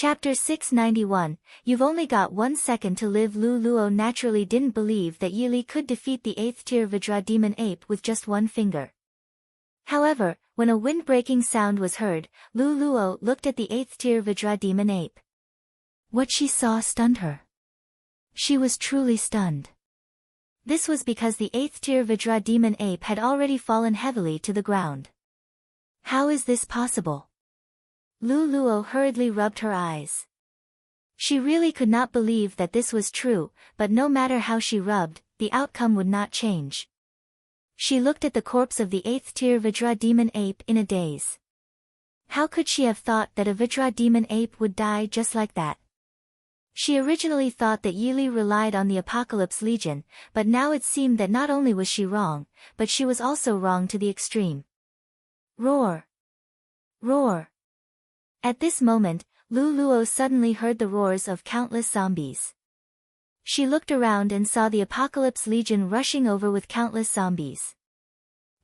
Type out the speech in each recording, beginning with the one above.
Chapter 691, You've only got 1 second to live. Lu Luo naturally didn't believe that Yili could defeat the 8th tier Vajra demon ape with just one finger. However, when a wind-breaking sound was heard, Lu Luo looked at the 8th tier Vajra demon ape. What she saw stunned her. She was truly stunned. This was because the 8th tier Vajra demon ape had already fallen heavily to the ground. How is this possible? Lu Luo hurriedly rubbed her eyes. She really could not believe that this was true, but no matter how she rubbed, the outcome would not change. She looked at the corpse of the 8th tier Vajra demon ape in a daze. How could she have thought that a Vajra demon ape would die just like that? She originally thought that Yili relied on the Apocalypse Legion, but now it seemed that not only was she wrong, but she was also wrong to the extreme. Roar! Roar! At this moment, Lu Luo suddenly heard the roars of countless zombies. She looked around and saw the Apocalypse Legion rushing over with countless zombies.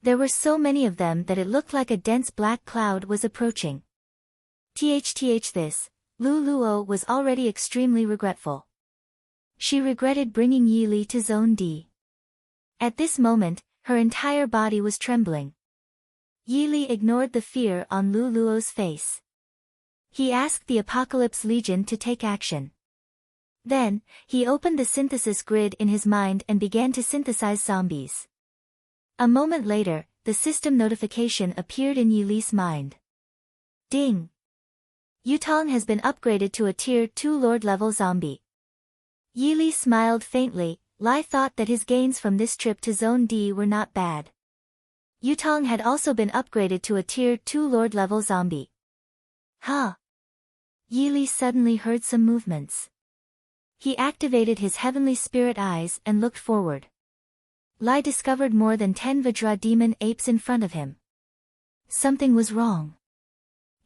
There were so many of them that it looked like a dense black cloud was approaching. This, Lu Luo was already extremely regretful. She regretted bringing Yili to Zone D. At this moment, her entire body was trembling. Yili ignored the fear on Lu Luo's face. He asked the Apocalypse Legion to take action. Then, he opened the synthesis grid in his mind and began to synthesize zombies. A moment later, the system notification appeared in Yili's mind. Ding! Yutong has been upgraded to a Tier 2 Lord-level zombie. Yili smiled faintly. Lai thought that his gains from this trip to Zone D were not bad. Yutong had also been upgraded to a Tier 2 Lord-level zombie. Huh! Yili suddenly heard some movements. He activated his heavenly spirit eyes and looked forward. Lai discovered more than 10 Vajra demon apes in front of him. Something was wrong.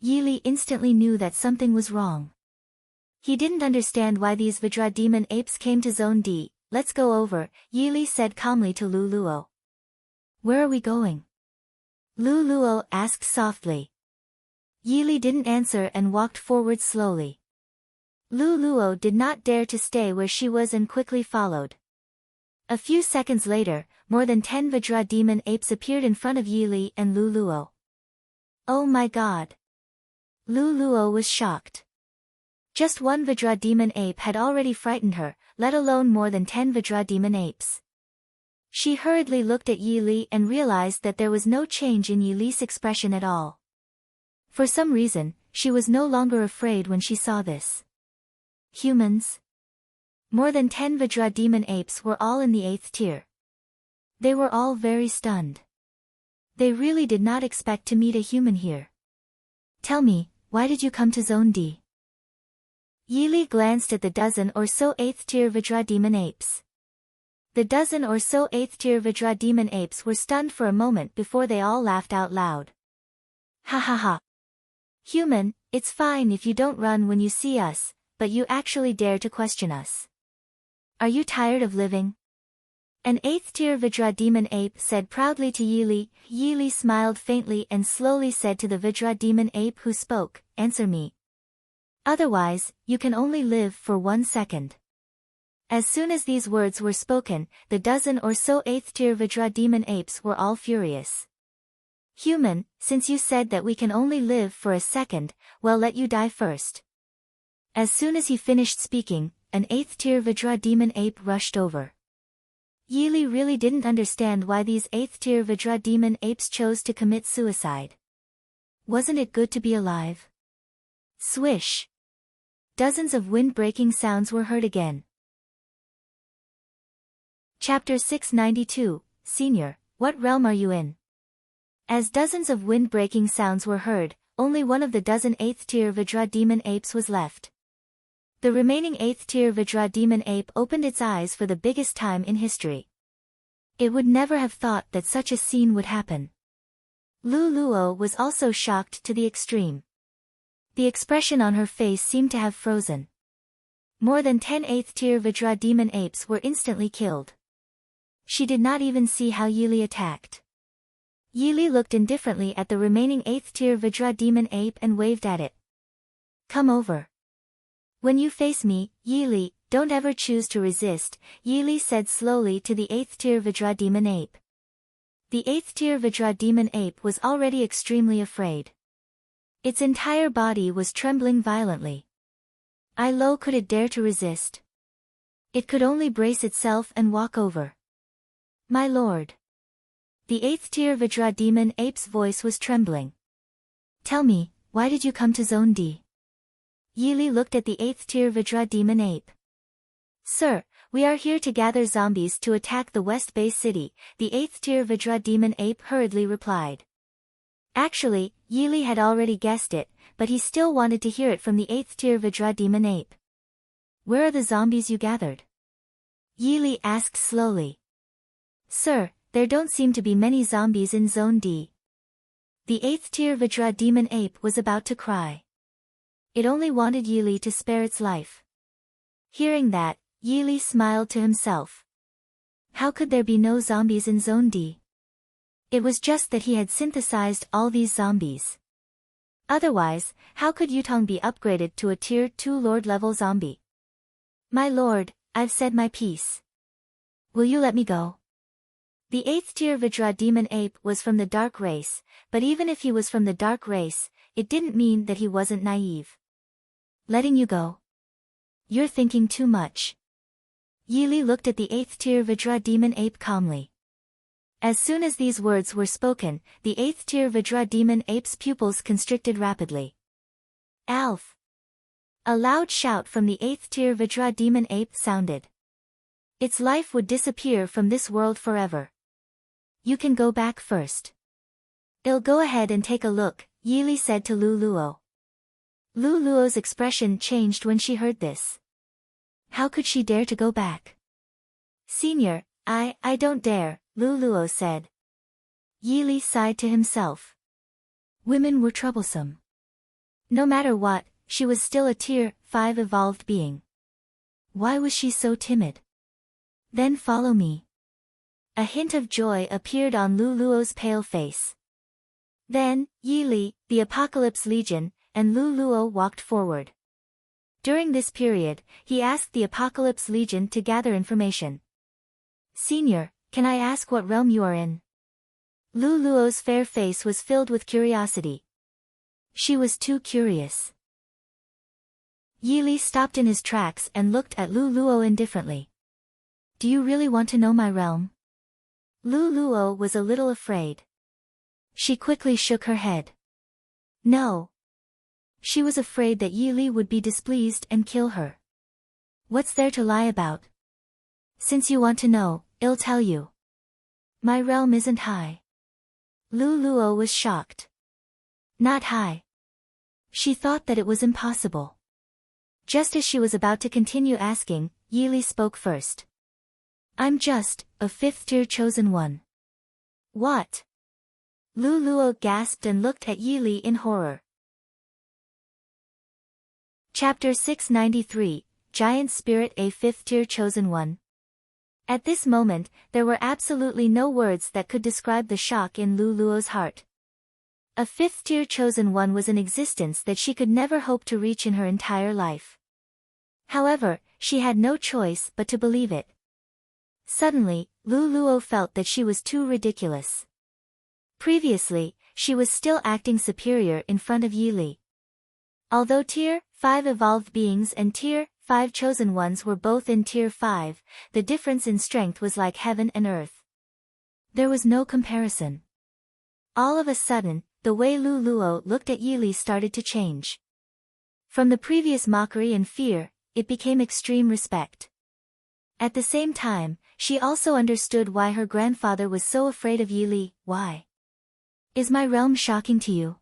Yili instantly knew that something was wrong. He didn't understand why these Vajra demon apes came to Zone D. Let's go over, Yili said calmly to Lu Luo. Where are we going? Lu Luo asked softly. Yili didn't answer and walked forward slowly. Lu Luo did not dare to stay where she was and quickly followed. A few seconds later, more than 10 Vajra demon apes appeared in front of Yili and Lu Luo. Oh my god! Lu Luo was shocked. Just one Vajra demon ape had already frightened her, let alone more than 10 Vajra demon apes. She hurriedly looked at Yili and realized that there was no change in Yili's expression at all. For some reason, she was no longer afraid when she saw this. Humans? More than 10 Vajra demon apes were all in the 8th tier. They were all very stunned. They really did not expect to meet a human here. Tell me, why did you come to Zone D? Yili glanced at the dozen or so 8th tier Vajra demon apes. The dozen or so 8th tier Vajra demon apes were stunned for a moment before they all laughed out loud. Ha ha ha. Human, it's fine if you don't run when you see us, but you actually dare to question us. Are you tired of living? An 8th tier Vajra demon ape said proudly to Yili. Yili smiled faintly and slowly said to the Vajra demon ape who spoke, answer me. Otherwise, you can only live for 1 second. As soon as these words were spoken, the dozen or so 8th tier Vajra demon apes were all furious. Human, since you said that we can only live for a second, well, let you die first. As soon as he finished speaking, an 8th tier Vajra demon ape rushed over. Yili really didn't understand why these 8th tier Vajra demon apes chose to commit suicide. Wasn't it good to be alive? Swish! Dozens of wind-breaking sounds were heard again. Chapter 692, Senior, what realm are you in? As dozens of wind-breaking sounds were heard, only one of the dozen 8th tier Vajra demon apes was left. The remaining 8th tier Vajra demon ape opened its eyes for the biggest time in history. It would never have thought that such a scene would happen. Lu Luo was also shocked to the extreme. The expression on her face seemed to have frozen. More than 10 8th tier Vajra demon apes were instantly killed. She did not even see how Yili attacked. Yili looked indifferently at the remaining 8th tier Vajra demon ape and waved at it. Come over. When you face me, Yili, don't ever choose to resist, Yili said slowly to the 8th tier Vajra demon ape. The 8th tier Vajra demon ape was already extremely afraid. Its entire body was trembling violently. Lo could it dare to resist? It could only brace itself and walk over. My lord. The 8th tier Vajra demon ape's voice was trembling. Tell me, why did you come to Zone D? Yili looked at the 8th tier Vajra demon ape. Sir, we are here to gather zombies to attack the West Bay City, the 8th tier Vajra demon ape hurriedly replied. Actually, Yili had already guessed it, but he still wanted to hear it from the 8th tier Vajra demon ape. Where are the zombies you gathered? Yili asked slowly. Sir, there don't seem to be many zombies in Zone D. The 8th tier Vajra demon ape was about to cry. It only wanted Yili to spare its life. Hearing that, Yili smiled to himself. How could there be no zombies in Zone D? It was just that he had synthesized all these zombies. Otherwise, how could Yutong be upgraded to a tier 2 lord level zombie? My lord, I've said my piece. Will you let me go? The 8th tier Vajra demon ape was from the dark race, but even if he was from the dark race, it didn't mean that he wasn't naive. Letting you go? You're thinking too much. Yili looked at the 8th tier Vajra demon ape calmly. As soon as these words were spoken, the 8th tier Vajra demon ape's pupils constricted rapidly. Alf! A loud shout from the 8th tier Vajra demon ape sounded. Its life would disappear from this world forever. You can go back first. I'll go ahead and take a look, Yili said to Lu Luo. Lu Luo's expression changed when she heard this. How could she dare to go back? Senior, I don't dare, Lu Luo said. Yili sighed to himself. Women were troublesome. No matter what, she was still a tier 5 evolved being. Why was she so timid? Then follow me. A hint of joy appeared on Lu Luo's pale face. Then, Yili, the Apocalypse Legion, and Lu Luo walked forward. During this period, he asked the Apocalypse Legion to gather information. Senior, can I ask what realm you are in? Lu Luo's fair face was filled with curiosity. She was too curious. Yili stopped in his tracks and looked at Lu Luo indifferently. Do you really want to know my realm? Lu Luo was a little afraid. She quickly shook her head. No. She was afraid that Yili would be displeased and kill her. What's there to lie about? Since you want to know, I'll tell you. My realm isn't high. Lu Luo was shocked. Not high. She thought that it was impossible. Just as she was about to continue asking, Yili spoke first. I'm just a 5th tier chosen one. What? Lu Luo gasped and looked at Yili in horror. Chapter 693, Giant Spirit, a 5th tier chosen one. At this moment, there were absolutely no words that could describe the shock in Lu Luo's heart. A 5th tier chosen one was an existence that she could never hope to reach in her entire life. However, she had no choice but to believe it. Suddenly, Lu Luo felt that she was too ridiculous. Previously, she was still acting superior in front of Yili. Although Tier 5 evolved beings and Tier 5 chosen ones were both in Tier 5, the difference in strength was like heaven and earth. There was no comparison. All of a sudden, the way Lu Luo looked at Yili started to change. From the previous mockery and fear, it became extreme respect. At the same time, she also understood why her grandfather was so afraid of Yili. Why? Is my realm shocking to you?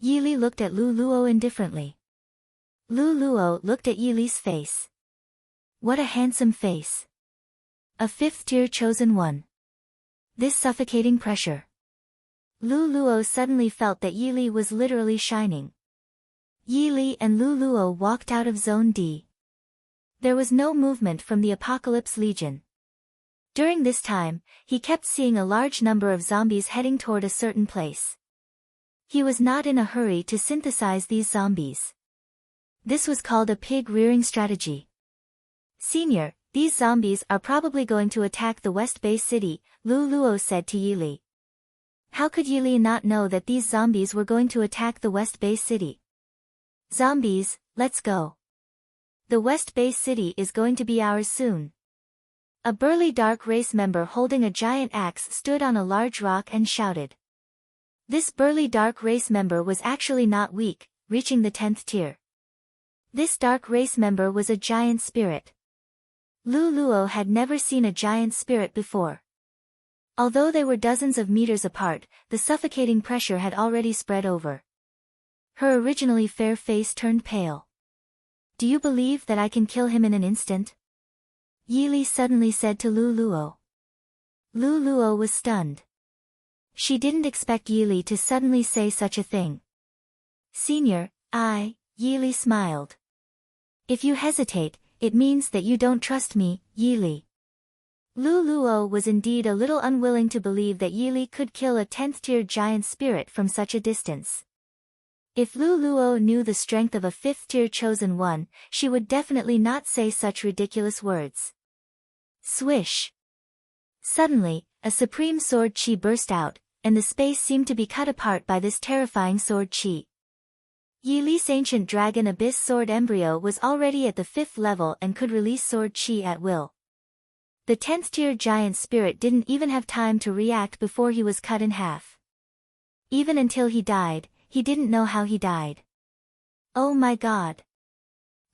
Yili looked at Lu Luo indifferently. Lu Luo looked at Yili's face. What a handsome face. A 5th tier chosen one. This suffocating pressure. Lu Luo suddenly felt that Yili was literally shining. Yili and Lu Luo walked out of Zone D. There was no movement from the Apocalypse Legion. During this time, he kept seeing a large number of zombies heading toward a certain place. He was not in a hurry to synthesize these zombies. This was called a pig-rearing strategy. Senior, these zombies are probably going to attack the West Bay City, Lu Luo said to Yili. How could Yili not know that these zombies were going to attack the West Bay City? Zombies, let's go. The West Bay City is going to be ours soon. A burly dark race member holding a giant axe stood on a large rock and shouted. This burly dark race member was actually not weak, reaching the 10th tier. This dark race member was a giant spirit. Lu Luo had never seen a giant spirit before. Although they were dozens of meters apart, the suffocating pressure had already spread over. Her originally fair face turned pale. Do you believe that I can kill him in an instant? Yili suddenly said to Lu Luo. Lu Luo was stunned. She didn't expect Yili to suddenly say such a thing. Senior, Yili smiled. If you hesitate, it means that you don't trust me, Yili. Lu Luo was indeed a little unwilling to believe that Yili could kill a 10th-tier giant spirit from such a distance. If Lu Luo knew the strength of a 5th-tier chosen one, she would definitely not say such ridiculous words. Swish! Suddenly, a supreme sword chi burst out, and the space seemed to be cut apart by this terrifying sword chi. Yili's ancient dragon abyss sword embryo was already at the 5th level and could release sword chi at will. The 10th-tier giant spirit didn't even have time to react before he was cut in half. Even until he died, he didn't know how he died. Oh my god!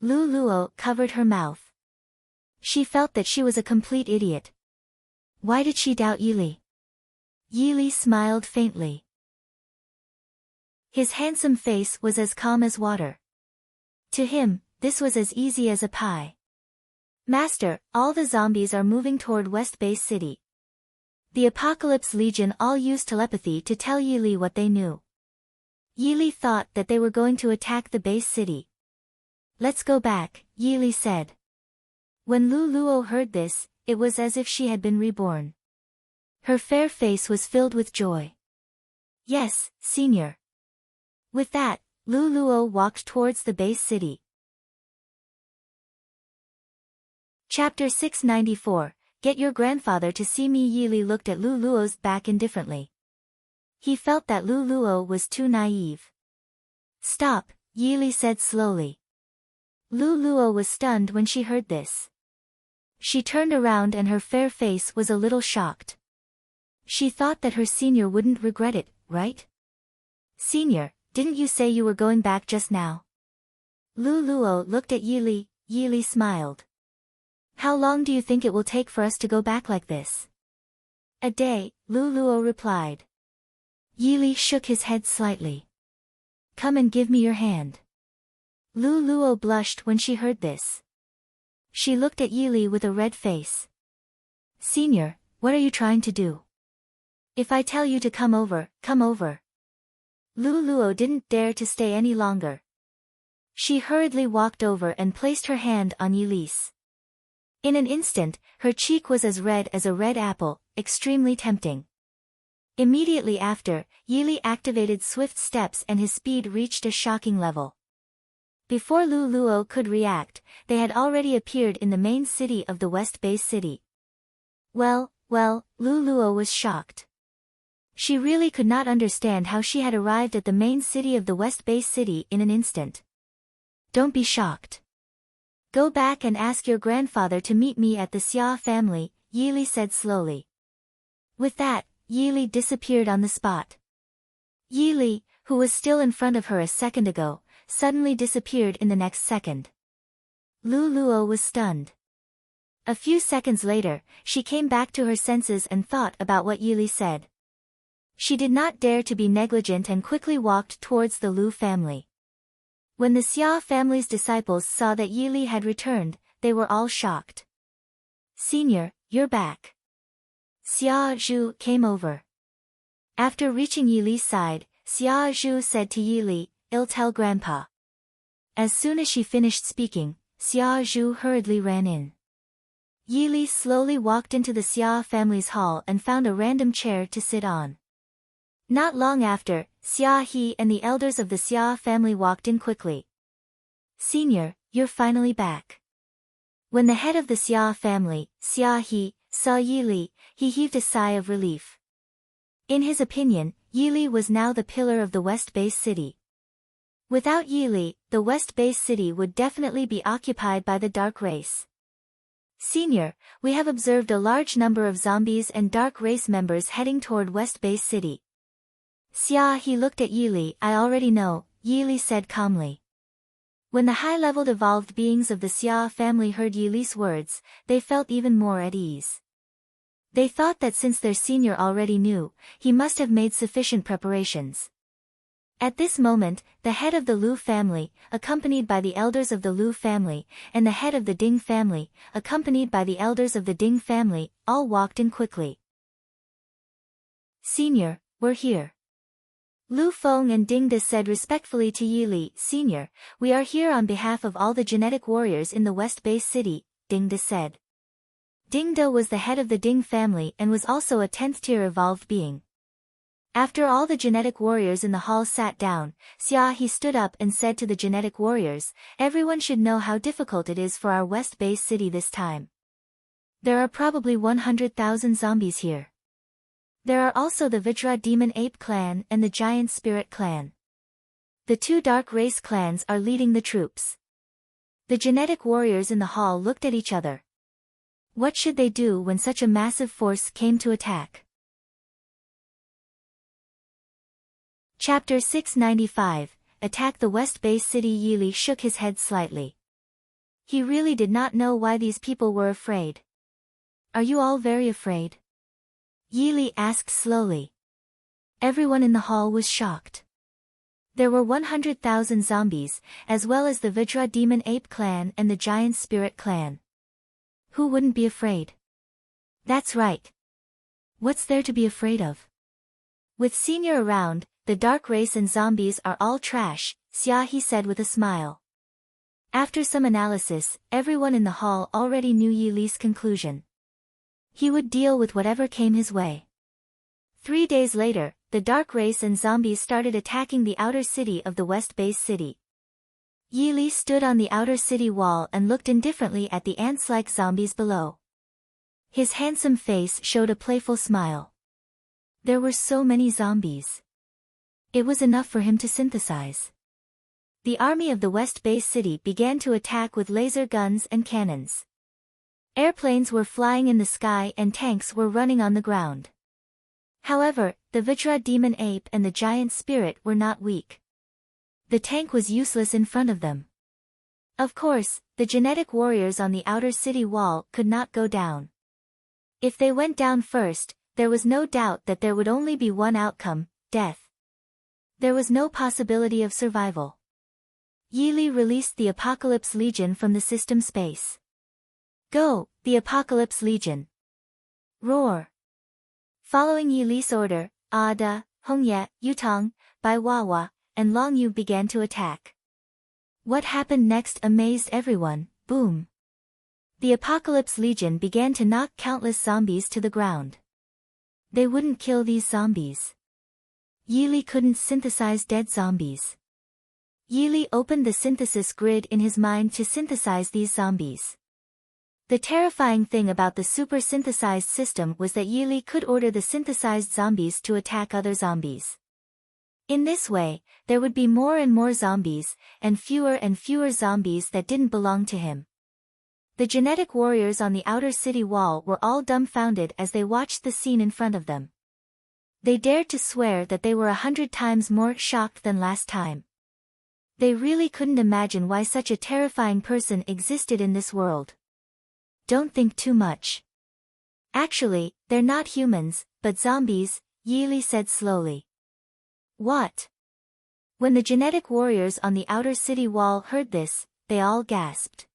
Lu Luo covered her mouth. She felt that she was a complete idiot. Why did she doubt Yili? Yili smiled faintly. His handsome face was as calm as water. To him, this was as easy as a pie. Master, all the zombies are moving toward West Bay City. The Apocalypse Legion all used telepathy to tell Yili what they knew. Yili thought that they were going to attack the base city. Let's go back, Yili said. When Lu Luo heard this, it was as if she had been reborn. Her fair face was filled with joy. Yes, Senior. With that, Lu Luo walked towards the base city. Chapter 694, Get your grandfather to see me. Yili looked at Lu Luo's back indifferently. He felt that Lu Luo was too naive. Stop, Yili said slowly. Lu Luo was stunned when she heard this. She turned around and her fair face was a little shocked. She thought that her senior wouldn't regret it, right? Senior, didn't you say you were going back just now? Lu Luo looked at Yili. Yili smiled. How long do you think it will take for us to go back like this? A day, Lu Luo replied. Yili shook his head slightly. Come and give me your hand. Lu Luo blushed when she heard this. She looked at Yili with a red face. Senior, what are you trying to do? If I tell you to come over, come over. Lu Luo didn't dare to stay any longer. She hurriedly walked over and placed her hand on Yili's. In an instant, her cheek was as red as a red apple, extremely tempting. Immediately after, Yili activated swift steps and his speed reached a shocking level. Before Lu Luo could react, they had already appeared in the main city of the West Bay City. Well, Lu Luo was shocked. She really could not understand how she had arrived at the main city of the West Bay City in an instant. Don't be shocked. Go back and ask your grandfather to meet me at the Xia family, Yili said slowly. With that, Yili disappeared on the spot. Yili, who was still in front of her a second ago, suddenly disappeared in the next second. Lu Luo was stunned. A few seconds later, she came back to her senses and thought about what Yili said. She did not dare to be negligent and quickly walked towards the Lu family. When the Xia family's disciples saw that Yili had returned, they were all shocked. Senior, you're back. Xia Zhu came over. After reaching Yili's side, Xia Zhu said to Yili, "I'll tell Grandpa." As soon as she finished speaking, Xia Zhu hurriedly ran in. Yili slowly walked into the Xia family's hall and found a random chair to sit on. Not long after, Xia He and the elders of the Xia family walked in quickly. Senior, you're finally back. When the head of the Xia family, Xia He, saw Yi Li, he heaved a sigh of relief. In his opinion, Yi Li was now the pillar of the West Base City. Without Yi Li, the West Base City would definitely be occupied by the Dark Race. Senior, we have observed a large number of zombies and Dark Race members heading toward West Base City. Xia He looked at Yi Li. I already know, Yi Li said calmly. When the high-leveled evolved beings of the Xia family heard Yi Li's words, they felt even more at ease. They thought that since their senior already knew, he must have made sufficient preparations. At this moment, the head of the Lu family, accompanied by the elders of the Lu family, and the head of the Ding family, accompanied by the elders of the Ding family, all walked in quickly. Senior, we're here. Lu Feng and Ding De said respectfully to Yi Li. Senior, we are here on behalf of all the genetic warriors in the West Base City, Ding De said. Ding De was the head of the Ding family and was also a 10th-tier evolved being. After all the genetic warriors in the hall sat down, Xia He stood up and said to the genetic warriors, everyone should know how difficult it is for our West Base City this time. There are probably 100,000 zombies here. There are also the Vajra Demon Ape clan and the Giant Spirit clan. The two Dark Race clans are leading the troops. The genetic warriors in the hall looked at each other. What should they do when such a massive force came to attack? Chapter 695, Attack the West Base City. Yi Li shook his head slightly. He really did not know why these people were afraid. Are you all very afraid? Yi Li asked slowly. Everyone in the hall was shocked. There were 100,000 zombies, as well as the Vajra Demon Ape clan and the Giant Spirit clan. Who wouldn't be afraid? That's right. What's there to be afraid of? With Senior around, the Dark Race and zombies are all trash, Xia He said with a smile. After some analysis, everyone in the hall already knew Yi Li's conclusion. He would deal with whatever came his way. 3 days later, the Dark Race and zombies started attacking the outer city of the West Base City. Yi Li stood on the outer city wall and looked indifferently at the ants-like zombies below. His handsome face showed a playful smile. There were so many zombies. It was enough for him to synthesize. The army of the West Base City began to attack with laser guns and cannons. Airplanes were flying in the sky and tanks were running on the ground. However, the Vajra Demon Ape and the Giant Spirit were not weak. The tank was useless in front of them. Of course, the genetic warriors on the outer city wall could not go down. If they went down first, there was no doubt that there would only be one outcome, death. There was no possibility of survival. Yi Li released the Apocalypse Legion from the system space. Go, the Apocalypse Legion. Roar. Following Yi Li's order, Ada, Hongye, Yutong, Bai Wawa, and Long Yu began to attack. What happened next amazed everyone. Boom. The Apocalypse Legion began to knock countless zombies to the ground. They wouldn't kill these zombies. Yi Li couldn't synthesize dead zombies. Yi Li opened the synthesis grid in his mind to synthesize these zombies. The terrifying thing about the super synthesized system was that Yi Li could order the synthesized zombies to attack other zombies. In this way, there would be more and more zombies, and fewer zombies that didn't belong to him. The genetic warriors on the outer city wall were all dumbfounded as they watched the scene in front of them. They dared to swear that they were 100 times more shocked than last time. They really couldn't imagine why such a terrifying person existed in this world. Don't think too much. Actually, they're not humans, but zombies, Yi Li said slowly. What? When the genetic warriors on the outer city wall heard this, they all gasped.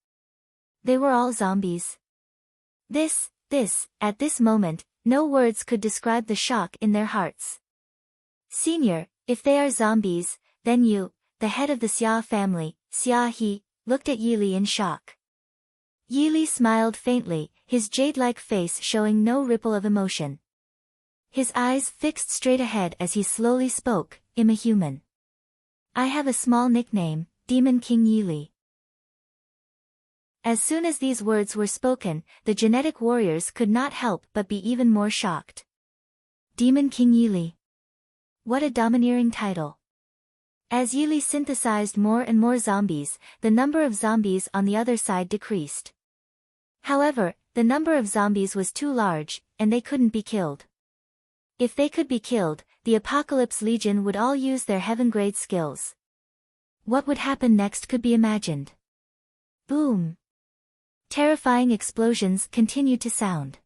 They were all zombies. At this moment, no words could describe the shock in their hearts. Senior, if they are zombies, then you, the head of the Xia family, Xia He, looked at Yi Li in shock. Yi Li smiled faintly, his jade-like face showing no ripple of emotion. His eyes fixed straight ahead as he slowly spoke, I'm a human. I have a small nickname, Demon King Yi Li. As soon as these words were spoken, the genetic warriors could not help but be even more shocked. Demon King Yili. What a domineering title. As Yili synthesized more and more zombies, the number of zombies on the other side decreased. However, the number of zombies was too large, and they couldn't be killed. If they could be killed, the Apocalypse Legion would all use their heaven-grade skills. What would happen next could be imagined. Boom! Terrifying explosions continued to sound.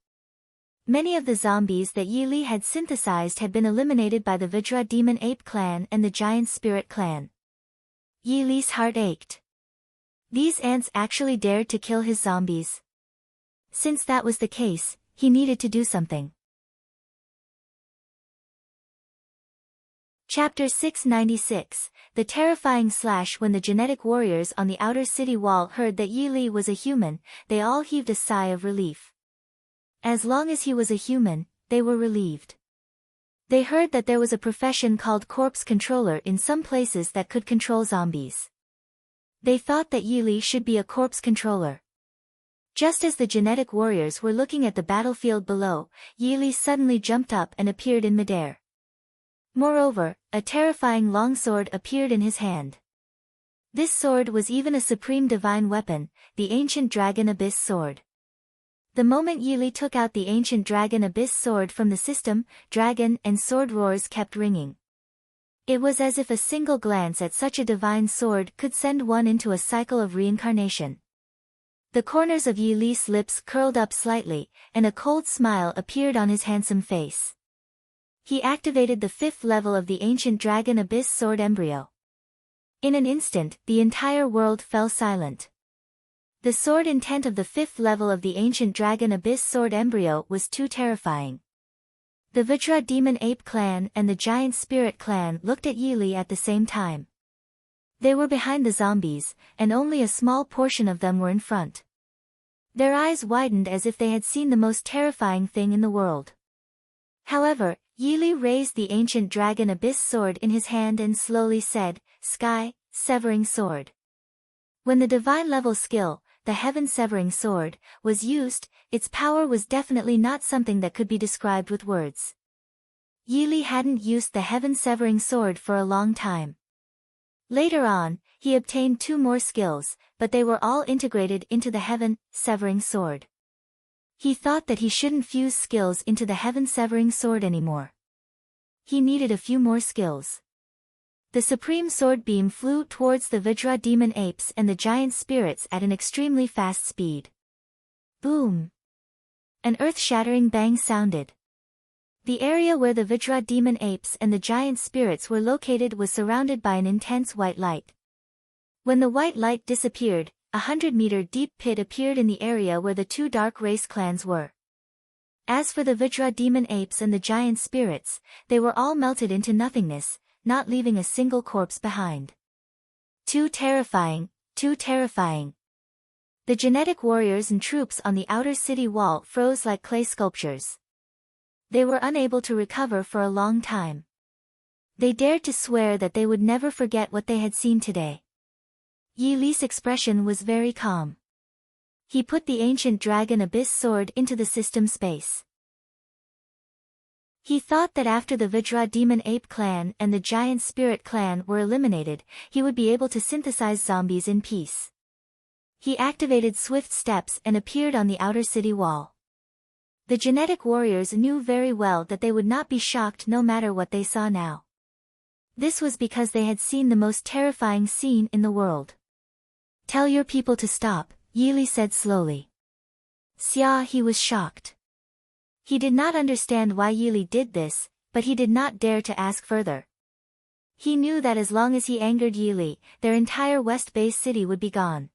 Many of the zombies that Yili had synthesized had been eliminated by the Vidra Demon Ape Clan and the Giant Spirit Clan. Yili's heart ached. These ants actually dared to kill his zombies. Since that was the case, he needed to do something. Chapter 696, The Terrifying Slash. When the genetic warriors on the outer city wall heard that Yili was a human, they all heaved a sigh of relief. As long as he was a human, they were relieved. They heard that there was a profession called corpse controller in some places that could control zombies. They thought that Yili should be a corpse controller. Just as the genetic warriors were looking at the battlefield below, Yili suddenly jumped up and appeared in midair. Moreover, a terrifying longsword appeared in his hand. This sword was even a supreme divine weapon, the ancient Dragon Abyss Sword. The moment Yili took out the ancient Dragon Abyss Sword from the system, dragon and sword roars kept ringing. It was as if a single glance at such a divine sword could send one into a cycle of reincarnation. The corners of Yili's lips curled up slightly, and a cold smile appeared on his handsome face. He activated the 5th level of the ancient Dragon Abyss Sword embryo. In an instant, the entire world fell silent. The sword intent of the 5th level of the ancient Dragon Abyss Sword embryo was too terrifying. The Vidra Demon Ape Clan and the Giant Spirit Clan looked at Yili at the same time. They were behind the zombies, and only a small portion of them were in front. Their eyes widened as if they had seen the most terrifying thing in the world. However, Yili raised the ancient Dragon Abyss Sword in his hand and slowly said, "Sky, Severing Sword." When the divine level skill, the Heaven Severing Sword, was used, its power was definitely not something that could be described with words. Yili hadn't used the Heaven Severing Sword for a long time. Later on, he obtained 2 more skills, but they were all integrated into the Heaven Severing Sword. He thought that he shouldn't fuse skills into the Heaven Severing Sword anymore. He needed a few more skills. The supreme sword beam flew towards the Vidra demon apes and the giant spirits at an extremely fast speed. Boom! An earth-shattering bang sounded. The area where the Vidra demon apes and the giant spirits were located was surrounded by an intense white light. When the white light disappeared, a 100-meter deep pit appeared in the area where the 2 dark race clans were. As for the Vidra demon apes and the giant spirits, they were all melted into nothingness, not leaving a single corpse behind. Too terrifying, too terrifying. The genetic warriors and troops on the outer city wall froze like clay sculptures. They were unable to recover for a long time. They dared to swear that they would never forget what they had seen today. Yili's expression was very calm. He put the ancient Dragon Abyss Sword into the system space. He thought that after the Vidra Demon Ape Clan and the Giant Spirit Clan were eliminated, he would be able to synthesize zombies in peace. He activated swift steps and appeared on the outer city wall. The genetic warriors knew very well that they would not be shocked no matter what they saw now. This was because they had seen the most terrifying scene in the world. "Tell your people to stop," Yili said slowly. Xia, he was shocked. He did not understand why Yili did this, but he did not dare to ask further. He knew that as long as he angered Yili, their entire West Base city would be gone.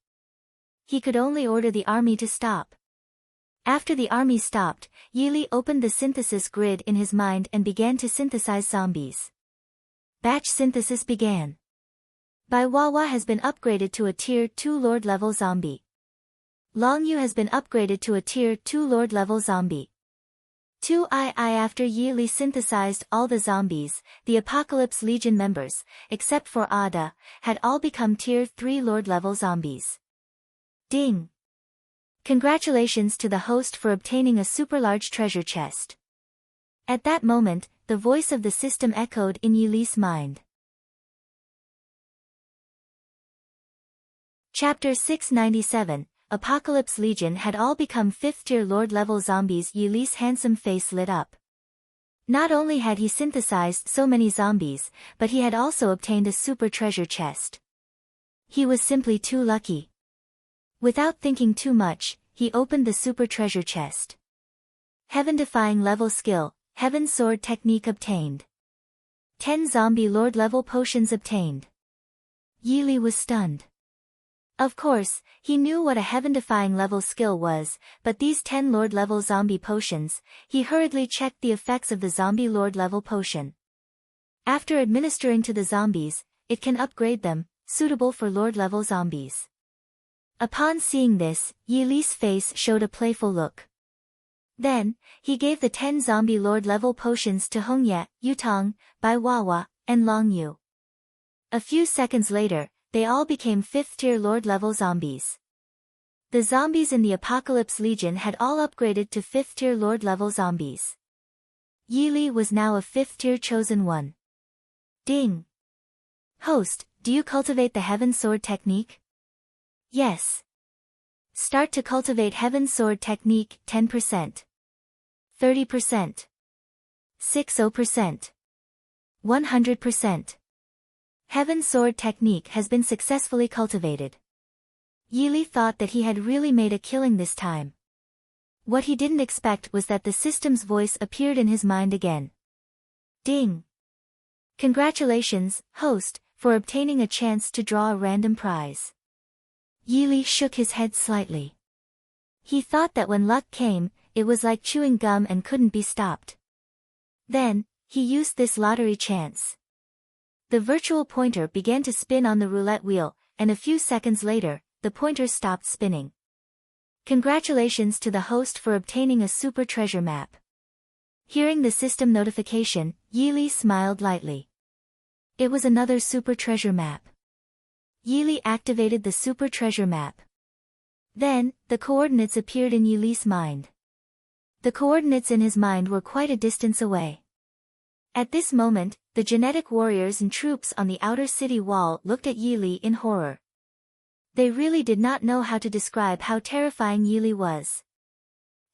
He could only order the army to stop. After the army stopped, Yili opened the synthesis grid in his mind and began to synthesize zombies. Batch synthesis began. Bai Wawa has been upgraded to a Tier 2 Lord level zombie. Long Yu has been upgraded to a Tier 2 Lord level zombie. 2 After Yili synthesized all the zombies, the Apocalypse Legion members, except for Ada, had all become Tier 3 Lord level zombies. Ding! Congratulations to the host for obtaining a super large treasure chest. At that moment, the voice of the system echoed in Yili's mind. Chapter 697, Apocalypse Legion had all become 5th-tier Lord-level zombies. Yili's handsome face lit up. Not only had he synthesized so many zombies, but he had also obtained a super treasure chest. He was simply too lucky. Without thinking too much, he opened the super treasure chest. Heaven-defying level skill, Heaven Sword technique obtained. 10 zombie Lord-level potions obtained. Yili was stunned. Of course, he knew what a heaven-defying level skill was, but these 10 Lord-level zombie potions, he hurriedly checked the effects of the zombie Lord-level potion. After administering to the zombies, it can upgrade them, suitable for Lord-level zombies. Upon seeing this, Yili's face showed a playful look. Then, he gave the 10 zombie Lord-level potions to Hongye, Yutong, Bai Wawa, and Long Yu. A few seconds later, they all became 5th-tier Lord-level zombies. The zombies in the Apocalypse Legion had all upgraded to 5th-tier Lord-level zombies. Yili was now a 5th-tier chosen one. Ding! Host, do you cultivate the Heaven Sword technique? Yes. Start to cultivate Heaven Sword technique, 10%. 30%. 60%. 100%. Heaven Sword technique has been successfully cultivated. Yili thought that he had really made a killing this time. What he didn't expect was that the system's voice appeared in his mind again. Ding! Congratulations, host, for obtaining a chance to draw a random prize. Yili shook his head slightly. He thought that when luck came, it was like chewing gum and couldn't be stopped. Then, he used this lottery chance. The virtual pointer began to spin on the roulette wheel, and a few seconds later, the pointer stopped spinning. Congratulations to the host for obtaining a super treasure map. Hearing the system notification, Yili smiled lightly. It was another super treasure map. Yili activated the super treasure map. Then, the coordinates appeared in Yili's mind. The coordinates in his mind were quite a distance away. At this moment, the genetic warriors and troops on the outer city wall looked at Yili in horror. They really did not know how to describe how terrifying Yili was.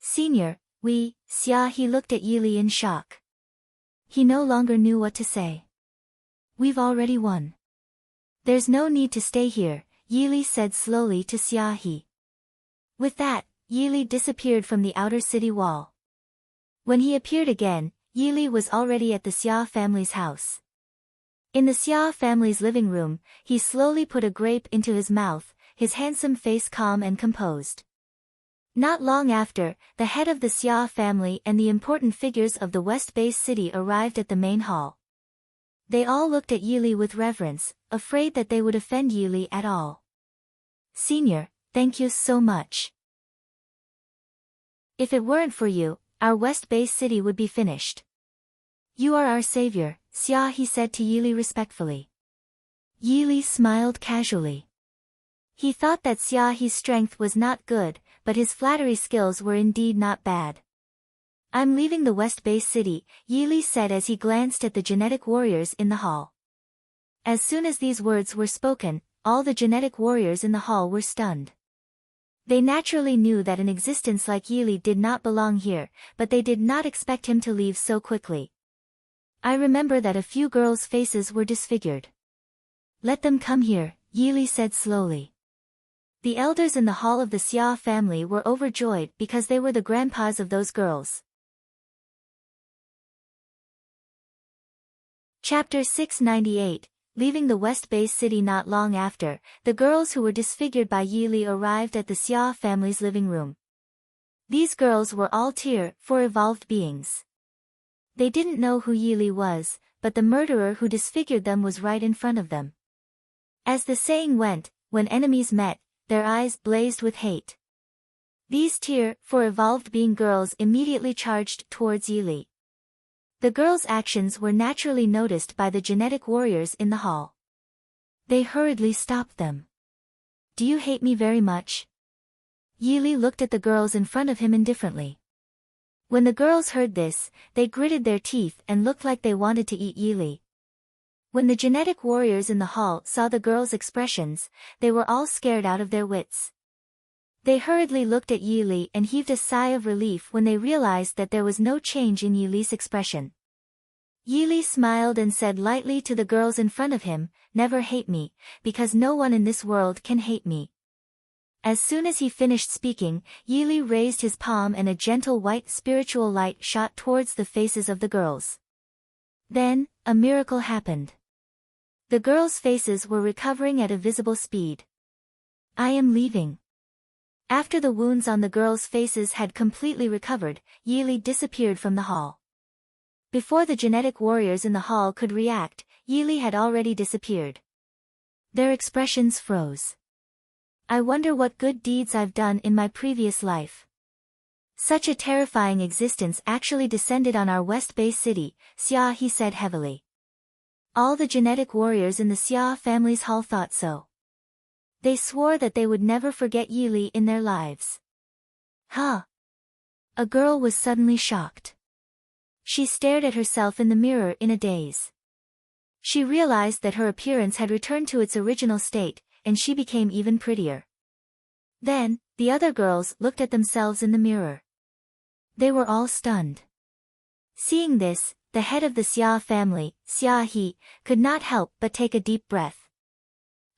Senior, he looked at Yili in shock. He no longer knew what to say. We've already won. There's no need to stay here, Yili said slowly to Xiaohe. With that, Yili disappeared from the outer city wall. When he appeared again, Yili was already at the Xia family's house. In the Xia family's living room, he slowly put a grape into his mouth, his handsome face calm and composed. Not long after, the head of the Xia family and the important figures of the West Base City arrived at the main hall. They all looked at Yili with reverence, afraid that they would offend Yili at all. Senior, thank you so much. If it weren't for you, our West Base City would be finished. You are our savior, Xiaohe said to Yili respectfully. Yili smiled casually. He thought that Xiaohe's strength was not good, but his flattery skills were indeed not bad. I'm leaving the West Base City, Yili said as he glanced at the genetic warriors in the hall. As soon as these words were spoken, all the genetic warriors in the hall were stunned. They naturally knew that an existence like Yili did not belong here, but they did not expect him to leave so quickly. I remember that a few girls' faces were disfigured. Let them come here, Yili said slowly. The elders in the hall of the Xia family were overjoyed because they were the grandpas of those girls. Chapter 698, Leaving the West Base City. Not long after, the girls who were disfigured by Yili arrived at the Xia family's living room. These girls were all Tier 4 evolved beings. They didn't know who Yili was, but the murderer who disfigured them was right in front of them. As the saying went, when enemies met, their eyes blazed with hate. These Tier 4 evolved being girls immediately charged towards Yili. The girls' actions were naturally noticed by the genetic warriors in the hall. They hurriedly stopped them. Do you hate me very much? Yili looked at the girls in front of him indifferently. When the girls heard this, they gritted their teeth and looked like they wanted to eat Yili. When the genetic warriors in the hall saw the girls' expressions, they were all scared out of their wits. They hurriedly looked at Yili and heaved a sigh of relief when they realized that there was no change in Yili's expression. Yili smiled and said lightly to the girls in front of him, "Never hate me, because no one in this world can hate me." As soon as he finished speaking, Yili raised his palm and a gentle white spiritual light shot towards the faces of the girls. Then, a miracle happened. The girls' faces were recovering at a visible speed. "I am leaving." After the wounds on the girls' faces had completely recovered, Yili disappeared from the hall. Before the genetic warriors in the hall could react, Yili had already disappeared. Their expressions froze. "I wonder what good deeds I've done in my previous life. Such a terrifying existence actually descended on our West Bay city," Xia he said heavily. All the genetic warriors in the Xia family's hall thought so. They swore that they would never forget Yili in their lives. Huh? A girl was suddenly shocked. She stared at herself in the mirror in a daze. She realized that her appearance had returned to its original state, and she became even prettier. Then, the other girls looked at themselves in the mirror. They were all stunned. Seeing this, the head of the Xia family, Xia He, could not help but take a deep breath.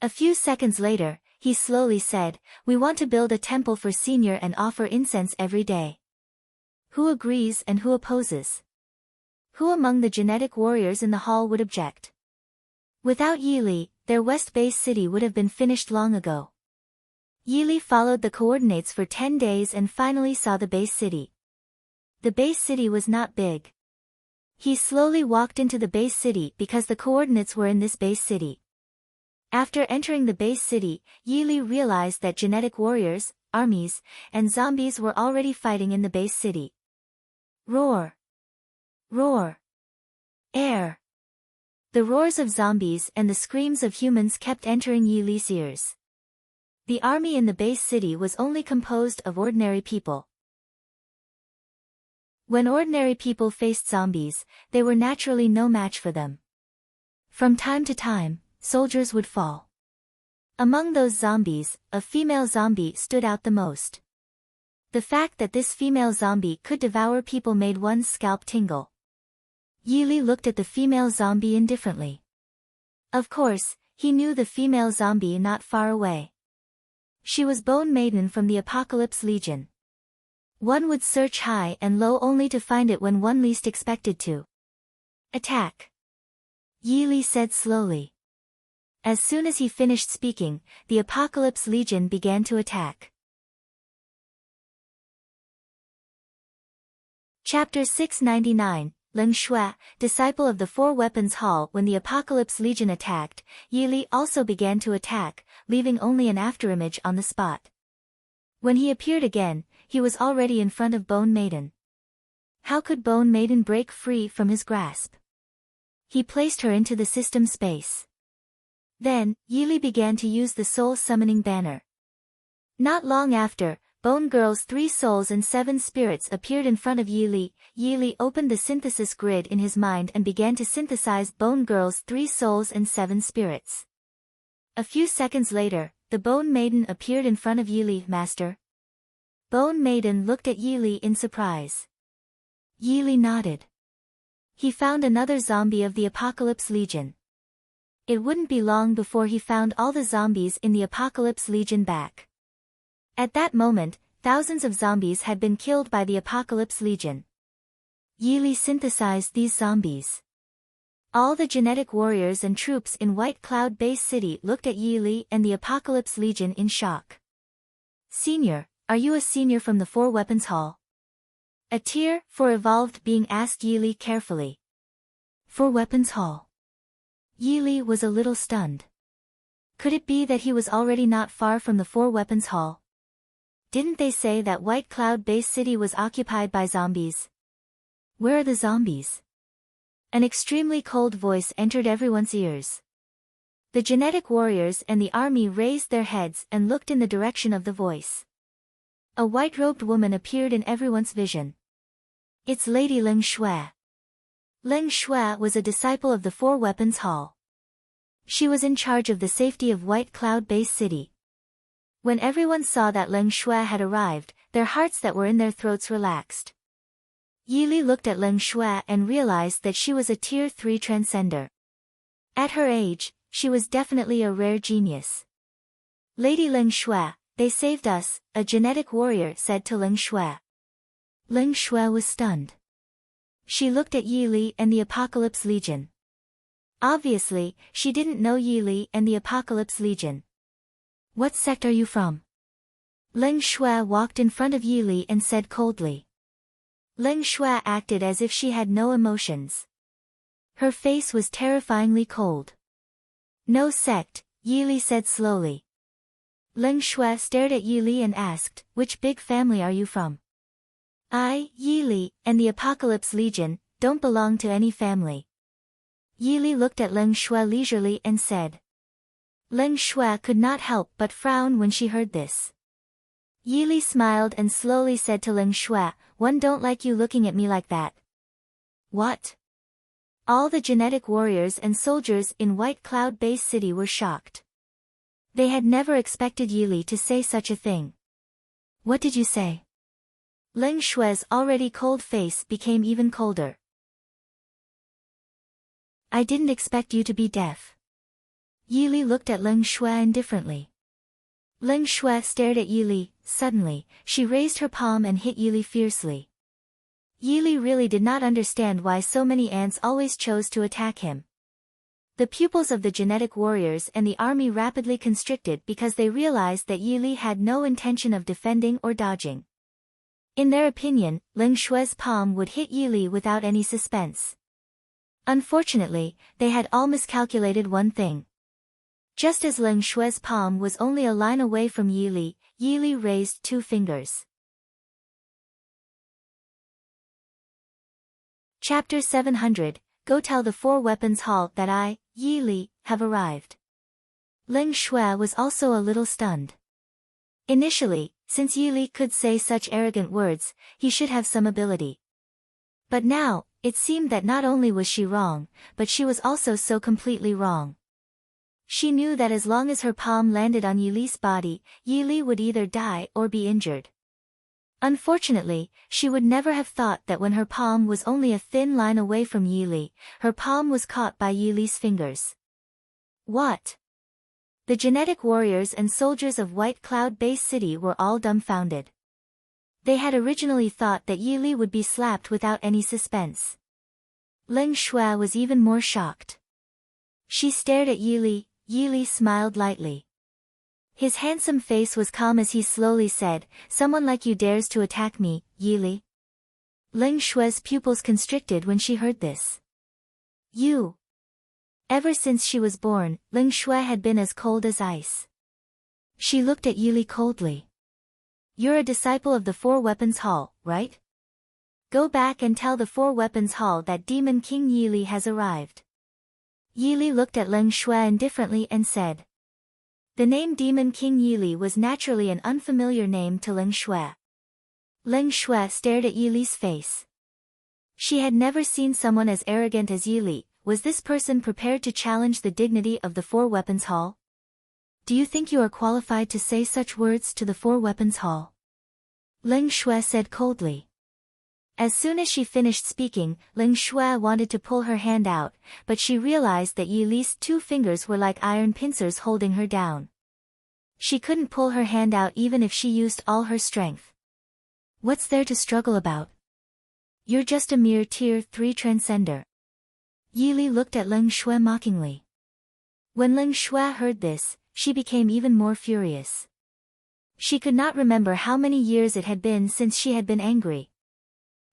A few seconds later, he slowly said, "We want to build a temple for Senior and offer incense every day. Who agrees and who opposes? Who among the genetic warriors in the hall would object?" Without Yili, their West Bay city would have been finished long ago. Yili followed the coordinates for 10 days and finally saw the base city. The base city was not big. He slowly walked into the base city because the coordinates were in this base city. After entering the base city, Yili realized that genetic warriors, armies, and zombies were already fighting in the base city. Roar! Roar! Air! The roars of zombies and the screams of humans kept entering Yili's ears. The army in the base city was only composed of ordinary people. When ordinary people faced zombies, they were naturally no match for them. From time to time, soldiers would fall. Among those zombies, a female zombie stood out the most. The fact that this female zombie could devour people made one's scalp tingle. Yili looked at the female zombie indifferently. Of course, he knew the female zombie not far away. She was Bone Maiden from the Apocalypse Legion. One would search high and low only to find it when one least expected to. "Attack!" Yili said slowly. As soon as he finished speaking, the Apocalypse Legion began to attack. Chapter 699, Leng Shui, disciple of the Four Weapons Hall. When the Apocalypse Legion attacked, Yili also began to attack, leaving only an afterimage on the spot. When he appeared again, he was already in front of Bone Maiden. How could Bone Maiden break free from his grasp? He placed her into the system space. Then, Yili began to use the soul summoning banner. Not long after, Bone Girl's 3 souls and 7 spirits appeared in front of Yili. Yili opened the synthesis grid in his mind and began to synthesize Bone Girl's 3 souls and 7 spirits. A few seconds later, the Bone Maiden appeared in front of Yili. "Master?" Bone Maiden looked at Yili in surprise. Yili nodded. He found another zombie of the Apocalypse Legion. It wouldn't be long before he found all the zombies in the Apocalypse Legion back. At that moment, thousands of zombies had been killed by the Apocalypse Legion. Yili synthesized these zombies. All the genetic warriors and troops in White Cloud Base City looked at Yili and the Apocalypse Legion in shock. "Senior, are you a senior from the Four Weapons Hall?" A tier for evolved being asked Yili carefully. "Four Weapons Hall." Yili was a little stunned. Could it be that he was already not far from the Four Weapons Hall? Didn't they say that White Cloud Base City was occupied by zombies? Where are the zombies? An extremely cold voice entered everyone's ears. The genetic warriors and the army raised their heads and looked in the direction of the voice. A white-robed woman appeared in everyone's vision. It's Lady Ling Shui. Ling Shui was a disciple of the Four Weapons Hall. She was in charge of the safety of White Cloud Base City. When everyone saw that Ling Shui had arrived, their hearts that were in their throats relaxed. Yili looked at Ling Shui and realized that she was a Tier 3 transcender. At her age, she was definitely a rare genius. Lady Ling Shui, they saved us, a genetic warrior said to Ling Shui. Ling Shui was stunned. She looked at Yili and the Apocalypse Legion. Obviously, she didn't know Yili and the Apocalypse Legion. What sect are you from? Ling Shui walked in front of Yili and said coldly. Ling Shui acted as if she had no emotions. Her face was terrifyingly cold. No sect, Yili said slowly. Ling Shui stared at Yili and asked, which big family are you from? I, Yili, and the Apocalypse Legion, don't belong to any family. Yili looked at Ling Shui leisurely and said. Ling Shui could not help but frown when she heard this. Yili smiled and slowly said to Ling Shui, one don't like you looking at me like that. What? All the genetic warriors and soldiers in White Cloud Base City were shocked. They had never expected Yili to say such a thing. What did you say? Ling Shui's already cold face became even colder. I didn't expect you to be deaf. Yili looked at Ling Shui indifferently. Ling Shui stared at Yili. Suddenly, she raised her palm and hit Yili fiercely. Yili really did not understand why so many ants always chose to attack him. The pupils of the genetic warriors and the army rapidly constricted because they realized that Yili had no intention of defending or dodging. In their opinion, Ling Shui's palm would hit Yili without any suspense. Unfortunately, they had all miscalculated one thing. Just as Ling Shui's palm was only a line away from Yili, Yili raised 2 fingers. Chapter 700, Go tell the Four Weapons Hall that I, Yili, have arrived. Ling Shui was also a little stunned. Initially, since Yili could say such arrogant words, he should have some ability. But now, it seemed that not only was she wrong, but she was also so completely wrong. She knew that as long as her palm landed on Yili's body, Yili would either die or be injured. Unfortunately, she would never have thought that when her palm was only a thin line away from Yili, her palm was caught by Yili's fingers. What? The genetic warriors and soldiers of White Cloud Base City were all dumbfounded. They had originally thought that Yili would be slapped without any suspense. Ling Shui was even more shocked. She stared at Yili. Yili smiled lightly. His handsome face was calm as he slowly said, someone like you dares to attack me, Yili? Ling Shui's pupils constricted when she heard this. You. Ever since she was born, Ling Shui had been as cold as ice. She looked at Yili coldly. You're a disciple of the Four Weapons Hall, right? Go back and tell the Four Weapons Hall that Demon King Yili has arrived. Yili looked at Ling Shui indifferently and said. The name Demon King Yili was naturally an unfamiliar name to Ling Shui. Ling Shui stared at Yili's face. She had never seen someone as arrogant as Yili. Was this person prepared to challenge the dignity of the Four Weapons Hall? Do you think you are qualified to say such words to the Four Weapons Hall? Ling Shui said coldly. As soon as she finished speaking, Ling Shui wanted to pull her hand out, but she realized that Yili's 2 fingers were like iron pincers holding her down. She couldn't pull her hand out even if she used all her strength. What's there to struggle about? You're just a mere Tier 3 transcender. Yili looked at Ling Shui mockingly. When Ling Shui heard this, she became even more furious. She could not remember how many years it had been since she had been angry.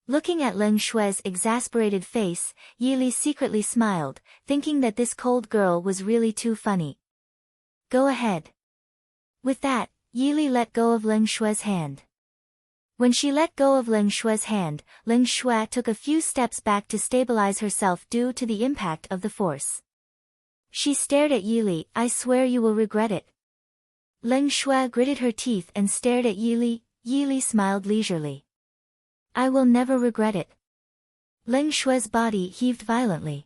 Looking at Ling Shui's exasperated face, Yili secretly smiled, thinking that this cold girl was really too funny. Go ahead. With that, Yili let go of Ling Shui's hand. When she let go of Ling Shui's hand, Ling Shui took a few steps back to stabilize herself due to the impact of the force. She stared at Yili. I swear you will regret it. Ling Shui gritted her teeth and stared at Yili. Yi smiled leisurely. I will never regret it. Ling Shue's body heaved violently.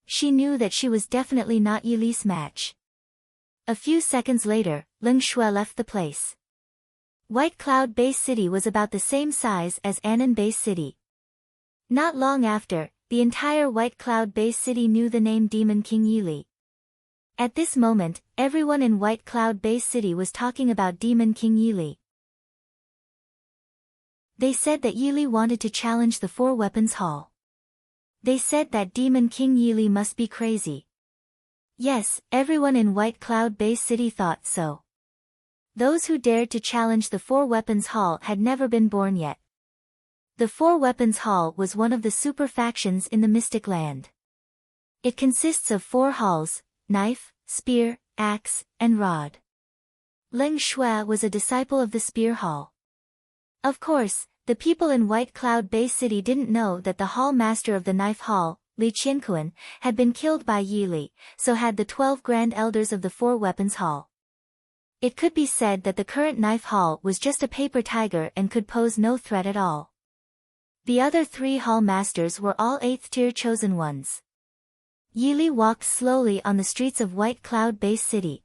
She knew that she was definitely not Yi's match. A few seconds later, Ling Shue left the place. White Cloud Bay City was about the same size as Annan Bay City. Not long after, the entire White Cloud Bay City knew the name Demon King Yi. At this moment, everyone in White Cloud Bay City was talking about Demon King Yi. They said that Yi wanted to challenge the Four Weapons Hall. They said that Demon King Yi must be crazy. Yes, everyone in White Cloud Bay City thought so. Those who dared to challenge the Four Weapons Hall had never been born yet. The Four Weapons Hall was one of the super factions in the Mystic Land. It consists of 4 halls: knife, spear, axe, and rod. Ling Shue was a disciple of the Spear Hall. Of course, the people in White Cloud Bay City didn't know that the hall master of the Knife Hall, Li Qianquan, had been killed by Yi, so had the 12 Grand Elders of the Four Weapons Hall. It could be said that the current Knife Hall was just a paper tiger and could pose no threat at all. The other 3 hall masters were all 8th-tier chosen ones. Yi walked slowly on the streets of White Cloud Bay City.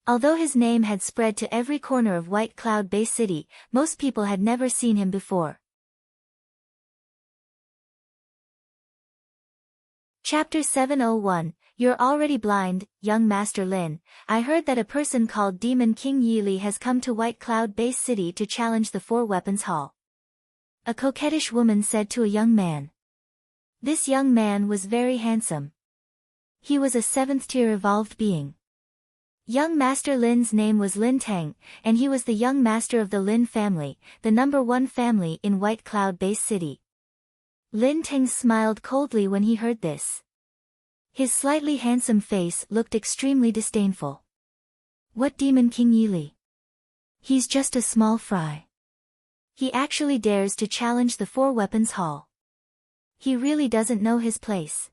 Although his name had spread to every corner of White Cloud Bay City, most people had never seen him before. Chapter 701, You're already blind, young Master Lin. I heard that a person called Demon King Yi has come to White Cloud Bay City to challenge the Four Weapons Hall. A coquettish woman said to a young man. This young man was very handsome. He was a 7th-tier evolved being. Young Master Lin's name was Lin Teng, and he was the young master of the Lin family, the #1 family in White Cloud Bay City. Lin Teng smiled coldly when he heard this. His slightly handsome face looked extremely disdainful. What Demon King Yi? He's just a small fry. He actually dares to challenge the Four Weapons Hall. He really doesn't know his place.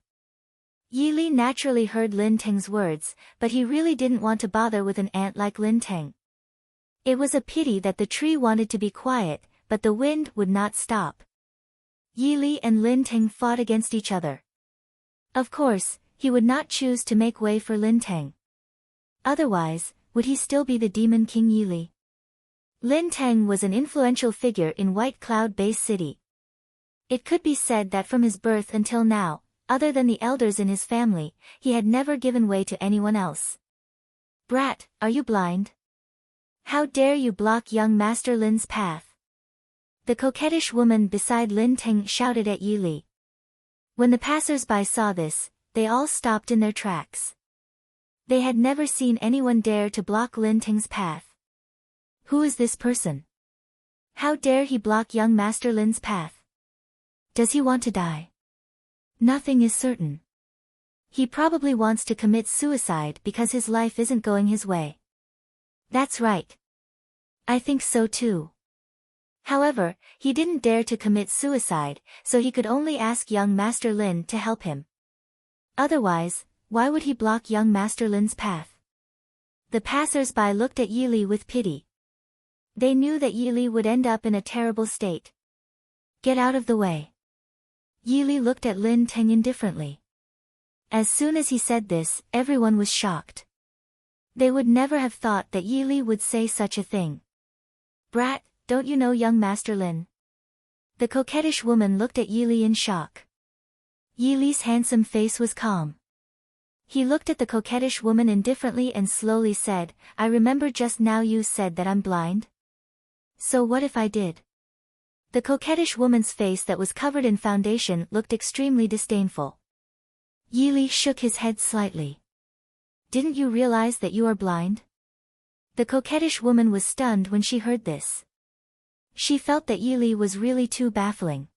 Yi naturally heard Lin Teng's words, but he really didn't want to bother with an ant like Lin Teng. It was a pity that the tree wanted to be quiet, but the wind would not stop. Yi and Lin Teng fought against each other. Of course, he would not choose to make way for Lin Teng. Otherwise, would he still be the Demon King Yi? Lin Teng was an influential figure in White Cloud Bay City. It could be said that from his birth until now, other than the elders in his family, he had never given way to anyone else. Brat, are you blind? How dare you block young Master Lin's path? The coquettish woman beside Lin Teng shouted at Yi. When the passers-by saw this, they all stopped in their tracks. They had never seen anyone dare to block Lin Teng's path. Who is this person? How dare he block young Master Lin's path? Does he want to die? Nothing is certain. He probably wants to commit suicide because his life isn't going his way. That's right. I think so too. However, he didn't dare to commit suicide, so he could only ask young Master Lin to help him. Otherwise, why would he block young Master Lin's path? The passers-by looked at Yi with pity. They knew that Yi would end up in a terrible state. Get out of the way. Yi looked at Lin Teng indifferently. As soon as he said this, everyone was shocked. They would never have thought that Yi would say such a thing. Brat, don't you know young Master Lin? The coquettish woman looked at Yi in shock. Yi's handsome face was calm. He looked at the coquettish woman indifferently and slowly said, I remember just now you said that I'm blind? So what if I did? The coquettish woman's face that was covered in foundation looked extremely disdainful. Yi shook his head slightly. Didn't you realize that you are blind? The coquettish woman was stunned when she heard this. She felt that Yi was really too baffling.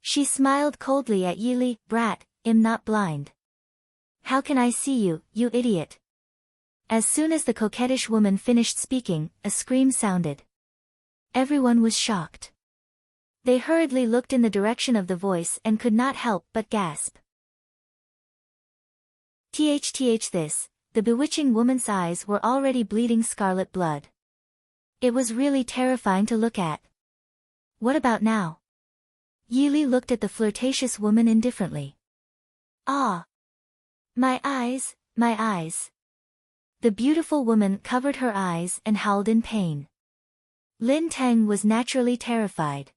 She smiled coldly at Yi. Brat, I'm not blind. How can I see you, you idiot? As soon as the coquettish woman finished speaking, a scream sounded. Everyone was shocked. They hurriedly looked in the direction of the voice and could not help but gasp. This, the bewitching woman's eyes were already bleeding scarlet blood. It was really terrifying to look at. What about now? Yi Li looked at the flirtatious woman indifferently. Ah! My eyes, my eyes. The beautiful woman covered her eyes and howled in pain. Lin Teng was naturally terrified.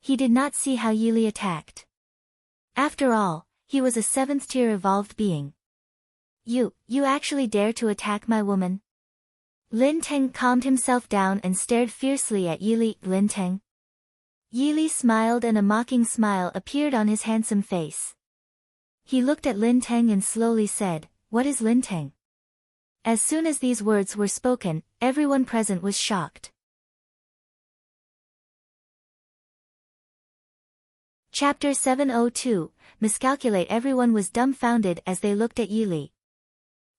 He did not see how Yi Li attacked. After all, he was a 7th-tier evolved being. You actually dare to attack my woman? Lin Teng calmed himself down and stared fiercely at Yi Li. Lin Teng. Yi Li smiled and a mocking smile appeared on his handsome face. He looked at Lin Teng and slowly said, "What is Lin Teng?" As soon as these words were spoken, everyone present was shocked. Chapter 702, Miscalculate. Everyone was dumbfounded as they looked at Yi Li.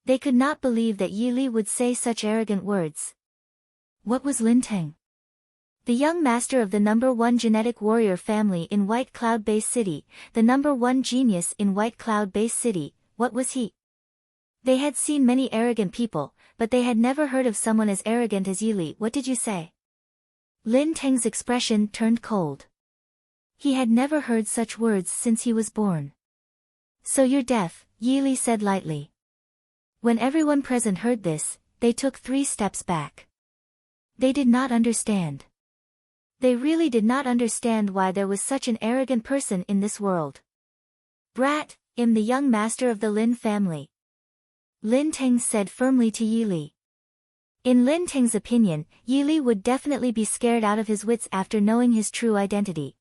They could not believe that Yi Li would say such arrogant words. What was Lin Teng? The young master of the #1 genetic warrior family in White Cloud Base City, the #1 genius in White Cloud Base City, what was he? They had seen many arrogant people, but they had never heard of someone as arrogant as Yi Li. What did you say? Lin Teng's expression turned cold. He had never heard such words since he was born. So you're deaf, Yi Li said lightly. When everyone present heard this, they took 3 steps back. They did not understand. They really did not understand why there was such an arrogant person in this world. Brat, I'm the young master of the Lin family. Lin Teng said firmly to Yi Li. In Lin Teng's opinion, Yi Li would definitely be scared out of his wits after knowing his true identity.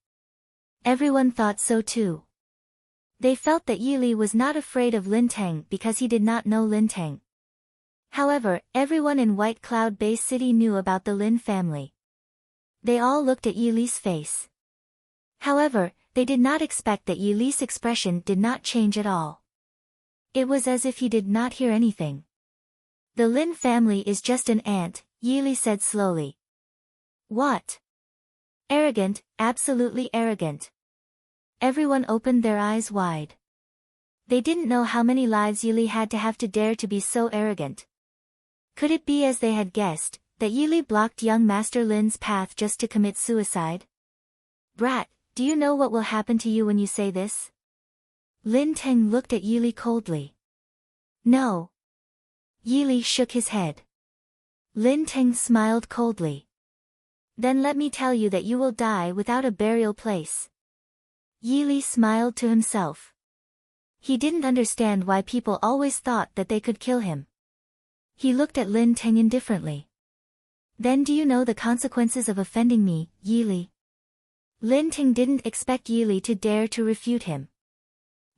Everyone thought so too. They felt that Yi Li was not afraid of Lin Teng because he did not know Lin Teng. However, everyone in White Cloud Base City knew about the Lin family. They all looked at Yi Li's face. However, they did not expect that Yi Li's expression did not change at all. It was as if he did not hear anything. The Lin family is just an ant, Yi Li said slowly. What? Arrogant, absolutely arrogant. Everyone opened their eyes wide. They didn't know how many lives Yi Li had to have to dare to be so arrogant. Could it be, as they had guessed, that Yi Li blocked young Master Lin's path just to commit suicide? Brat, do you know what will happen to you when you say this? Lin Teng looked at Yi Li coldly. No. Yi Li shook his head. Lin Teng smiled coldly. Then let me tell you that you will die without a burial place. Yi Li smiled to himself. He didn't understand why people always thought that they could kill him. He looked at Lin Teng indifferently. Then do you know the consequences of offending me, Yi Li? Lin Teng didn't expect Yi Li to dare to refute him.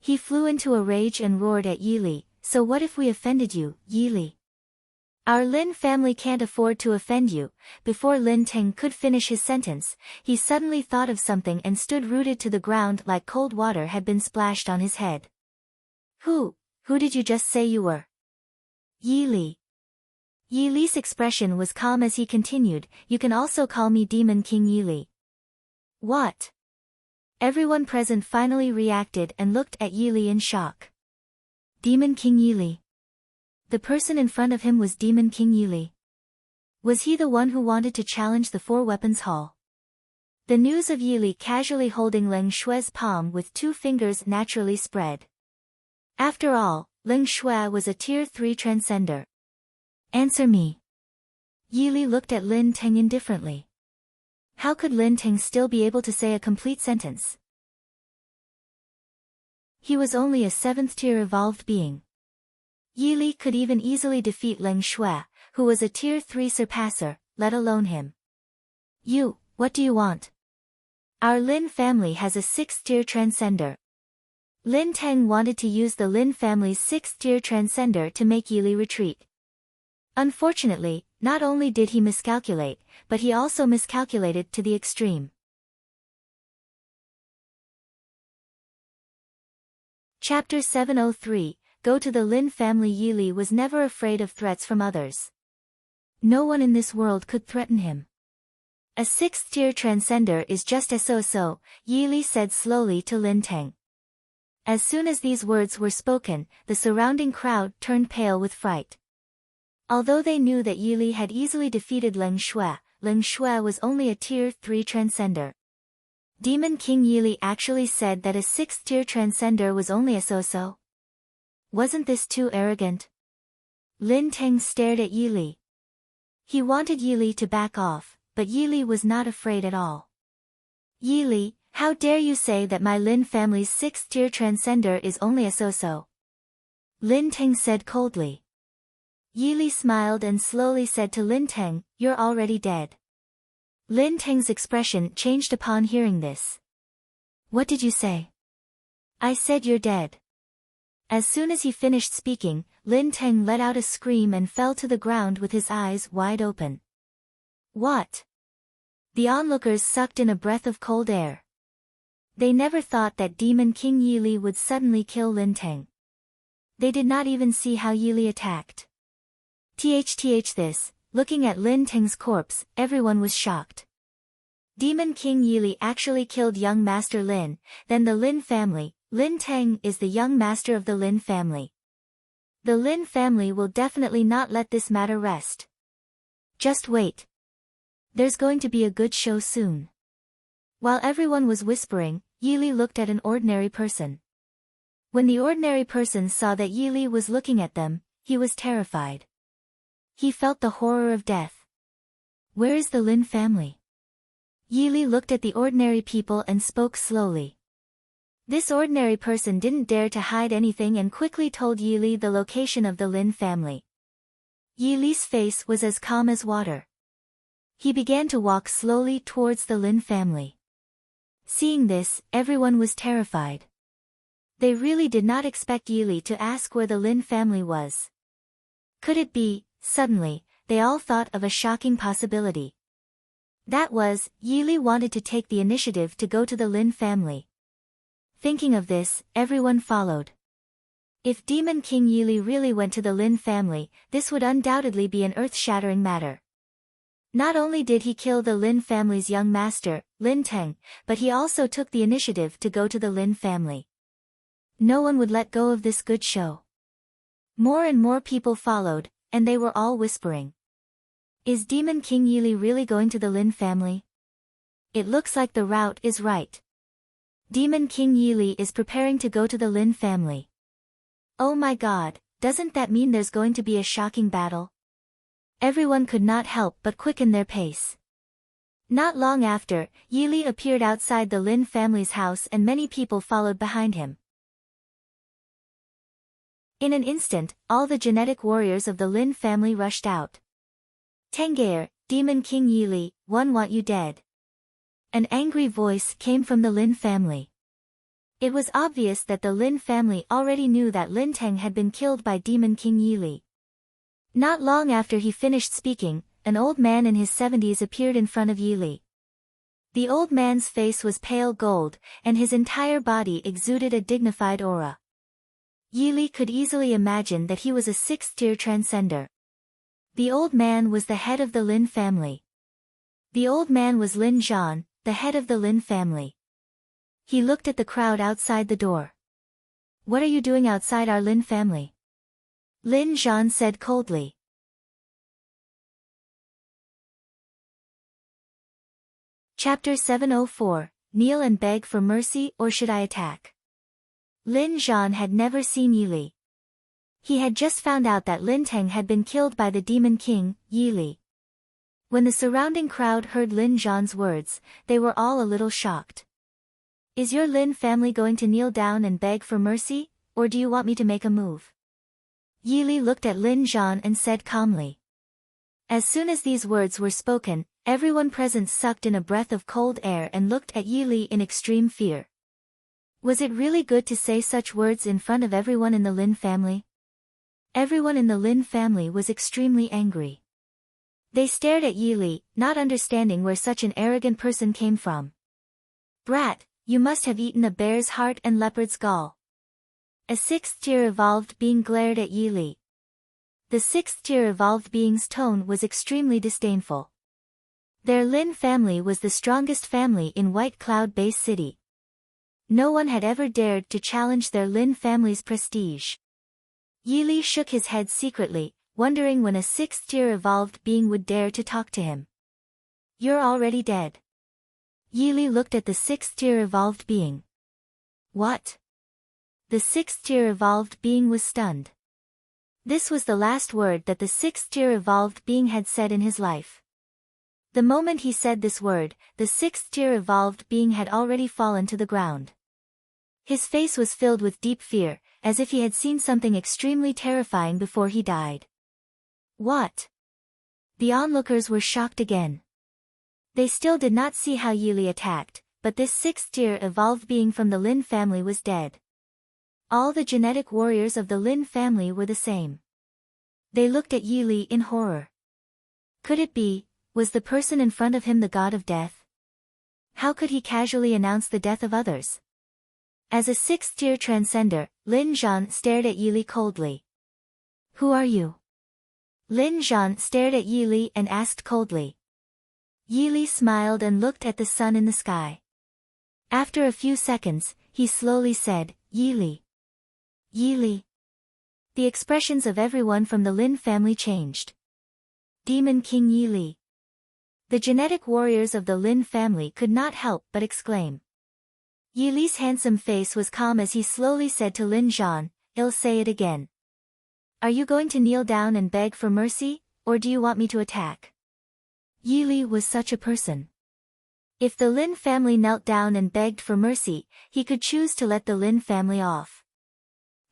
He flew into a rage and roared at Yi Li, so what if we offended you, Yi Li? Our Lin family can't afford to offend you. Before Lin Teng could finish his sentence, he suddenly thought of something and stood rooted to the ground like cold water had been splashed on his head. Who did you just say you were? Yi Li. Yi Li's expression was calm as he continued, you can also call me Demon King Yi Li. What? Everyone present finally reacted and looked at Yi Li in shock. Demon King Yi Li. The person in front of him was Demon King Yi Li. Was he the one who wanted to challenge the 4 weapons hall? The news of Yi Li casually holding Leng Shui's palm with 2 fingers naturally spread. After all, Leng Shui was a Tier 3 transcender. Answer me. Yi Li looked at Lin Teng indifferently. How could Lin Teng still be able to say a complete sentence? He was only a 7th-tier evolved being. Yi Li could even easily defeat Leng Shui, who was a Tier 3 surpasser, let alone him. What do you want? Our Lin family has a 6th-tier transcender. Lin Teng wanted to use the Lin family's 6th-tier transcender to make Yi Li retreat. Unfortunately, not only did he miscalculate, but he also miscalculated to the extreme. Chapter 703, Go to the Lin family. Yi Li was never afraid of threats from others. No one in this world could threaten him. A 6th-tier transcender is just a so-so, Yi Li said slowly to Lin Teng. As soon as these words were spoken, the surrounding crowd turned pale with fright. Although they knew that Yili had easily defeated Leng Shui was only a Tier 3 transcender. Demon King Yili actually said that a 6th tier transcender was only a so-so. Wasn't this too arrogant? Lin Teng stared at Yili. He wanted Yili to back off, but Yili was not afraid at all. Yili, how dare you say that my Lin family's 6th tier transcender is only a so-so? Lin Teng said coldly. Yili smiled and slowly said to Lin Teng, "You're already dead." Lin Teng's expression changed upon hearing this. "What did you say?" "I said you're dead." As soon as he finished speaking, Lin Teng let out a scream and fell to the ground with his eyes wide open. What? The onlookers sucked in a breath of cold air. They never thought that Demon King Yili would suddenly kill Lin Teng. They did not even see how Yili attacked. This, looking at Lin Teng's corpse, everyone was shocked. Demon King Yili actually killed young Master Lin, then the Lin family. Lin Teng is the young master of the Lin family. The Lin family will definitely not let this matter rest. Just wait. There's going to be a good show soon. While everyone was whispering, Yili looked at an ordinary person. When the ordinary person saw that Yili was looking at them, he was terrified. He felt the horror of death. Where is the Lin family? Yili looked at the ordinary people and spoke slowly. This ordinary person didn't dare to hide anything and quickly told Yili the location of the Lin family. Yili's face was as calm as water. He began to walk slowly towards the Lin family. Seeing this, everyone was terrified. They really did not expect Yili to ask where the Lin family was. Could it be? Suddenly, they all thought of a shocking possibility. That was, Yili wanted to take the initiative to go to the Lin family. Thinking of this, everyone followed. If Demon King Yili really went to the Lin family, this would undoubtedly be an earth-shattering matter. Not only did he kill the Lin family's young master, Lin Teng, but he also took the initiative to go to the Lin family. No one would let go of this good show. More and more people followed, and they were all whispering. Is Demon King Yili really going to the Lin family? It looks like the route is right. Demon King Yili is preparing to go to the Lin family. Oh my god, doesn't that mean there's going to be a shocking battle? Everyone could not help but quicken their pace. Not long after, Yili appeared outside the Lin family's house and many people followed behind him. In an instant, all the genetic warriors of the Lin family rushed out. Tengaer, Demon King Yili, one want you dead. An angry voice came from the Lin family. It was obvious that the Lin family already knew that Lin Teng had been killed by Demon King Yili. Not long after he finished speaking, an old man in his 70s appeared in front of Yili. The old man's face was pale gold, and his entire body exuded a dignified aura. Yili could easily imagine that he was a 6th-tier transcender. The old man was the head of the Lin family. The old man was Lin Zhan, the head of the Lin family. He looked at the crowd outside the door. What are you doing outside our Lin family? Lin Zhan said coldly. Chapter 704, Kneel and beg for mercy or should I attack? Lin Zhan had never seen Yili. He had just found out that Lin Teng had been killed by the Demon King, Yili. When the surrounding crowd heard Lin Zhan's words, they were all a little shocked. Is your Lin family going to kneel down and beg for mercy, or do you want me to make a move? Yili looked at Lin Zhan and said calmly. As soon as these words were spoken, everyone present sucked in a breath of cold air and looked at Yili in extreme fear. Was it really good to say such words in front of everyone in the Lin family? Everyone in the Lin family was extremely angry. They stared at Yili, not understanding where such an arrogant person came from. Brat, you must have eaten a bear's heart and leopard's gall. A 6th-tier evolved being glared at Yili. The 6th-tier evolved being's tone was extremely disdainful. Their Lin family was the strongest family in White Cloud Base City. No one had ever dared to challenge their Lin family's prestige. Yili shook his head secretly, wondering when a sixth-tier evolved being would dare to talk to him. "You're already dead." Yi Li looked at the sixth-tier evolved being. "What?" The sixth-tier evolved being was stunned. This was the last word that the sixth-tier evolved being had said in his life. The moment he said this word, the sixth-tier evolved being had already fallen to the ground. His face was filled with deep fear, as if he had seen something extremely terrifying before he died. "What?" The onlookers were shocked again. They still did not see how Yi Li attacked, but this sixth-tier evolved being from the Lin family was dead. All the genetic warriors of the Lin family were the same. They looked at Yi Li in horror. Could it be, was the person in front of him the god of death? How could he casually announce the death of others? As a sixth-tier transcender, Lin Zhan stared at Yi Li coldly. "Who are you?" Lin Zhan stared at Yi Li and asked coldly. Yi Li smiled and looked at the sun in the sky. After a few seconds, he slowly said, "Yi Li." "Yi Li." The expressions of everyone from the Lin family changed. Demon King Yi Li. The genetic warriors of the Lin family could not help but exclaim. Yi Li's handsome face was calm as he slowly said to Lin Zhan, "I'll say it again. Are you going to kneel down and beg for mercy, or do you want me to attack?" Yi Li was such a person. If the Lin family knelt down and begged for mercy, he could choose to let the Lin family off.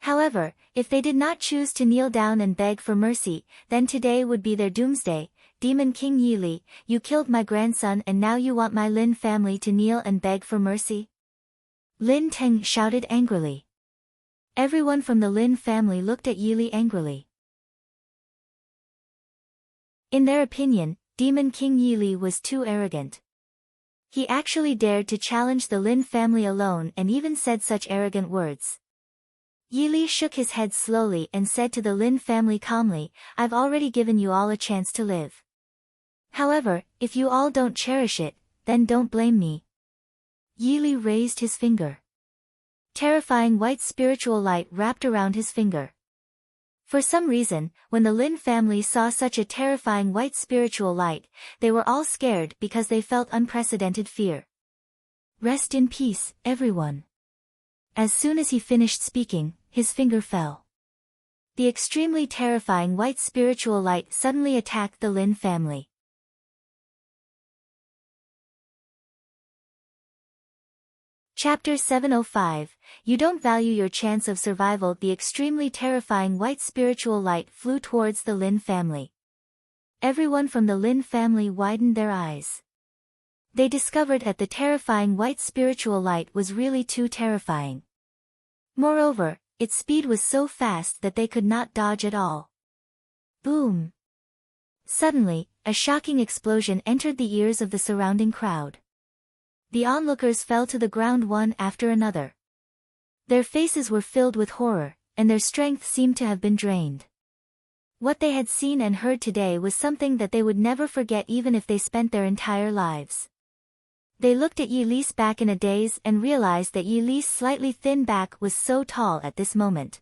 However, if they did not choose to kneel down and beg for mercy, then today would be their doomsday. "Demon King Yi Li, you killed my grandson and now you want my Lin family to kneel and beg for mercy?" Lin Teng shouted angrily. Everyone from the Lin family looked at Yi Li angrily. In their opinion, Demon King Yi Li was too arrogant. He actually dared to challenge the Lin family alone and even said such arrogant words. Yi Li shook his head slowly and said to the Lin family calmly, "I've already given you all a chance to live. However, if you all don't cherish it, then don't blame me." Yi Li raised his finger. Terrifying white spiritual light wrapped around his finger. For some reason, when the Lin family saw such a terrifying white spiritual light, they were all scared because they felt unprecedented fear. "Rest in peace, everyone." As soon as he finished speaking, his finger fell. The extremely terrifying white spiritual light suddenly attacked the Lin family. Chapter 705, You Don't Value Your Chance of Survival. The extremely terrifying white spiritual light flew towards the Lin family. Everyone from the Lin family widened their eyes. They discovered that the terrifying white spiritual light was really too terrifying. Moreover, its speed was so fast that they could not dodge at all. Boom! Suddenly, a shocking explosion entered the ears of the surrounding crowd. The onlookers fell to the ground one after another. Their faces were filled with horror, and their strength seemed to have been drained. What they had seen and heard today was something that they would never forget even if they spent their entire lives. They looked at Yi Li's back in a daze and realized that Yi Li's slightly thin back was so tall at this moment.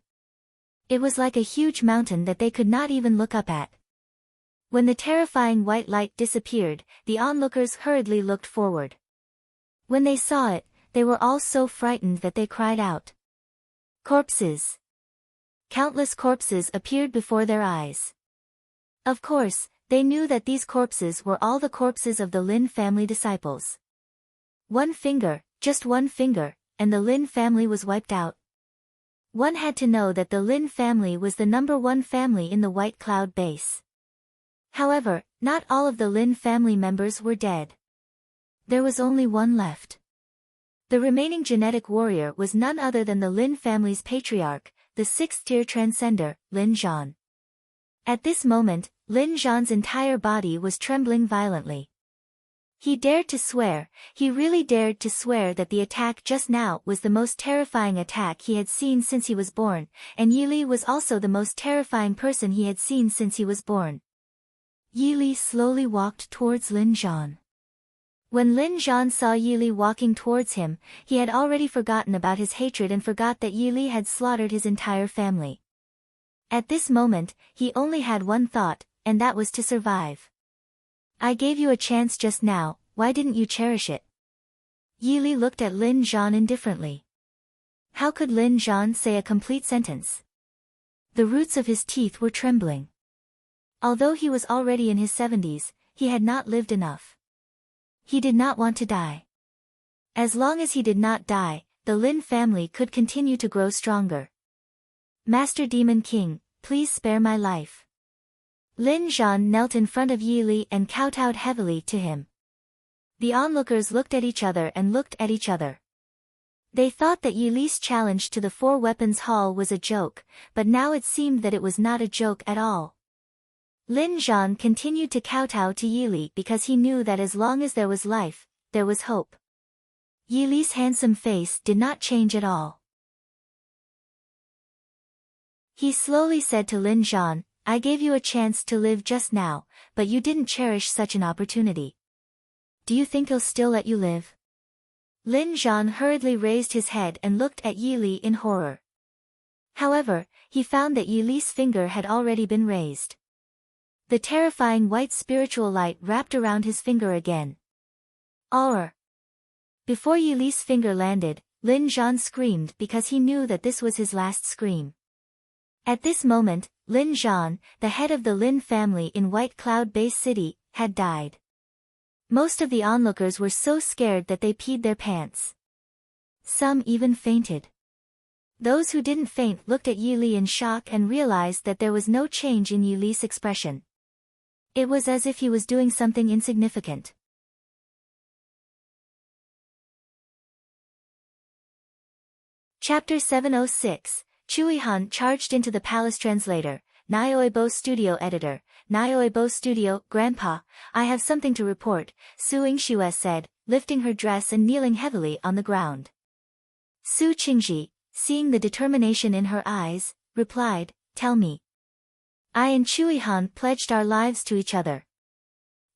It was like a huge mountain that they could not even look up at. When the terrifying white light disappeared, the onlookers hurriedly looked forward. When they saw it, they were all so frightened that they cried out. Corpses! Countless corpses appeared before their eyes. Of course, they knew that these corpses were all the corpses of the Lin family disciples. One finger, just one finger, and the Lin family was wiped out. One had to know that the Lin family was the #1 family in the White Cloud base. However, not all of the Lin family members were dead. There was only one left. The remaining genetic warrior was none other than the Lin family's patriarch, the sixth-tier transcender, Lin Zhan. At this moment, Lin Zhan's entire body was trembling violently. He dared to swear, he really dared to swear that the attack just now was the most terrifying attack he had seen since he was born, and Yi Li was also the most terrifying person he had seen since he was born. Yi Li slowly walked towards Lin Zhan. When Lin Zhan saw Yi Li walking towards him, he had already forgotten about his hatred and forgot that Yi Li had slaughtered his entire family. At this moment, he only had one thought, and that was to survive. I gave you a chance just now, why didn't you cherish it? Yili looked at Lin Zhan indifferently. How could Lin Zhan say a complete sentence? The roots of his teeth were trembling. Although he was already in his 70s, he had not lived enough. He did not want to die. As long as he did not die, the Lin family could continue to grow stronger. Master Demon King, please spare my life. Lin Zhan knelt in front of Yili and kowtowed heavily to him. The onlookers looked at each other and looked at each other. They thought that Yili's challenge to the Four Weapons Hall was a joke, but now it seemed that it was not a joke at all. Lin Zhan continued to kowtow to Yili because he knew that as long as there was life, there was hope. Yili's handsome face did not change at all. He slowly said to Lin Zhan, I gave you a chance to live just now, but you didn't cherish such an opportunity. Do you think he'll still let you live? Lin Zhan hurriedly raised his head and looked at Yili in horror. However, he found that Yili's finger had already been raised. The terrifying white spiritual light wrapped around his finger again. Aur! Before Yili's finger landed, Lin Zhan screamed because he knew that this was his last scream. At this moment, Lin Zhan, the head of the Lin family in White Cloud Base City, had died. Most of the onlookers were so scared that they peed their pants. Some even fainted. Those who didn't faint looked at Yili in shock and realized that there was no change in Yili's expression. It was as if he was doing something insignificant. Chapter 706, Chui Han charged into the palace. Translator, Nyoibo Studio Editor, Nyoibo Studio. Grandpa, I have something to report, Su Yingxue said, lifting her dress and kneeling heavily on the ground. Su Qingji, seeing the determination in her eyes, replied, Tell me. I and Chui Han pledged our lives to each other.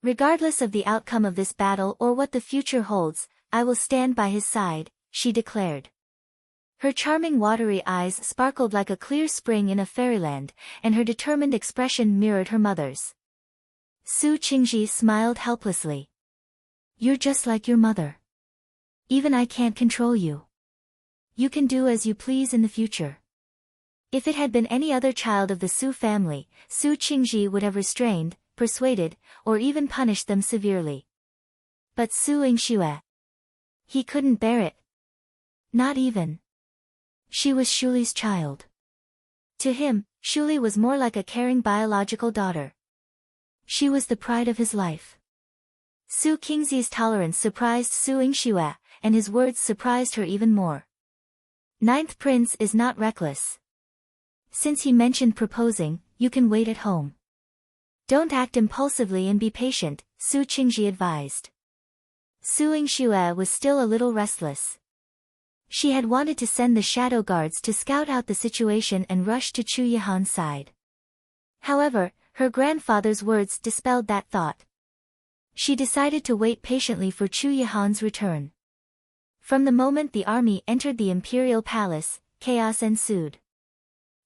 Regardless of the outcome of this battle or what the future holds, I will stand by his side, she declared. Her charming watery eyes sparkled like a clear spring in a fairyland, and her determined expression mirrored her mother's. Su Qingji smiled helplessly. You're just like your mother. Even I can't control you. You can do as you please in the future. If it had been any other child of the Su family, Su Qingji would have restrained, persuaded, or even punished them severely. But Su Yingxue. He couldn't bear it. Not even. She was Shuli's child. To him, Shuli was more like a caring biological daughter. She was the pride of his life. Su Qingzi's tolerance surprised Su Yingxue, and his words surprised her even more. Ninth Prince is not reckless. Since he mentioned proposing, you can wait at home. Don't act impulsively and be patient, Su Qingji advised. Su Yingxue was still a little restless. She had wanted to send the shadow guards to scout out the situation and rush to Chu Yihan's side. However, her grandfather's words dispelled that thought. She decided to wait patiently for Chu Yihan's return. From the moment the army entered the imperial palace, chaos ensued.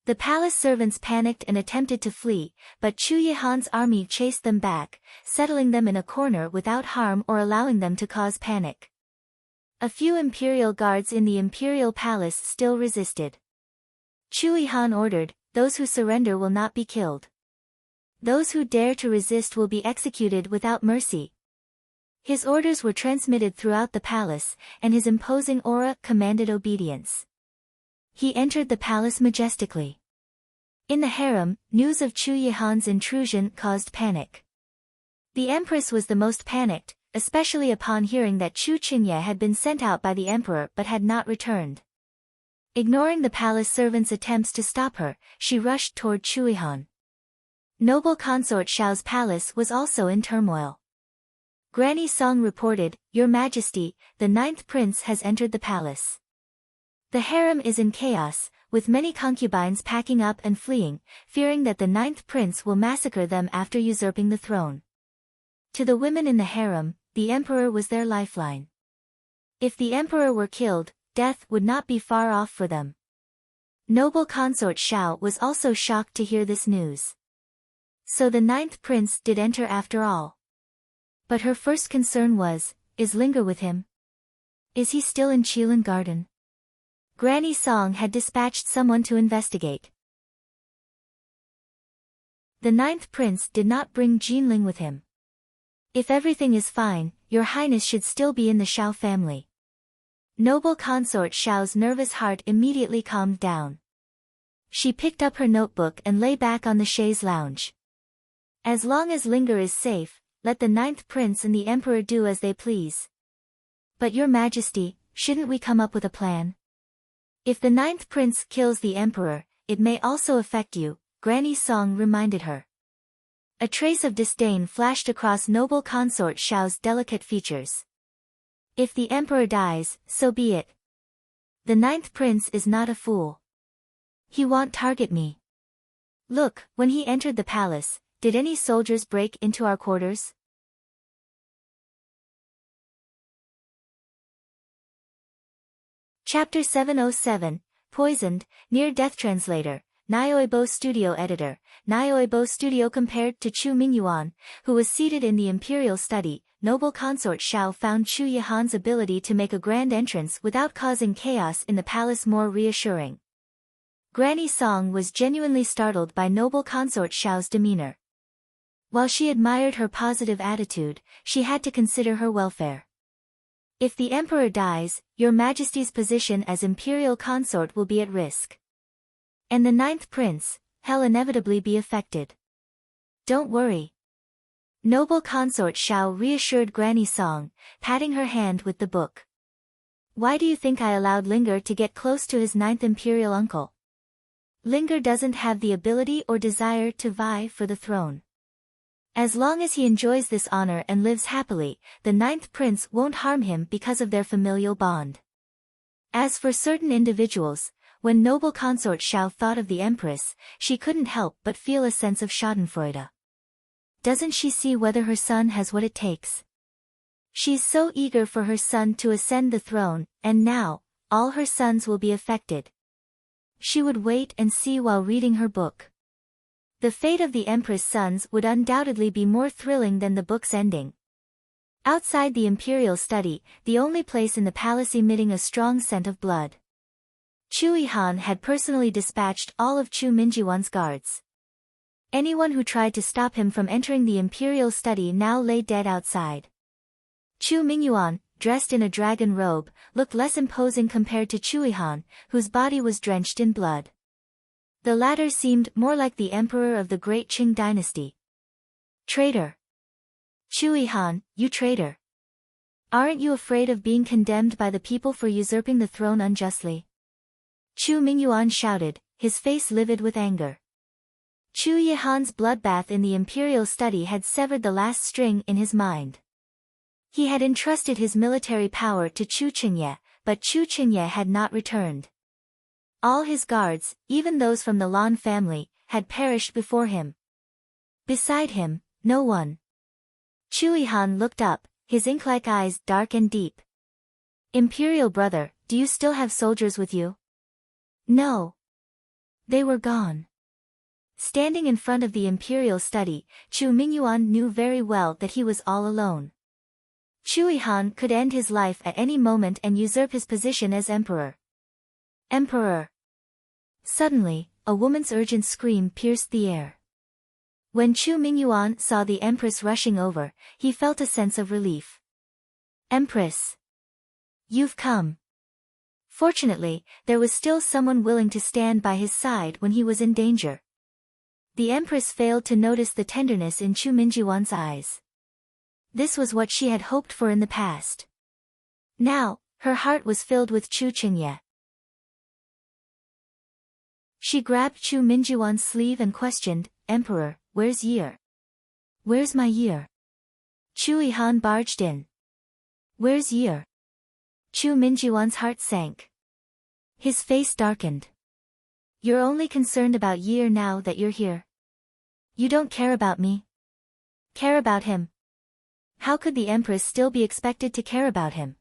The palace servants panicked and attempted to flee, but Chu Yihan's army chased them back, settling them in a corner without harm or allowing them to cause panic. A few imperial guards in the imperial palace still resisted. Chu Yihan ordered, those who surrender will not be killed. Those who dare to resist will be executed without mercy. His orders were transmitted throughout the palace, and his imposing aura commanded obedience. He entered the palace majestically. In the harem, news of Chu Yihan's intrusion caused panic. The empress was the most panicked, especially upon hearing that Chu Qingye had been sent out by the emperor but had not returned. Ignoring the palace servants' attempts to stop her, she rushed toward Chu Yihan. Noble consort Xiao's palace was also in turmoil. Granny Song reported, Your Majesty, the ninth prince has entered the palace. The harem is in chaos, with many concubines packing up and fleeing, fearing that the ninth prince will massacre them after usurping the throne. To the women in the harem, the emperor was their lifeline. If the emperor were killed, death would not be far off for them. Noble consort Xiao was also shocked to hear this news. So the 9th prince did enter after all. But her first concern was, is Linger with him? Is he still in Qilin Garden? Granny Song had dispatched someone to investigate. The 9th prince did not bring Jinling with him. If everything is fine, your highness should still be in the Xiao family. Noble consort Xiao's nervous heart immediately calmed down. She picked up her notebook and lay back on the chaise lounge. As long as Linger is safe, let the 9th prince and the emperor do as they please. But your majesty, shouldn't we come up with a plan? If the 9th prince kills the emperor, it may also affect you, Granny Song reminded her. A trace of disdain flashed across noble consort Xiao's delicate features. If the emperor dies, so be it. The 9th prince is not a fool. He won't target me. Look, when he entered the palace, did any soldiers break into our quarters? Chapter 707, Poisoned, Near-Death Translator, Nioibo Studio Editor. Nioibo Studio. Compared to Chu Mingyuan, who was seated in the imperial study, noble consort Xiao found Chu Yihan's ability to make a grand entrance without causing chaos in the palace more reassuring. Granny Song was genuinely startled by noble consort Xiao's demeanor. While she admired her positive attitude, she had to consider her welfare. If the emperor dies, your majesty's position as imperial consort will be at risk. And the 9th prince, he'll inevitably be affected. Don't worry. Noble consort Xiao reassured Granny Song, patting her hand with the book. Why do you think I allowed Linger to get close to his 9th imperial uncle? Linger doesn't have the ability or desire to vie for the throne. As long as he enjoys this honor and lives happily, the 9th prince won't harm him because of their familial bond. As for certain individuals, when noble consort Xiao thought of the empress, she couldn't help but feel a sense of schadenfreude. Doesn't she see whether her son has what it takes? She's so eager for her son to ascend the throne, and now, all her sons will be affected. She would wait and see while reading her book. The fate of the empress' sons would undoubtedly be more thrilling than the book's ending. Outside the imperial study, the only place in the palace emitting a strong scent of blood. Chu Yihan had personally dispatched all of Chu Mingyuan's guards. Anyone who tried to stop him from entering the imperial study now lay dead outside. Chu Mingyuan, dressed in a dragon robe, looked less imposing compared to Chu Yihan, whose body was drenched in blood. The latter seemed more like the emperor of the great Qing dynasty. Traitor! Chu Yihan, you traitor! Aren't you afraid of being condemned by the people for usurping the throne unjustly? Chu Mingyuan shouted, his face livid with anger. Chu Yihan's bloodbath in the imperial study had severed the last string in his mind. He had entrusted his military power to Chu Qingye, but Chu Qingye had not returned. All his guards, even those from the Lan family, had perished before him. Beside him, no one. Chu Yihan looked up, his ink-like eyes dark and deep. Imperial brother, do you still have soldiers with you? No. They were gone. Standing in front of the imperial study, Chu Mingyuan knew very well that he was all alone. Chu Yihan could end his life at any moment and usurp his position as emperor. Emperor! Suddenly, a woman's urgent scream pierced the air. When Chu Mingyuan saw the empress rushing over, he felt a sense of relief. Empress! You've come. Fortunately, there was still someone willing to stand by his side when he was in danger. The empress failed to notice the tenderness in Chu Mingyuan's eyes. This was what she had hoped for in the past. Now, her heart was filled with Chu Qingye. She grabbed Chu Mingyuan's sleeve and questioned, Emperor, where's Year? Where's my Year? Chu Yihan barged in. Where's Year? Chu Mingyuan's heart sank. His face darkened. You're only concerned about Year now that you're here. You don't care about me. Care about him? How could the Empress still be expected to care about him?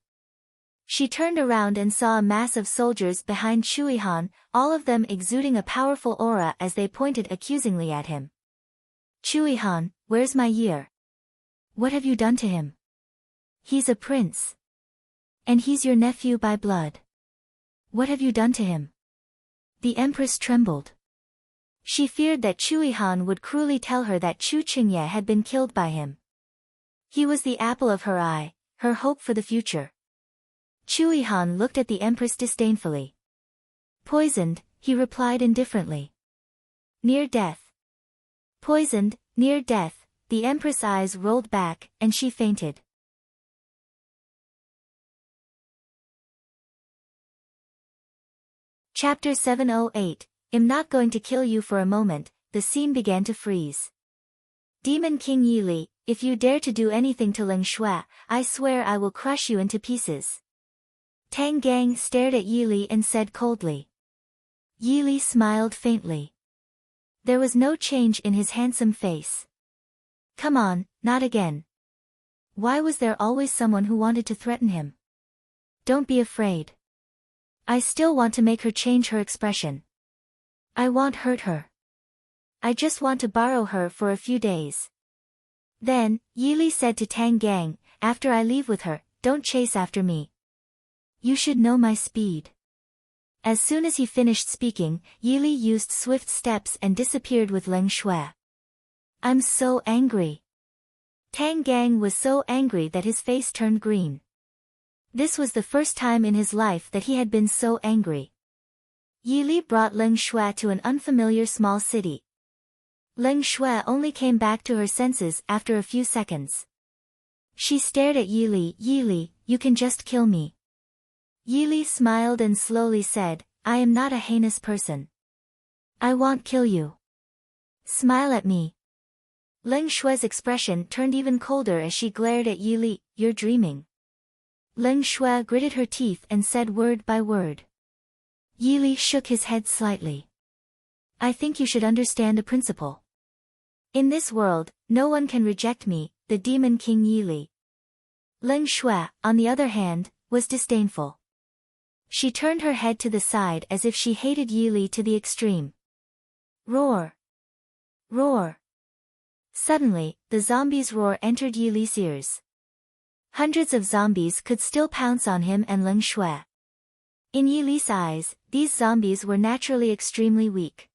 She turned around and saw a mass of soldiers behind Shui Han, all of them exuding a powerful aura as they pointed accusingly at him. Shui Han, where's my year? What have you done to him? He's a prince. And he's your nephew by blood. What have you done to him? The empress trembled. She feared that Shui Han would cruelly tell her that Chu Qingye had been killed by him. He was the apple of her eye, her hope for the future. Shui Han looked at the empress disdainfully. Poisoned, he replied indifferently. Near death. Poisoned, near death, the empress' eyes rolled back, and she fainted. Chapter 708, I'm not going to kill you for a moment. The scene began to freeze. Demon King Yili, if you dare to do anything to Ling Shui, I swear I will crush you into pieces. Tang Gang stared at Yili and said coldly. Yili smiled faintly. There was no change in his handsome face. Come on, not again. Why was there always someone who wanted to threaten him? Don't be afraid. I still want to make her change her expression. I won't hurt her. I just want to borrow her for a few days. Then, Yili said to Tang Gang, after I leave with her, don't chase after me. You should know my speed. As soon as he finished speaking, Yili used swift steps and disappeared with Ling Shui. I'm so angry. Tang Gang was so angry that his face turned green. This was the first time in his life that he had been so angry. Yili brought Ling Shui to an unfamiliar small city. Ling Shui only came back to her senses after a few seconds. She stared at Yili. Yili, you can just kill me. Yili smiled and slowly said, I am not a heinous person. I won't kill you. Smile at me. Ling Shui's expression turned even colder as she glared at Yili. You're dreaming. Ling Shui gritted her teeth and said word by word. Yili shook his head slightly. I think you should understand a principle. In this world, no one can reject me, the Demon King Yili. Ling Shui, on the other hand, was disdainful. She turned her head to the side as if she hated Yili to the extreme. Roar! Roar! Suddenly, the zombies' roar entered Yili's ears. Hundreds of zombies could still pounce on him and Ling Shui. In Yili's eyes, these zombies were naturally extremely weak.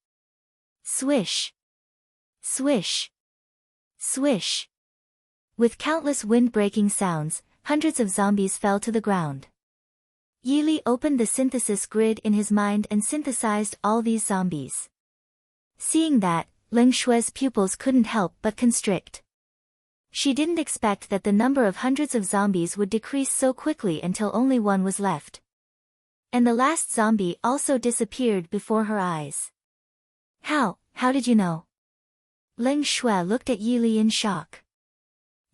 Swish! Swish! Swish! With countless wind-breaking sounds, hundreds of zombies fell to the ground. Yili opened the synthesis grid in his mind and synthesized all these zombies. Seeing that, Ling Shui's pupils couldn't help but constrict. She didn't expect that the number of hundreds of zombies would decrease so quickly until only one was left. And the last zombie also disappeared before her eyes. How did you know? Ling Shui looked at Yili in shock.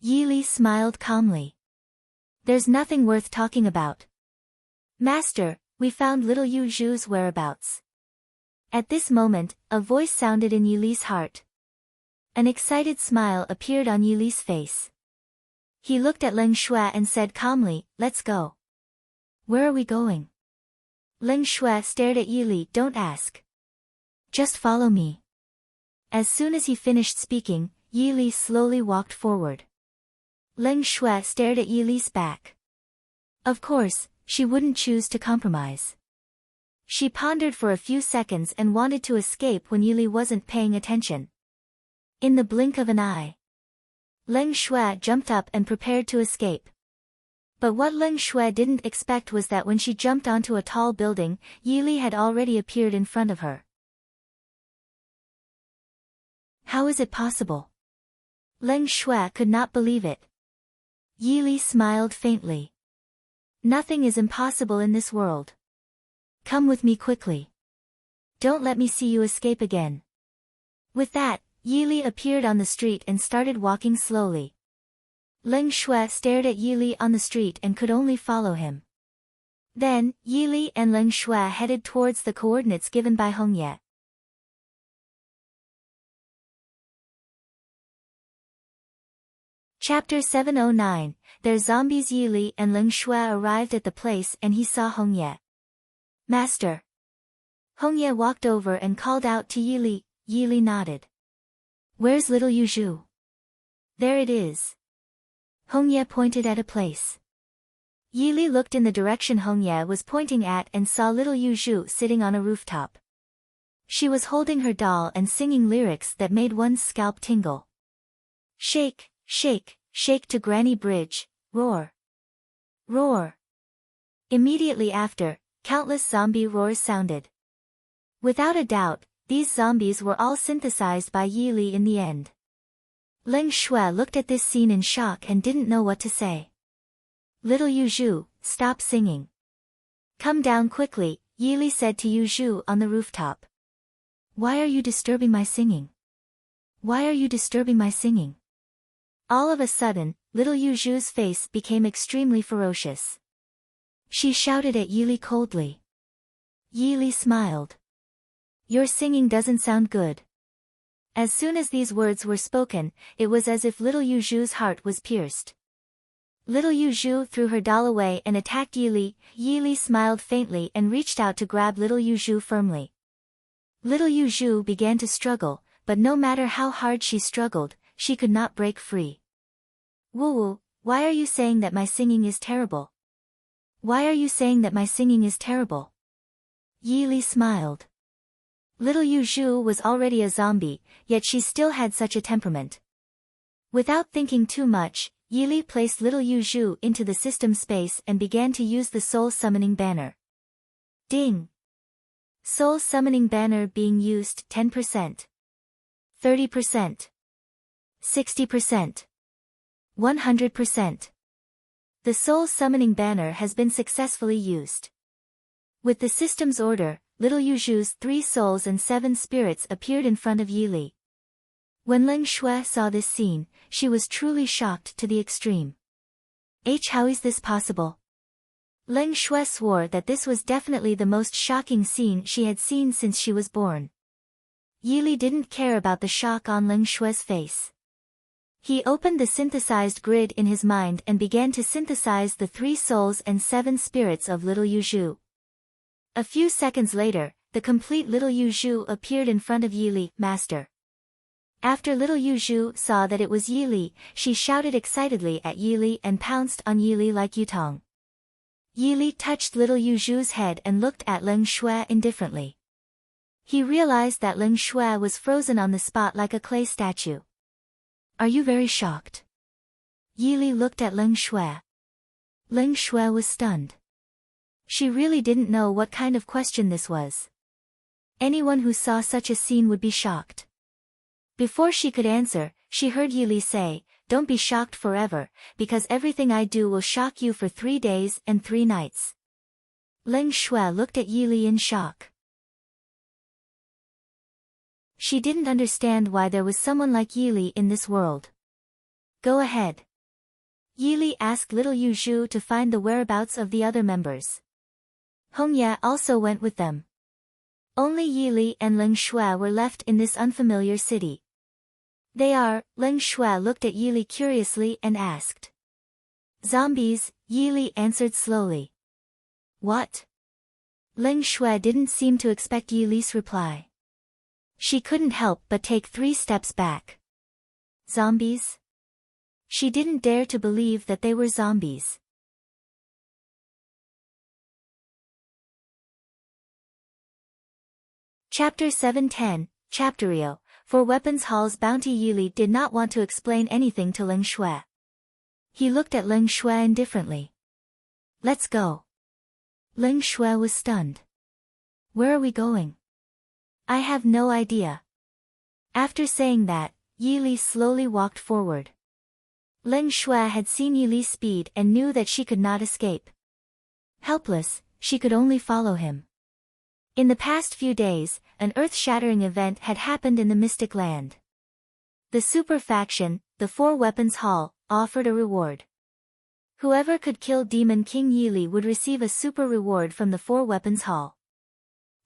Yili smiled calmly. There's nothing worth talking about. Master, we found little Yu Zhu's whereabouts. At this moment, a voice sounded in Yili's heart. An excited smile appeared on Yili's face. He looked at Ling Shui and said calmly, let's go. Where are we going? Ling Shui stared at Yili. Don't ask. Just follow me. As soon as he finished speaking, Yili slowly walked forward. Ling Shui stared at Yili's back. Of course, she wouldn't choose to compromise. She pondered for a few seconds and wanted to escape when Yili wasn't paying attention. In the blink of an eye, Ling Shui jumped up and prepared to escape. But what Ling Shui didn't expect was that when she jumped onto a tall building, Yili had already appeared in front of her. How is it possible? Ling Shui could not believe it. Yili smiled faintly. Nothing is impossible in this world. Come with me quickly. Don't let me see you escape again. With that, Yili appeared on the street and started walking slowly. Ling Shui stared at Yili on the street and could only follow him. Then, Yili and Ling Shui headed towards the coordinates given by Hongye. Chapter 709, Their zombies. Yili and Ling Shui arrived at the place and he saw Hongye. Master. Hongye walked over and called out to Yili. Yili nodded. Where's little Yuzhu? There it is. Hongye pointed at a place. Yili looked in the direction Hongye was pointing at and saw little Yuzhu sitting on a rooftop. She was holding her doll and singing lyrics that made one's scalp tingle. Shake, shake, shake to Granny Bridge, roar. Roar. Immediately after, countless zombie roars sounded. Without a doubt, these zombies were all synthesized by Yili in the end. Ling Shui looked at this scene in shock and didn't know what to say. Little Yuzhu, stop singing. Come down quickly, Yili said to Yuzhu on the rooftop. Why are you disturbing my singing? Why are you disturbing my singing? All of a sudden, little Yuzhu's face became extremely ferocious. She shouted at Yili coldly. Yili smiled. Your singing doesn't sound good. As soon as these words were spoken, it was as if little Yuzhu's heart was pierced. Little Yuzhu threw her doll away and attacked Yili. Yili smiled faintly and reached out to grab little Yuzhu firmly. Little Yuzhu began to struggle, but no matter how hard she struggled, she could not break free. Woo, why are you saying that my singing is terrible? Why are you saying that my singing is terrible? Yili smiled. Little Yuzhu was already a zombie, yet she still had such a temperament. Without thinking too much, Yili placed little Yuzhu into the system space and began to use the soul summoning banner. Ding! Soul summoning banner being used. 10%. 30%. 60%. 100%. The soul summoning banner has been successfully used. With the system's order, little Yuzhu's 3 souls and 7 spirits appeared in front of Yili. When Ling Shui saw this scene, she was truly shocked to the extreme. How is this possible? Ling Shui swore that this was definitely the most shocking scene she had seen since she was born. Yili didn't care about the shock on Ling Shui's face. He opened the synthesized grid in his mind and began to synthesize the 3 souls and 7 spirits of little Yuzhu. A few seconds later, the complete little Yuzhu appeared in front of Yili. Master. After little Yuzhu saw that it was Yili, she shouted excitedly at Yili and pounced on Yili like Yutong. Yili touched little Yuzhu's head and looked at Ling Shui indifferently. He realized that Ling Shui was frozen on the spot like a clay statue. Are you very shocked? Yili looked at Ling Shui. Ling Shui was stunned. She really didn't know what kind of question this was. Anyone who saw such a scene would be shocked. Before she could answer, she heard Yili say, Don't be shocked forever, because everything I do will shock you for 3 days and 3 nights. Ling Shui looked at Yili in shock. She didn't understand why there was someone like Yili in this world. Go ahead. Yili asked little Yuzhu to find the whereabouts of the other members. Hongye also went with them. Only Yili and Ling Shui were left in this unfamiliar city. Ling Shui looked at Yili curiously and asked. Zombies, Yili answered slowly. What? Ling Shui didn't seem to expect Yili's reply. She couldn't help but take 3 steps back. Zombies? She didn't dare to believe that they were zombies. Chapter 710, Chapterio, for Weapons Hall's Bounty. Yili did not want to explain anything to Ling Shui. He looked at Ling Shui indifferently. Let's go. Ling Shui was stunned. Where are we going? I have no idea. After saying that, Yili slowly walked forward. Ling Shui had seen Yili's speed and knew that she could not escape. Helpless, she could only follow him. In the past few days, an earth-shattering event had happened in the Mystic Land. The super faction, the 4 Weapons Hall, offered a reward. Whoever could kill Demon King Yili would receive a super reward from the 4 Weapons Hall.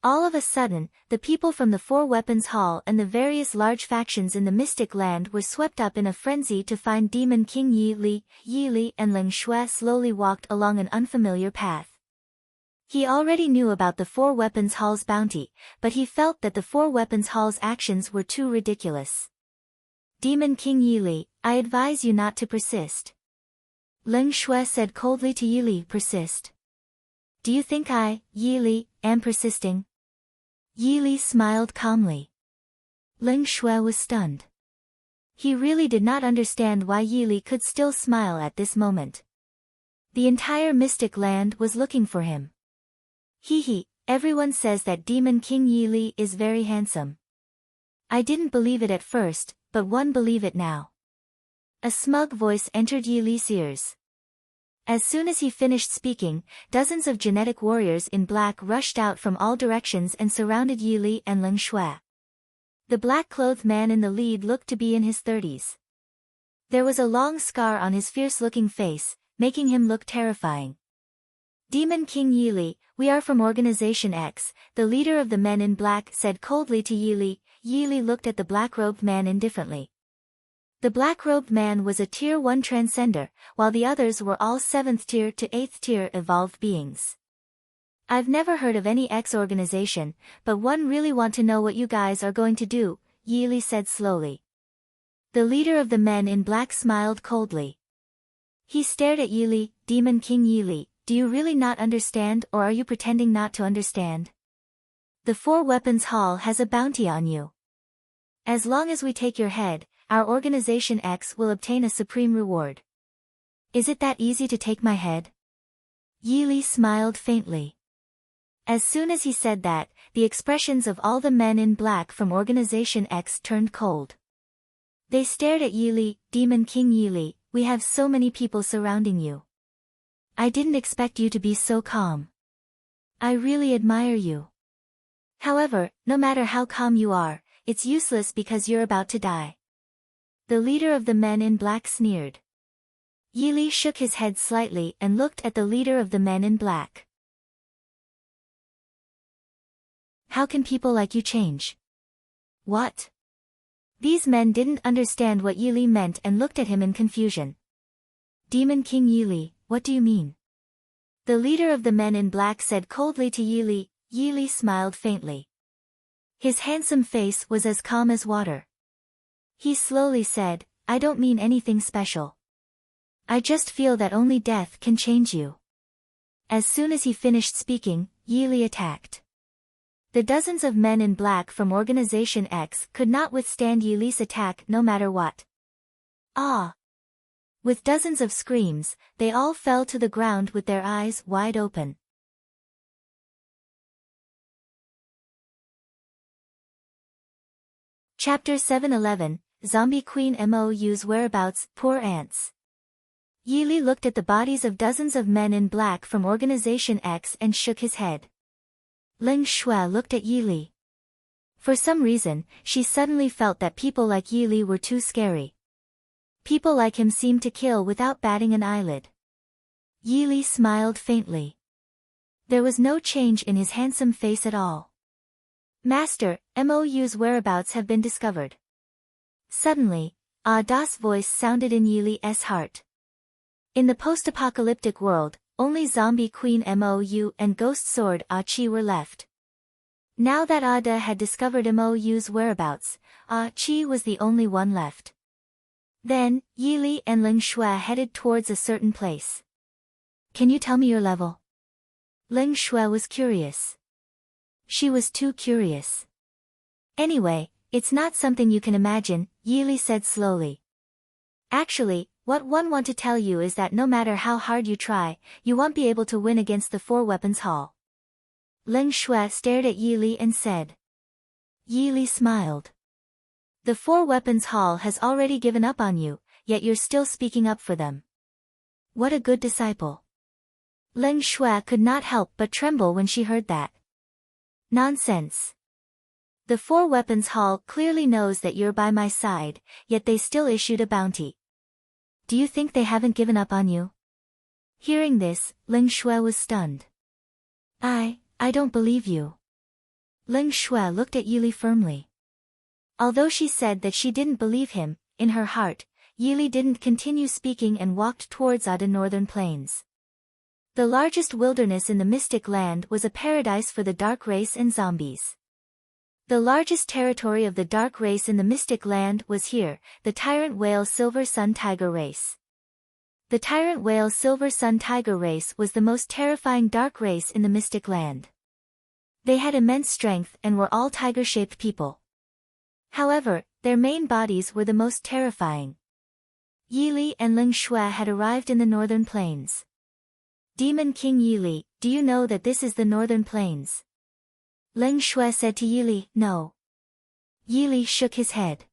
All of a sudden, the people from the Four Weapons Hall and the various large factions in the Mystic Land were swept up in a frenzy to find Demon King Yi Li and Ling Shui slowly walked along an unfamiliar path. He already knew about the Four Weapons Hall's bounty, but he felt that the Four Weapons Hall's actions were too ridiculous. Demon King Yi Li, I advise you not to persist. Ling Shui said coldly to Yi Li. Persist? Do you think I, Yi Li, am persisting? Yi Li smiled calmly. Ling Shui was stunned. He really did not understand why Yi Li could still smile at this moment. The entire Mystic Land was looking for him. Everyone says that Demon King Yi Li is very handsome. I didn't believe it at first, but one believe it now. A smug voice entered Yi Li's ears. As soon as he finished speaking, dozens of genetic warriors in black rushed out from all directions and surrounded Yi Li and Ling Shui. The black-clothed man in the lead looked to be in his 30s. There was a long scar on his fierce-looking face, making him look terrifying. Demon King Yi Li, we are from Organization X, the leader of the men in black said coldly to Yi Li. Yi Li looked at the black-robed man indifferently. The black-robed man was a Tier 1 transcender, while the others were all 7th tier to 8th tier evolved beings. I've never heard of any X organization, but one really want to know what you guys are going to do, Yi Li said slowly. The leader of the men in black smiled coldly. He stared at Yi Li. Demon King Yi Li, do you really not understand or are you pretending not to understand? The Four Weapons Hall has a bounty on you. As long as we take your head, our Organization X will obtain a supreme reward. Is it that easy to take my head? Yi Li smiled faintly. As soon as he said that, the expressions of all the men in black from Organization X turned cold. They stared at Yi Li. Demon King Yi Li, we have so many people surrounding you. I didn't expect you to be so calm. I really admire you. However, no matter how calm you are, it's useless because you're about to die. The leader of the men in black sneered. Yi Li shook his head slightly and looked at the leader of the men in black. How can people like you change? What? These men didn't understand what Yi Li meant and looked at him in confusion. Demon King Yi Li, what do you mean? The leader of the men in black said coldly to Yi Li. Yi Li smiled faintly. His handsome face was as calm as water. He slowly said, I don't mean anything special. I just feel that only death can change you. As soon as he finished speaking, Yi Li attacked. The dozens of men in black from Organization X could not withstand Yi Li's attack no matter what. Ah! With dozens of screams, they all fell to the ground with their eyes wide open. Chapter 711, Zombie Queen MOU's whereabouts. Poor ants. Yi Li looked at the bodies of dozens of men in black from Organization X and shook his head. Ling Shui looked at Yi Li. For some reason, she suddenly felt that people like Yi Li were too scary. People like him seemed to kill without batting an eyelid. Yi Li smiled faintly. There was no change in his handsome face at all. Master, MOU's whereabouts have been discovered. Suddenly, Da's voice sounded in Yi Li's heart. In the post-apocalyptic world, only Zombie Queen MOU and Ghost Sword Chi were left. Now that Ada had discovered MOU's whereabouts, Chi was the only one left. Then, Yi Li and Ling Shui headed towards a certain place. Can you tell me your level? Ling Shui was curious. She was too curious. Anyway, it's not something you can imagine, Yi Li said slowly. Actually, what one want to tell you is that no matter how hard you try, you won't be able to win against the Four Weapons Hall. Ling Shui stared at Yi Li and said. Yi Li smiled. The Four Weapons Hall has already given up on you, yet you're still speaking up for them. What a good disciple. Ling Shui could not help but tremble when she heard that. Nonsense. The Four Weapons Hall clearly knows that you're by my side, yet they still issued a bounty. Do you think they haven't given up on you? Hearing this, Ling Shui was stunned. I don't believe you. Ling Shui looked at Yili firmly. Although she said that she didn't believe him, in her heart, Yili didn't continue speaking and walked towards the northern plains. The largest wilderness in the Mystic Land was a paradise for the dark race and zombies. The largest territory of the dark race in the Mystic Land was here, the Tyrant Whale Silver Sun Tiger race. The Tyrant Whale Silver Sun Tiger race was the most terrifying dark race in the Mystic Land. They had immense strength and were all tiger-shaped people. However, their main bodies were the most terrifying. Yili and Ling Shui had arrived in the northern plains. Demon King Yili, do you know that this is the northern plains? Ling Shui said to Yili, no. Yili shook his head.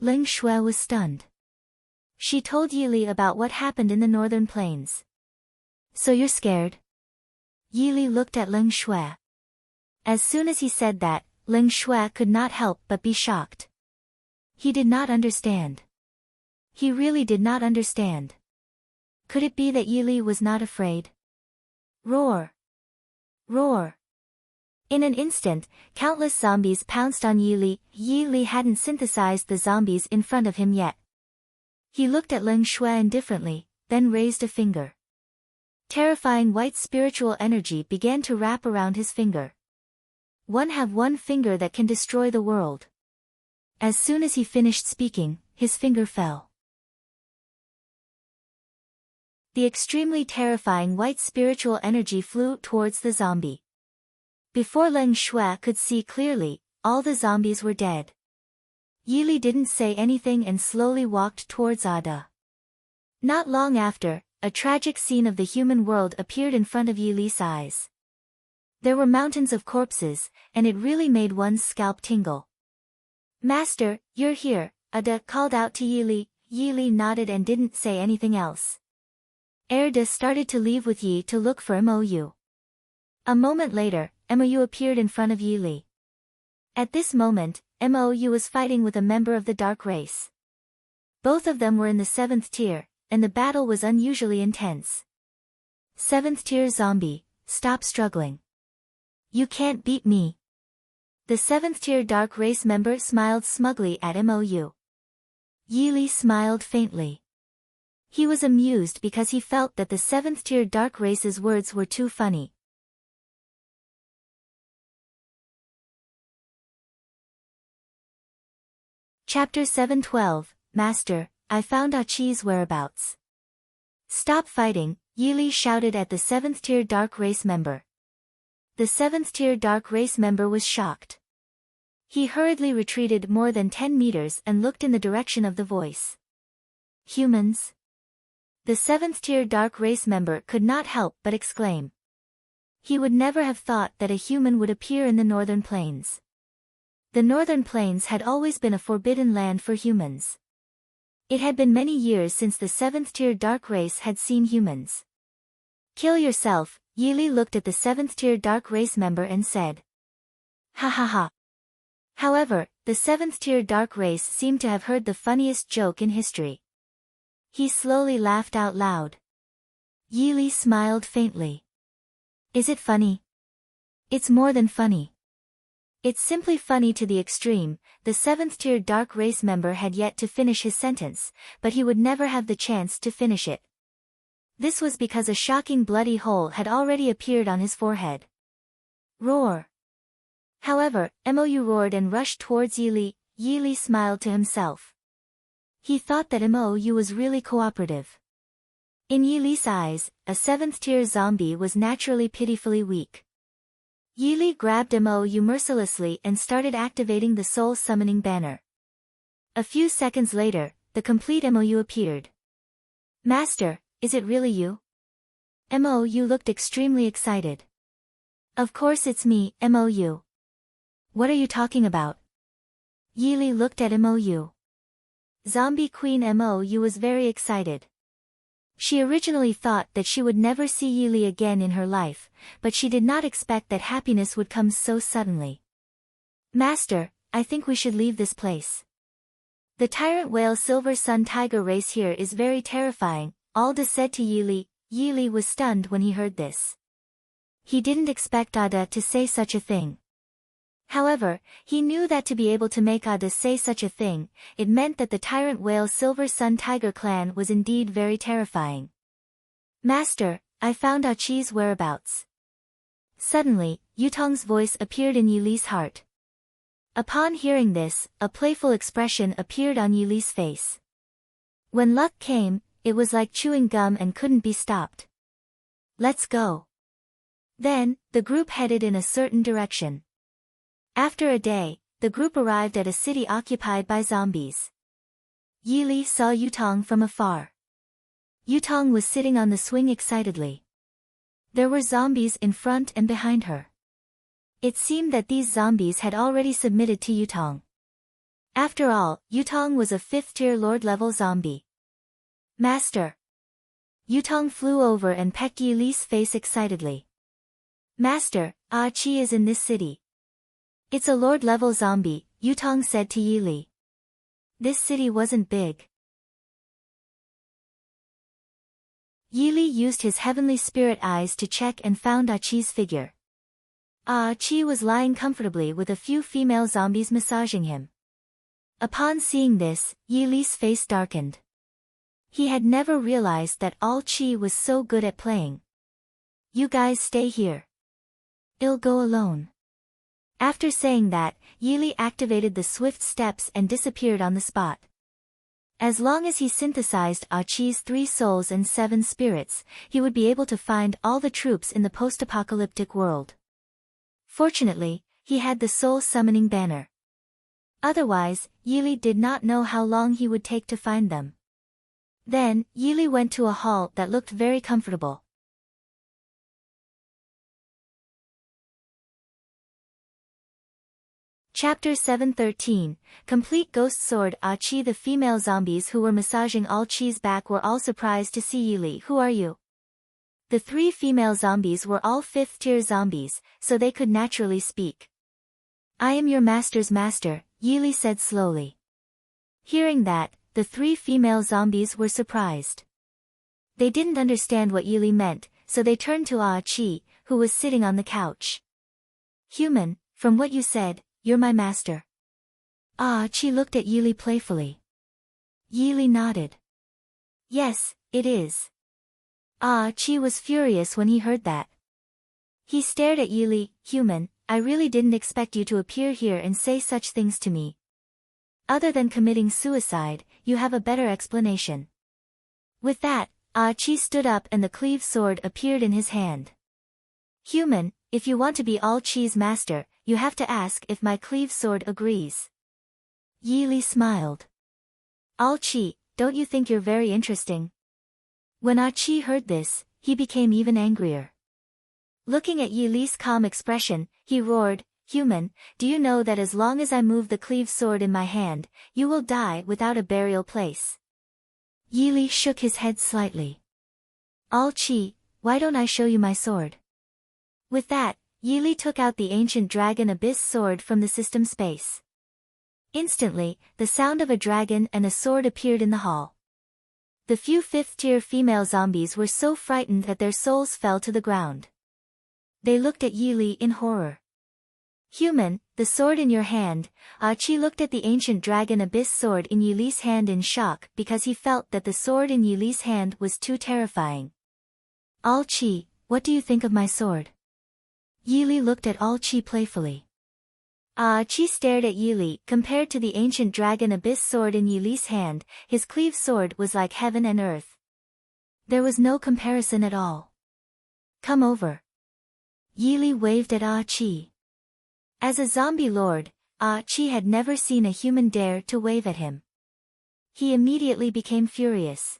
Ling Shui was stunned. She told Yili about what happened in the northern plains. So you're scared? Yili looked at Ling Shui. As soon as he said that, Ling Shui could not help but be shocked. He did not understand. He really did not understand. Could it be that Yili was not afraid? Roar! Roar! In an instant, countless zombies pounced on Yili. Yili hadn't synthesized the zombies in front of him yet. He looked at Ling Shui indifferently, then raised a finger. Terrifying white spiritual energy began to wrap around his finger. One finger that can destroy the world. As soon as he finished speaking, his finger fell. The extremely terrifying white spiritual energy flew towards the zombie. Before Ling Shui could see clearly, all the zombies were dead. Yili didn't say anything and slowly walked towards Ada. Not long after, a tragic scene of the human world appeared in front of Yili's eyes. There were mountains of corpses, and it really made one's scalp tingle. Master, you're here, Ada called out to Yili. Yili nodded and didn't say anything else. Erda started to leave with Yi to look for Mou. A moment later, Mou appeared in front of Yili. At this moment, Mou was fighting with a member of the dark race. Both of them were in the 7th tier, and the battle was unusually intense. 7th tier zombie, stop struggling. You can't beat me. The 7th tier dark race member smiled smugly at Mou. Yili smiled faintly. He was amused because he felt that the 7th tier dark race's words were too funny. Chapter 712, Master, I found Achi's whereabouts. Stop fighting, Yili shouted at the 7th tier dark race member. The 7th tier dark race member was shocked. He hurriedly retreated more than 10 meters and looked in the direction of the voice. Humans? The 7th tier dark race member could not help but exclaim. He would never have thought that a human would appear in the northern plains. The northern plains had always been a forbidden land for humans. It had been many years since the 7th tier dark race had seen humans. Kill yourself, Yili looked at the 7th tier dark race member and said. Ha ha ha. However, the 7th tier dark race seemed to have heard the funniest joke in history. He slowly laughed out loud. Yili smiled faintly. Is it funny? It's more than funny. It's simply funny to the extreme. The 7th tier dark race member had yet to finish his sentence, but he would never have the chance to finish it. This was because a shocking bloody hole had already appeared on his forehead. Roar! However, Mou roared and rushed towards Yili. Yili smiled to himself. He thought that Mou was really cooperative. In Yili's eyes, a 7th tier zombie was naturally pitifully weak. Yili grabbed Mou mercilessly and started activating the soul summoning banner. A few seconds later, the complete Mou appeared. Master, is it really you? Mou looked extremely excited. Of course it's me, Mou. What are you talking about? Yili looked at Mou. Zombie Queen Mou was very excited. She originally thought that she would never see Yili again in her life, but she did not expect that happiness would come so suddenly. Master, I think we should leave this place. The Tyrant Whale Silver Sun Tiger race here is very terrifying, Alda said to Yili. Yili was stunned when he heard this. He didn't expect Ada to say such a thing. However, he knew that to be able to make Ada say such a thing, it meant that the tyrant whale Silver Sun Tiger clan was indeed very terrifying. Master, I found Achi's whereabouts. Suddenly, Yutong's voice appeared in Yili's heart. Upon hearing this, a playful expression appeared on Yili's face. When luck came, it was like chewing gum and couldn't be stopped. Let's go. Then, the group headed in a certain direction. After a day, the group arrived at a city occupied by zombies. Yili saw Yutong from afar. Yutong was sitting on the swing excitedly. There were zombies in front and behind her. It seemed that these zombies had already submitted to Yutong. After all, Yutong was a 5th-tier Lord-level zombie. Master. Yutong flew over and pecked Yili's face excitedly. Master, Achi is in this city. It's a Lord-level zombie, Yutong said to Yili. This city wasn't big. Yili used his heavenly spirit eyes to check and found Achi's figure. Achi was lying comfortably with a few female zombies massaging him. Upon seeing this, Yili's face darkened. He had never realized that Achi was so good at playing. You guys stay here. I'll go alone. After saying that, Yili activated the swift steps and disappeared on the spot. As long as he synthesized Achi's 3 souls and 7 spirits, he would be able to find all the troops in the post-apocalyptic world. Fortunately, he had the soul summoning banner. Otherwise, Yili did not know how long he would take to find them. Then, Yili went to a hall that looked very comfortable. Chapter 713, Complete Ghost Sword. Achi. The female zombies who were massaging Achi's back were all surprised to see Yili. Who are you? The 3 female zombies were all 5th-tier zombies, so they could naturally speak. I am your master's master, Yili said slowly. Hearing that, the 3 female zombies were surprised. They didn't understand what Yili meant, so they turned to Achi, who was sitting on the couch. Human, from what you said, you're my master. Achi looked at Yili playfully. Yili nodded. Yes, it is. Achi was furious when he heard that. He stared at Yili. Human, I really didn't expect you to appear here and say such things to me. Other than committing suicide, you have a better explanation. With that, Achi stood up and the cleave sword appeared in his hand. Human, if you want to be Achi's master, you have to ask if my cleave sword agrees. Yili smiled. Achi, don't you think you're very interesting? When Achi heard this, he became even angrier. Looking at Yili's calm expression, he roared, Human, do you know that as long as I move the cleave sword in my hand, you will die without a burial place? Yili shook his head slightly. Achi, why don't I show you my sword? With that, Yili took out the ancient dragon abyss sword from the system space. Instantly, the sound of a dragon and a sword appeared in the hall. The few 5th-tier female zombies were so frightened that their souls fell to the ground. They looked at Yili in horror. Human, the sword in your hand. Achi looked at the ancient dragon abyss sword in Yili's hand in shock because he felt that the sword in Yili's hand was too terrifying. Achi, what do you think of my sword? Yili looked at Achi playfully. Achi stared at Yili. Compared to the ancient dragon abyss sword in Yili's hand, his cleave sword was like heaven and earth. There was no comparison at all. Come over. Yili waved at Achi. As a zombie lord, Achi had never seen a human dare to wave at him. He immediately became furious.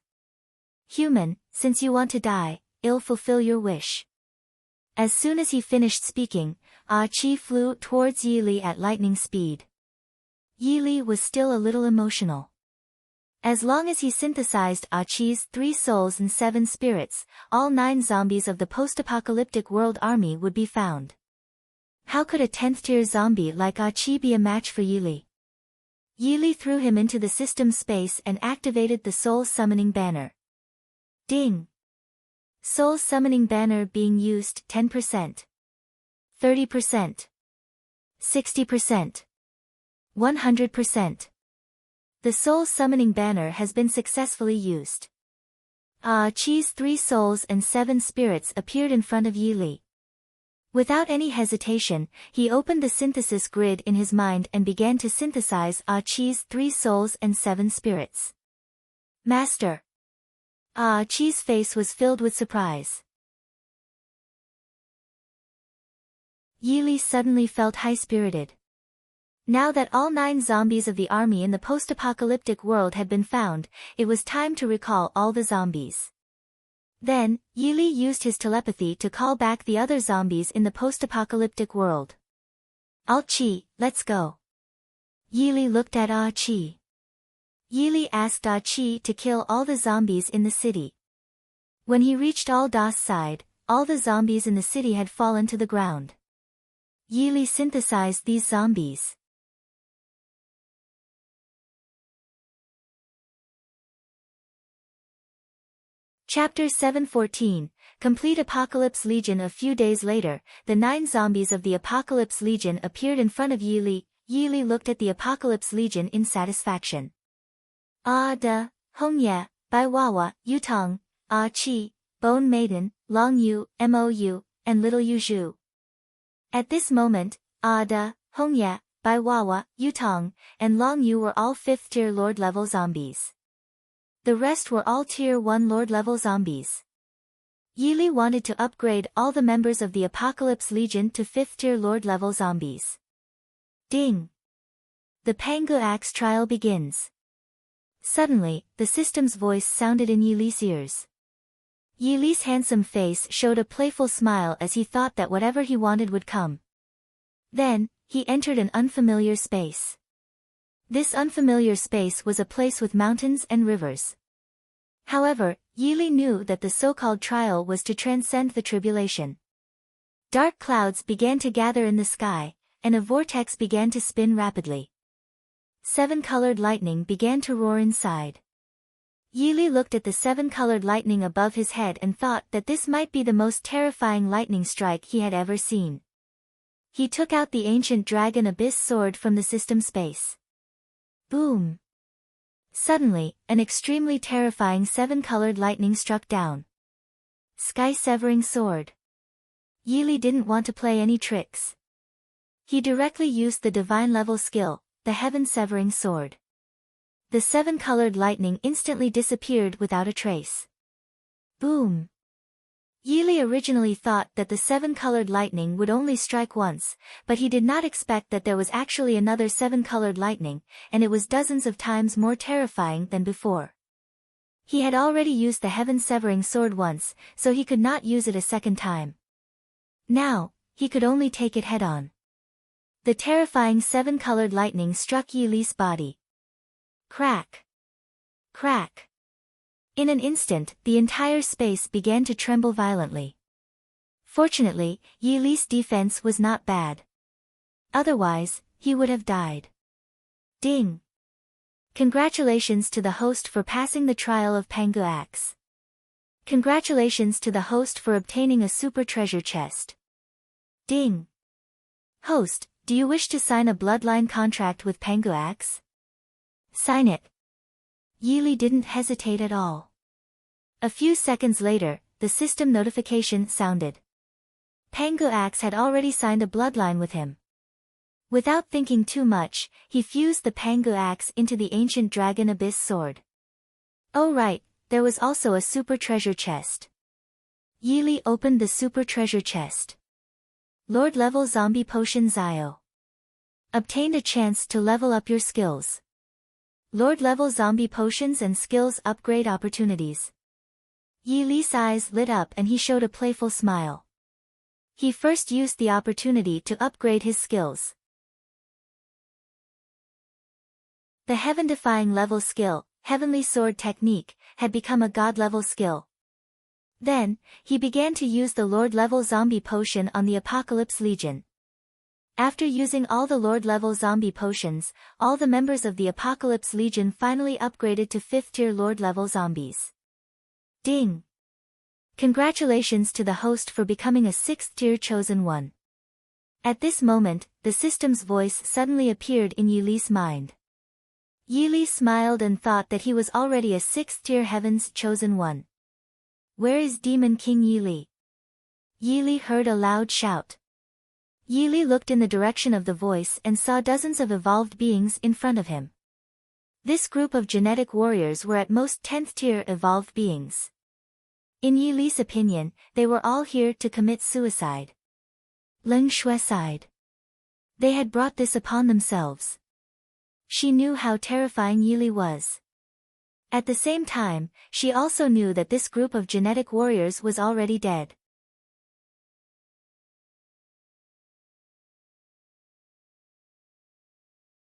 Human, since you want to die, I'll fulfill your wish. As soon as he finished speaking, Achi flew towards Yili at lightning speed. Yili was still a little emotional. As long as he synthesized Achi's 3 souls and 7 spirits, all 9 zombies of the post-apocalyptic world army would be found. How could a 10th-tier zombie like Achi be a match for Yili? Yili threw him into the system space and activated the soul summoning banner. Ding! Soul summoning banner being used. 10%. 30%. 60%. 100%. The soul summoning banner has been successfully used. Chi's 3 souls and 7 spirits appeared in front of Yi Li. Without any hesitation, he opened the synthesis grid in his mind and began to synthesize Chi's 3 souls and 7 spirits. Master. Chi's face was filled with surprise. Yi Li suddenly felt high-spirited. Now that all 9 zombies of the army in the post-apocalyptic world had been found, it was time to recall all the zombies. Then, Yi Li used his telepathy to call back the other zombies in the post-apocalyptic world. Chi, let's go. Yi Li looked at Chi. Yi Li asked Chi to kill all the zombies in the city. When he reached Da's side, all the zombies in the city had fallen to the ground. Yi Li synthesized these zombies. Chapter 714, Complete Apocalypse Legion. A few days later, the 9 zombies of the Apocalypse Legion appeared in front of Yi Li. Yi Li looked at the Apocalypse Legion in satisfaction. De, Hongye, Bai Wawa, Yutong, Chi, Bone Maiden, Long Yu, Mou, and Little Yu Zhu. At this moment, De, Hongye, Bai Wawa, Yutong, and Long Yu were all 5th tier Lord level zombies. The rest were all Tier 1 Lord level zombies. Yi Li wanted to upgrade all the members of the Apocalypse Legion to 5th tier Lord level zombies. Ding! The Pangu Axe trial begins. Suddenly, the system's voice sounded in Yi Li's ears. Yi Li's handsome face showed a playful smile as he thought that whatever he wanted would come. Then, he entered an unfamiliar space. This unfamiliar space was a place with mountains and rivers. However, Yi Li knew that the so-called trial was to transcend the tribulation. Dark clouds began to gather in the sky, and a vortex began to spin rapidly. 7-colored lightning began to roar inside. Yi Li looked at the 7-colored lightning above his head and thought that this might be the most terrifying lightning strike he had ever seen. He took out the ancient dragon abyss sword from the system space. Boom! Suddenly, an extremely terrifying 7-colored lightning struck down. Sky-severing sword. Yi Li didn't want to play any tricks. He directly used the divine level skill, the heaven-severing sword. The 7-colored lightning instantly disappeared without a trace. Boom! Yi Li originally thought that the 7-colored lightning would only strike once, but he did not expect that there was actually another 7-colored lightning, and it was dozens of times more terrifying than before. He had already used the heaven-severing sword once, so he could not use it a second time. Now, he could only take it head-on. The terrifying 7-colored lightning struck Yi Li's body. Crack! Crack! In an instant, the entire space began to tremble violently. Fortunately, Yi Li's defense was not bad. Otherwise, he would have died. Ding! Congratulations to the host for passing the trial of Pangu Axe. Congratulations to the host for obtaining a super treasure chest. Ding! Host, do you wish to sign a bloodline contract with Pangu Axe? Sign it. Yi Li didn't hesitate at all. A few seconds later, the system notification sounded. Pangu Axe had already signed a bloodline with him. Without thinking too much, he fused the Pangu Axe into the ancient dragon abyss sword. Oh right, there was also a super treasure chest. Yi Li opened the super treasure chest. Lord level zombie potion Zio. Obtained a chance to level up your skills. Lord level zombie potions and skills upgrade opportunities. Yi Li's eyes lit up and he showed a playful smile. He first used the opportunity to upgrade his skills. The heaven-defying level skill, Heavenly Sword Technique, had become a god-level skill. Then, he began to use the Lord-level zombie potion on the Apocalypse Legion. After using all the Lord-level zombie potions, all the members of the Apocalypse Legion finally upgraded to 5th tier Lord-level zombies. Ding! Congratulations to the host for becoming a 6th tier chosen one. At this moment, the system's voice suddenly appeared in Yili's mind. Yili smiled and thought that he was already a 6th-tier heaven's chosen one. Where is Demon King Yili? Yili heard a loud shout. Yili looked in the direction of the voice and saw dozens of evolved beings in front of him. This group of genetic warriors were at most 10th-tier evolved beings. In Yili's opinion, they were all here to commit suicide. Leng Shui sighed. They had brought this upon themselves. She knew how terrifying Yili was. At the same time, she also knew that this group of genetic warriors was already dead.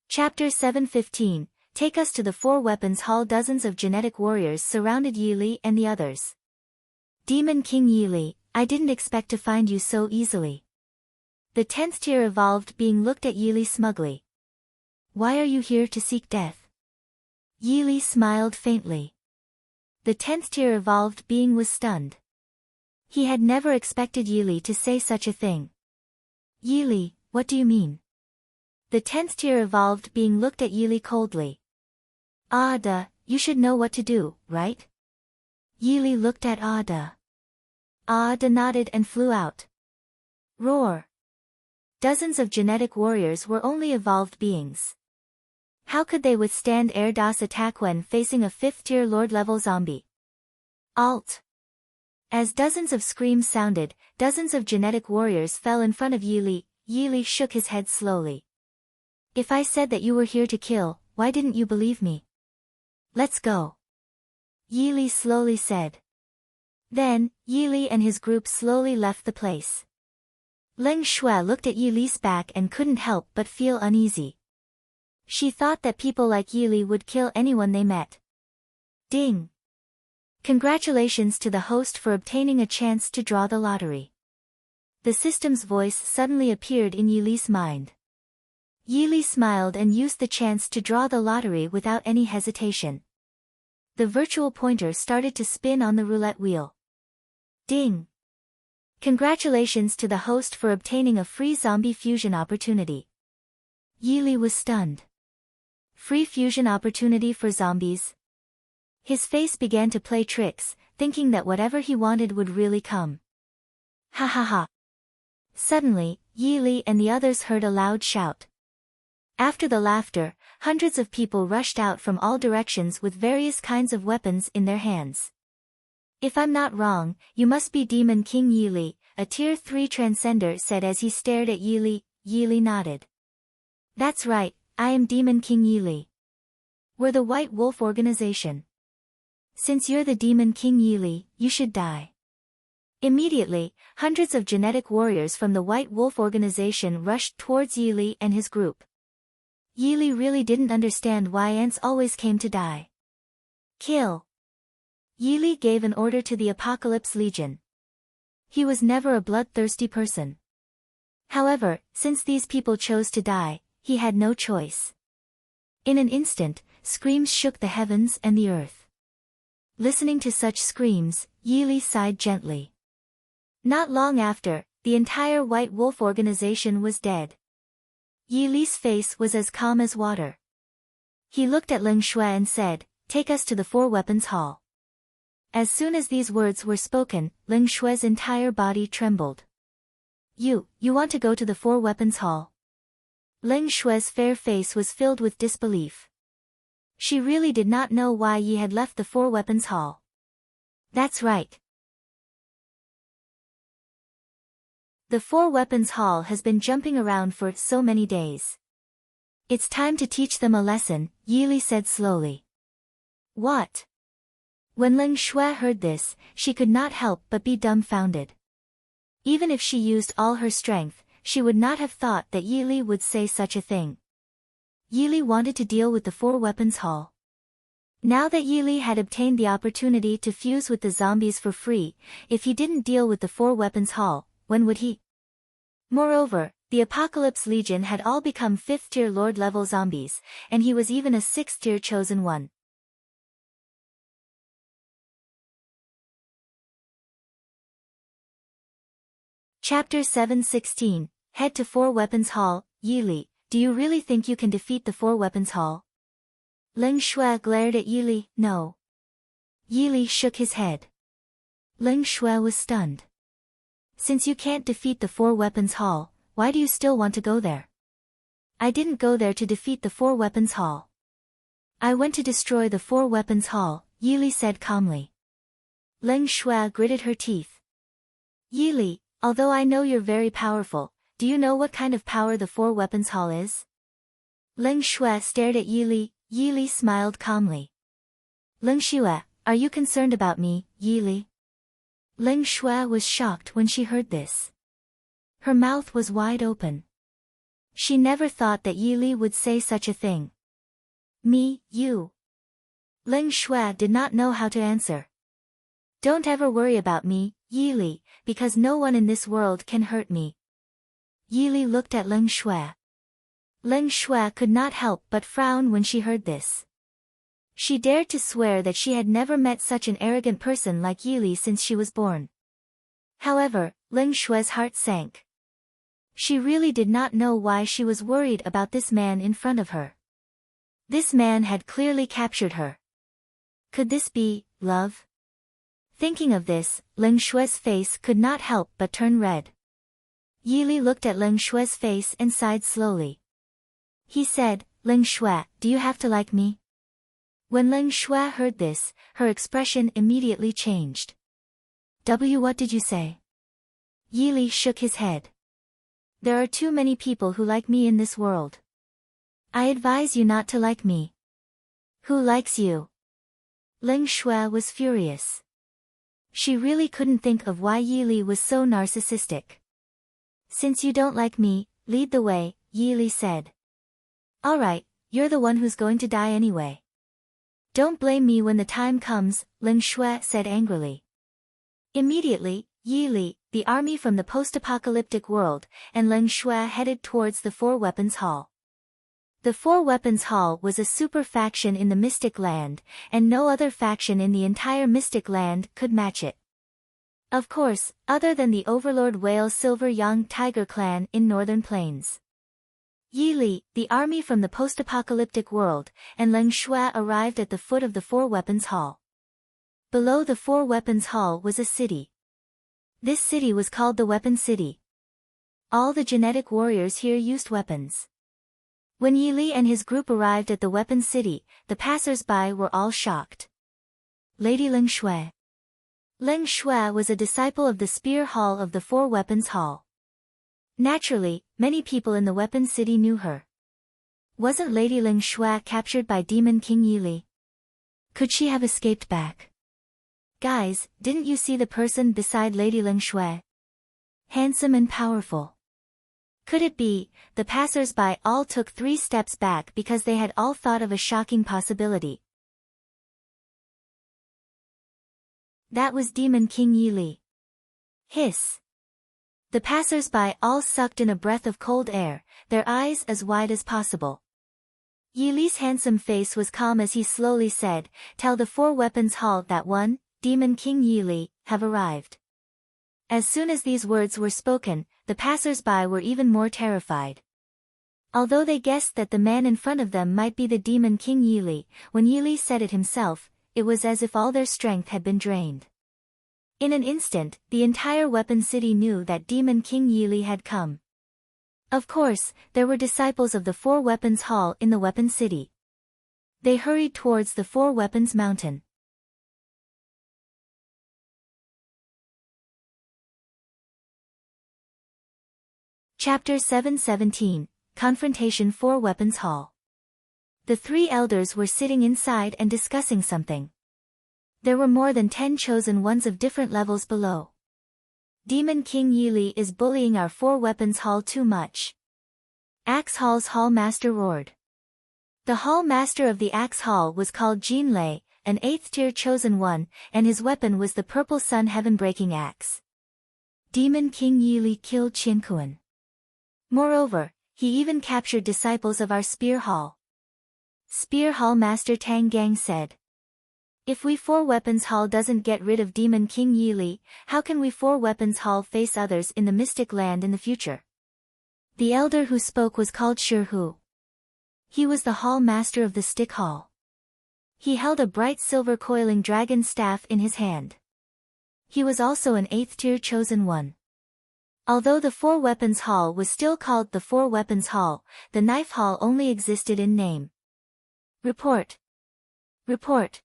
Chapter 7:15. Take us to the Four Weapons Hall. Dozens of genetic warriors surrounded Yili and the others. Demon King Yili, I didn't expect to find you so easily. The 10th-tier evolved being looked at Yili smugly. Why are you here to seek death? Yili smiled faintly. The 10th-tier evolved being was stunned. He had never expected Yili to say such a thing. Yili, what do you mean? The 10th-tier evolved being looked at Yili coldly. Ada, you should know what to do, right? Yili looked at Ada. Ada nodded and flew out. Roar. Dozens of genetic warriors were only evolved beings. How could they withstand air DOS attack when facing a 5th-tier Lord-level zombie? Alt. As dozens of screams sounded, dozens of genetic warriors fell in front of Yili. Yili shook his head slowly. If I said that you were here to kill, why didn't you believe me? Let's go. Yili slowly said. Then, Yili and his group slowly left the place. Leng Shui looked at Yili's back and couldn't help but feel uneasy. She thought that people like Yili would kill anyone they met. Ding! Congratulations to the host for obtaining a chance to draw the lottery. The system's voice suddenly appeared in Yili's mind. Yili smiled and used the chance to draw the lottery without any hesitation. The virtual pointer started to spin on the roulette wheel. Ding! Congratulations to the host for obtaining a free zombie fusion opportunity. Yili was stunned. Free fusion opportunity for zombies? His face began to play tricks, thinking that whatever he wanted would really come. Ha ha ha. Suddenly, Yili and the others heard a loud shout. After the laughter, hundreds of people rushed out from all directions with various kinds of weapons in their hands. If I'm not wrong, you must be Demon King Yili, a Tier 3 Transcender said as he stared at Yili. Yili nodded. That's right, I am Demon King Yili. We're the White Wolf Organization. Since you're the Demon King Yili, you should die. Immediately, hundreds of genetic warriors from the White Wolf Organization rushed towards Yili and his group. Yili really didn't understand why ants always came to die. Kill. Yili gave an order to the Apocalypse Legion. He was never a bloodthirsty person. However, since these people chose to die, he had no choice. In an instant, screams shook the heavens and the earth. Listening to such screams, Yili sighed gently. Not long after, the entire White Wolf Organization was dead. Yili's face was as calm as water. He looked at Leng Shui and said, "Take us to the Four Weapons Hall." As soon as these words were spoken, Leng Shui's entire body trembled. You want to go to the Four Weapons Hall? Leng Shui's fair face was filled with disbelief. She really did not know why Yi had left the Four Weapons Hall. That's right. The Four Weapons Hall has been jumping around for so many days. It's time to teach them a lesson, Yili said slowly. What? When Leng Shui heard this, she could not help but be dumbfounded. Even if she used all her strength, she would not have thought that Yili would say such a thing. Yili wanted to deal with the Four Weapons Hall. Now that Yili had obtained the opportunity to fuse with the zombies for free, if he didn't deal with the Four Weapons Hall, when would he? Moreover, the Apocalypse Legion had all become 5th-tier Lord-level zombies, and he was even a 6th-tier chosen one. Chapter 7:16. head to Four Weapons Hall. Yili, do you really think you can defeat the Four Weapons Hall? Leng Shui glared at Yili. No. Yili shook his head. Leng Shui was stunned. Since you can't defeat the Four Weapons Hall, why do you still want to go there? I didn't go there to defeat the Four Weapons Hall. I went to destroy the Four Weapons Hall, Yili said calmly. Leng Shui gritted her teeth. Yili, although I know you're very powerful, do you know what kind of power the Four Weapons Hall is? Leng Shui stared at Yili. Yili smiled calmly. Leng Shui, are you concerned about me, Yili? Leng Shui was shocked when she heard this. Her mouth was wide open. She never thought that Yili would say such a thing. Me, you. Leng Shui did not know how to answer. Don't ever worry about me, Yili, because no one in this world can hurt me. Yili looked at Leng Shui. Leng Shui could not help but frown when she heard this. She dared to swear that she had never met such an arrogant person like Yili since she was born. However, Leng Shui's heart sank. She really did not know why she was worried about this man in front of her. This man had clearly captured her. Could this be love? Thinking of this, Leng Shui's face could not help but turn red. Yili looked at Leng Shui's face and sighed slowly. He said, Leng Shui, do you have to like me? When Leng Shui heard this, her expression immediately changed. What did you say? Yili shook his head. There are too many people who like me in this world. I advise you not to like me. Who likes you? Leng Shui was furious. She really couldn't think of why Yili was so narcissistic. Since you don't like me, lead the way, Yili said. Alright, you're the one who's going to die anyway. Don't blame me when the time comes, Leng Shui said angrily. Immediately, Yili, the army from the post-apocalyptic world, and Leng Shui headed towards the Four Weapons Hall. The Four Weapons Hall was a super faction in the Mystic Land, and no other faction in the entire Mystic Land could match it. Of course, other than the Overlord Whale Silver Yang Tiger clan in Northern Plains. Yili, the army from the post-apocalyptic world, and Leng Shui arrived at the foot of the Four Weapons Hall. Below the Four Weapons Hall was a city. This city was called the Weapon City. All the genetic warriors here used weapons. When Yili and his group arrived at the Weapon City, the passers-by were all shocked. Lady Leng Shui. Leng Shui was a disciple of the Spear Hall of the Four Weapons Hall. Naturally, many people in the Weapon City knew her. Wasn't Lady Leng Shui captured by Demon King Yili? Could she have escaped back? Guys, didn't you see the person beside Lady Leng Shui? Handsome and powerful. Could it be? The passers-by all took 3 steps back because they had all thought of a shocking possibility. That was Demon King Yili. Hiss. The passers-by all sucked in a breath of cold air, their eyes as wide as possible. Yili's handsome face was calm as he slowly said, "Tell the Four Weapons Hall that one, Demon King Yili, have arrived." As soon as these words were spoken, the passers-by were even more terrified. Although they guessed that the man in front of them might be the Demon King Yili, when Yili said it himself, it was as if all their strength had been drained. In an instant, the entire Weapon City knew that Demon King Yili had come. Of course, there were disciples of the Four Weapons Hall in the Weapon City. They hurried towards the Four Weapons Mountain. Chapter 717, Confrontation Four Weapons Hall. The 3 elders were sitting inside and discussing something. There were more than 10 chosen ones of different levels below. Demon King Yili is bullying our Four Weapons Hall too much. Axe Hall's Hall Master roared. The Hall Master of the Axe Hall was called Jin Lei, an 8th-tier chosen one, and his weapon was the Purple Sun Heaven-breaking axe. Demon King Yili killed Qin Kuan. Moreover, he even captured disciples of our Spear Hall. Spear Hall Master Tang Gang said. If we Four Weapons Hall doesn't get rid of Demon King Yili, how can we Four Weapons Hall face others in the Mystic Land in the future? The elder who spoke was called Shirhu. He was the hall master of the stick hall. He held a bright silver coiling dragon staff in his hand. He was also an 8th-tier chosen one. Although the Four Weapons Hall was still called the Four Weapons Hall, the Knife Hall only existed in name. Report! Report!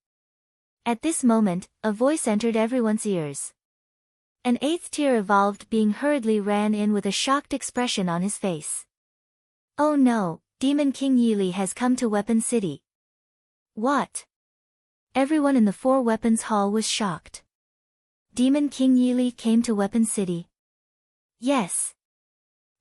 At this moment, a voice entered everyone's ears. An 8th-tier evolved being hurriedly ran in with a shocked expression on his face. Oh no, Demon King Yili has come to Weapon City. What? Everyone in the Four Weapons Hall was shocked. Demon King Yili came to Weapon City. Yes.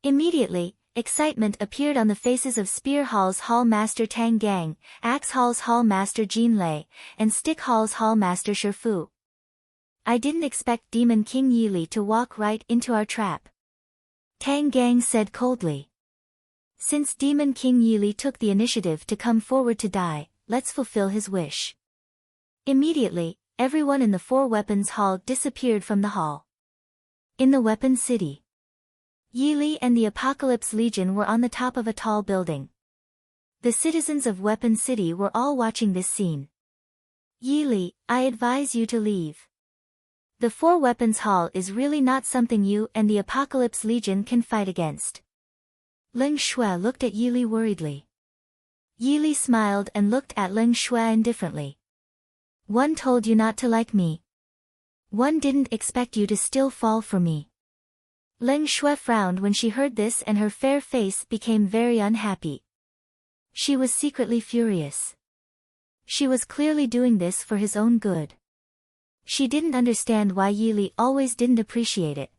Immediately, excitement appeared on the faces of Spear Hall's Hall Master Tang Gang, Axe Hall's Hall Master Jin Lei, and Stick Hall's Hall Master Shifu. I didn't expect Demon King Yili to walk right into our trap. Tang Gang said coldly. Since Demon King Yili took the initiative to come forward to die, let's fulfill his wish. Immediately, everyone in the Four Weapons Hall disappeared from the hall. In the Weapon City, Yili and the Apocalypse Legion were on the top of a tall building. The citizens of Weapon City were all watching this scene. Yili, I advise you to leave. The Four Weapons Hall is really not something you and the Apocalypse Legion can fight against. Ling Shui looked at Yili worriedly. Yili smiled and looked at Ling Shui indifferently. One told you not to like me. One didn't expect you to still fall for me. Ling Shui frowned when she heard this and her fair face became very unhappy. She was secretly furious. She was clearly doing this for his own good. She didn't understand why Yili always didn't appreciate it.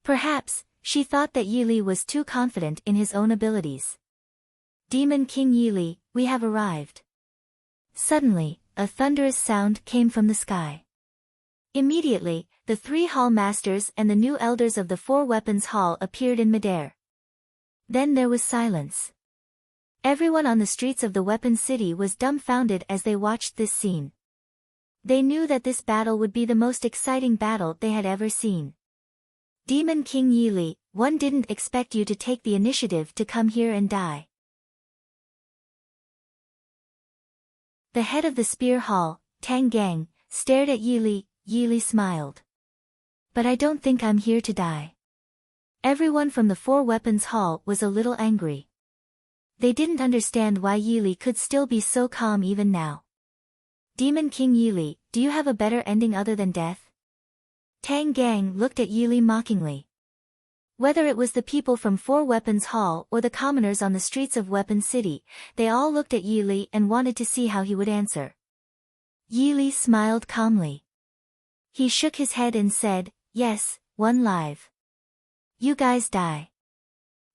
Perhaps, she thought that Yili was too confident in his own abilities. Demon King Yili, we have arrived. Suddenly, a thunderous sound came from the sky. Immediately, the 3 hall masters and the new elders of the Four Weapons Hall appeared in midair. Then there was silence. Everyone on the streets of the Weapon City was dumbfounded as they watched this scene. They knew that this battle would be the most exciting battle they had ever seen. Demon King Yili, one didn't expect you to take the initiative to come here and die. The head of the Spear Hall, Tang Gang, stared at Yili. Yili smiled. But I don't think I'm here to die. Everyone from the Four Weapons Hall was a little angry. They didn't understand why Yili could still be so calm even now. Demon King Yili, do you have a better ending other than death? Tang Gang looked at Yili mockingly. Whether it was the people from Four Weapons Hall or the commoners on the streets of Weapon City, they all looked at Yili and wanted to see how he would answer. Yili smiled calmly. He shook his head and said, yes, one live. You guys die.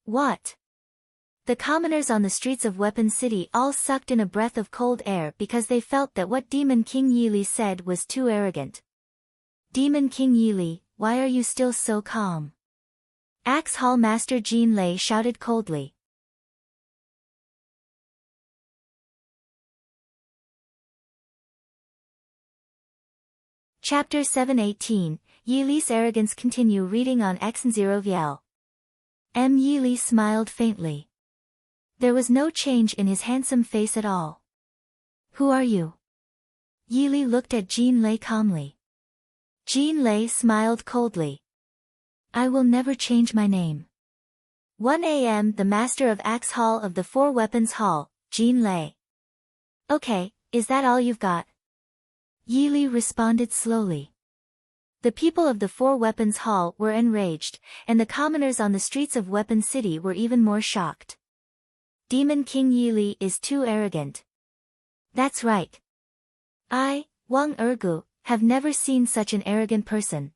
What? The commoners on the streets of Weapon City all sucked in a breath of cold air because they felt that what Demon King Yili said was too arrogant. Demon King Yili, why are you still so calm? Axe Hall Master Jin Lei shouted coldly. Chapter 718, Yili's arrogance. Continue reading on X0 VL. Yili smiled faintly. There was no change in his handsome face at all. Who are you? Yili looked at Jin Lei calmly. Jin Lei smiled coldly. I will never change my name. 1 a.m. The Master of Axe Hall of the Four Weapons Hall, Jin Lei. Okay, is that all you've got? Yili responded slowly. The people of the Four Weapons Hall were enraged, and the commoners on the streets of Weapon City were even more shocked. Demon King Yili is too arrogant. That's right. I, Wang Ergu, have never seen such an arrogant person.